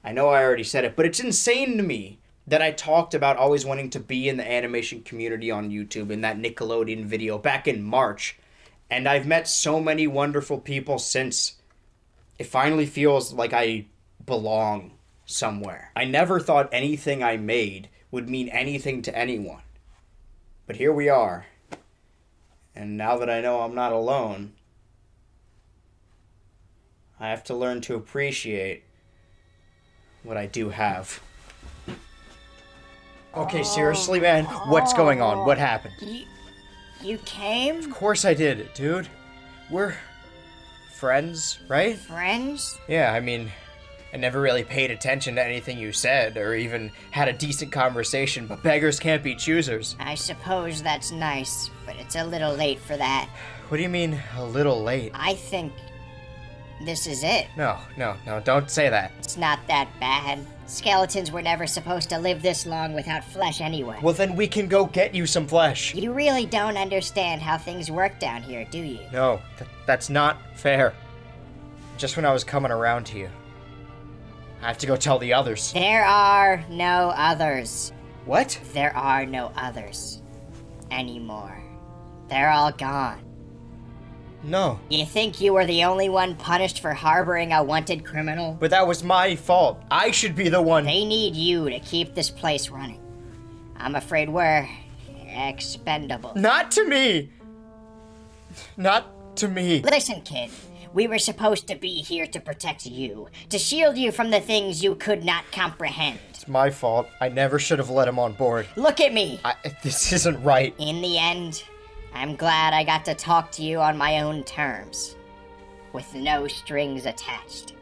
I know I already said it, but it's insane to me that I talked about always wanting to be in the animation community on YouTube in that Nickelodeon video back in March. And I've met so many wonderful people since. It finally feels like I belong somewhere. I never thought anything I made would mean anything to anyone. But here we are. And now that I know I'm not alone, I have to learn to appreciate what I do have. Okay, seriously, man? What's going on? What happened? You came? Of course I did, dude. We're friends, right? Friends? Yeah, I mean, I never really paid attention to anything you said or even had a decent conversation, but beggars can't be choosers. I suppose that's nice, but it's a little late for that. What do you mean, a little late? I think this is it. No, don't say that. It's not that bad. Skeletons were never supposed to live this long without flesh anyway. Well, then we can go get you some flesh. You really don't understand how things work down here, do you? No, that's not fair. Just when I was coming around to you, I have to go tell the others. There are no others. What? There are no others anymore. They're all gone. No. You think you were the only one punished for harboring a wanted criminal? But that was my fault. I should be the one. They need you to keep this place running. I'm afraid we're expendable. Not to me. Not to me. Listen, kid. We were supposed to be here to protect you, to shield you from the things you could not comprehend. It's my fault. I never should have let him on board. Look at me. This isn't right. In the end, I'm glad I got to talk to you on my own terms, with no strings attached.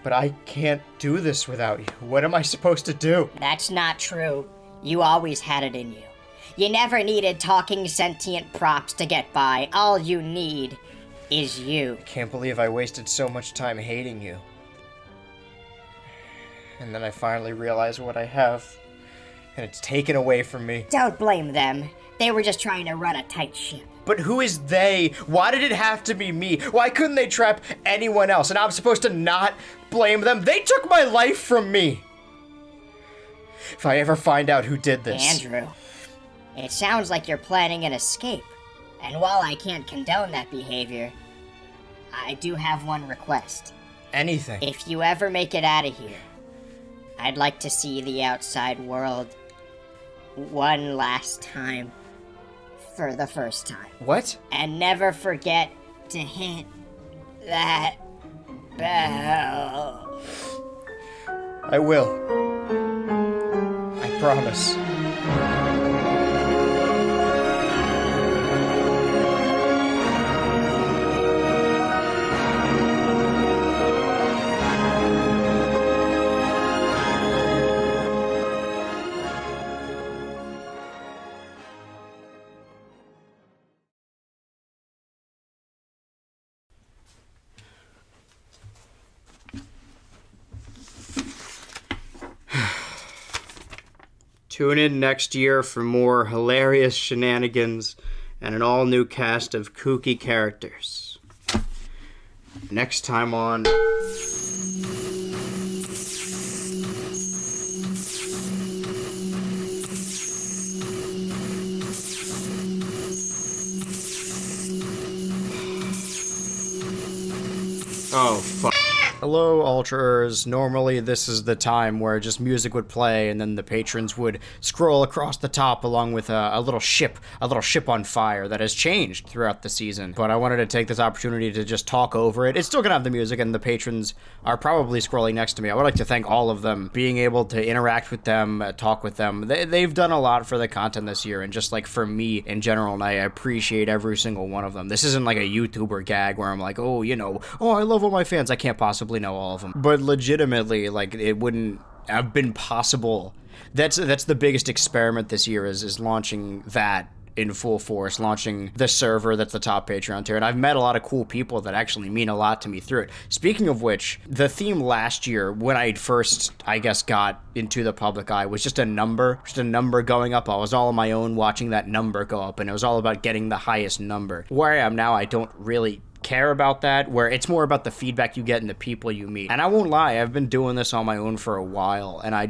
But I can't do this without you. What am I supposed to do? That's not true. You always had it in you. You never needed talking sentient props to get by. All you need is you. I can't believe I wasted so much time hating you. And then I finally realized what I have. And it's taken away from me. Don't blame them. They were just trying to run a tight ship. But who is they? Why did it have to be me? Why couldn't they trap anyone else? And I'm supposed to not blame them? They took my life from me. If I ever find out who did this... Andrew, it sounds like you're planning an escape. And while I can't condone that behavior, I do have one request. Anything. If you ever make it out of here, I'd like to see the outside world one last time for the first time. What? And never forget to hit that bell. I will. I promise. Tune in next year for more hilarious shenanigans and an all-new cast of kooky characters. Next time on... Oh, fuck. Hello, Ultras. Normally, this is the time where just music would play and then the patrons would scroll across the top along with a little ship on fire that has changed throughout the season. But I wanted to take this opportunity to just talk over it. It's still gonna have the music and the patrons are probably scrolling next to me. I would like to thank all of them, being able to interact with them, talk with them. They've done a lot for the content this year and just like for me in general, and I appreciate every single one of them. This isn't like a YouTuber gag where I'm like, oh, you know, oh, I love all my fans. I can't possibly know all of them, but legitimately, like, it wouldn't have been possible. That's the biggest experiment this year is launching that in full force, launching the server that's the top Patreon tier, and I've met a lot of cool people that actually mean a lot to me through it. Speaking of which, the theme last year, when I first, I guess, got into the public eye, was just a number going up. I was all on my own watching that number go up, and it was all about getting the highest number. Where I am now, I don't really care about that, where it's more about the feedback you get and the people you meet. And I won't lie, I've been doing this on my own for a while, and I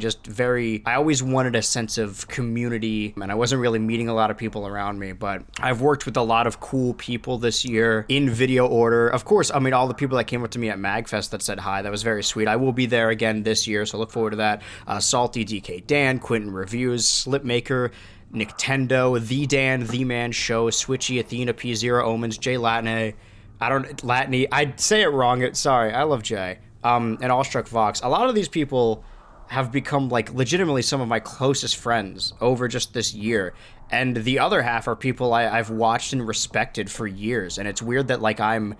always wanted a sense of community, and I wasn't really meeting a lot of people around me, but I've worked with a lot of cool people this year in video order. Of course, I mean, all the people that came up to me at MagFest that said hi, that was very sweet. I will be there again this year, so look forward to that. Salty, DK Dan, Quentin Reviews, Slipmaker, Nintendo, The Dan, The Man Show, Switchy, Athena, P0 Omens, Jay Latine, Latney, I'd say it wrong, sorry, I love Jay, and Allstruck Vox. A lot of these people have become, like, legitimately some of my closest friends over just this year, and the other half are people I've watched and respected for years, and it's weird that, like, I'm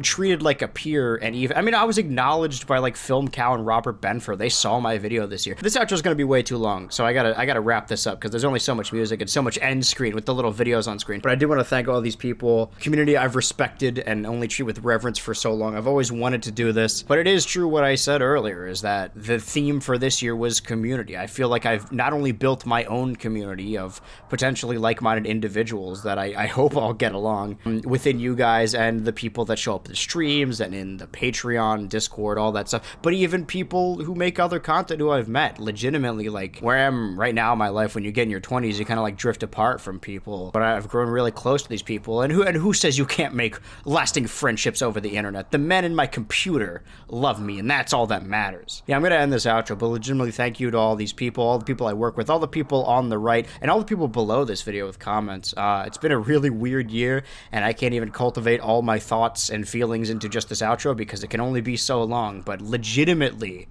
treated like a peer, and even, I mean, I was acknowledged by like Film Cow and Robert Benfer. They saw my video this year. This outro is gonna be way too long, so I gotta wrap this up because there's only so much music and so much end screen with the little videos on screen. But I do want to thank all these people, community I've respected and only treat with reverence for so long. I've always wanted to do this, but it is true what I said earlier, is that the theme for this year was community. I feel like I've not only built my own community of potentially like-minded individuals that I hope I'll get along within you guys and the people that show up in the streams and in the Patreon, Discord, all that stuff, but even people who make other content who I've met. Legitimately, like, where I am right now in my life, when you get in your 20s, you kind of like drift apart from people, but I've grown really close to these people, and who says you can't make lasting friendships over the internet? The men in my computer love me, and that's all that matters. Yeah, I'm gonna end this outro, but legitimately thank you to all these people, all the people I work with, all the people on the right, and all the people below this video with comments. It's been a really weird year, and I can't even cultivate all my thoughts and feelings into just this outro because it can only be so long, but legitimately,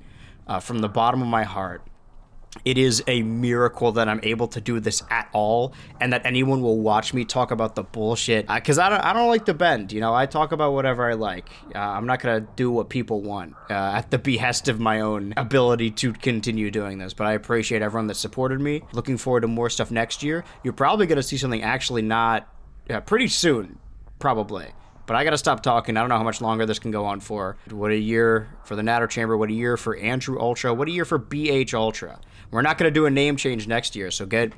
from the bottom of my heart, it is a miracle that I'm able to do this at all, and that anyone will watch me talk about the bullshit, because I don't like to bend, you know. I talk about whatever I like. I'm not gonna do what people want at the behest of my own ability to continue doing this, but I appreciate everyone that supported me. Looking forward to more stuff next year. You're probably gonna see something actually not pretty soon, probably. But I gotta stop talking. I don't know how much longer this can go on for. What a year for the Natter Chamber. What a year for Andrew Ultra. What a year for BH Ultra. We're not gonna do a name change next year, so get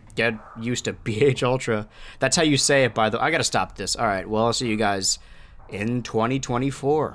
used to BH Ultra. That's how you say it, by the way. I gotta stop this. All right, well, I'll see you guys in 2024.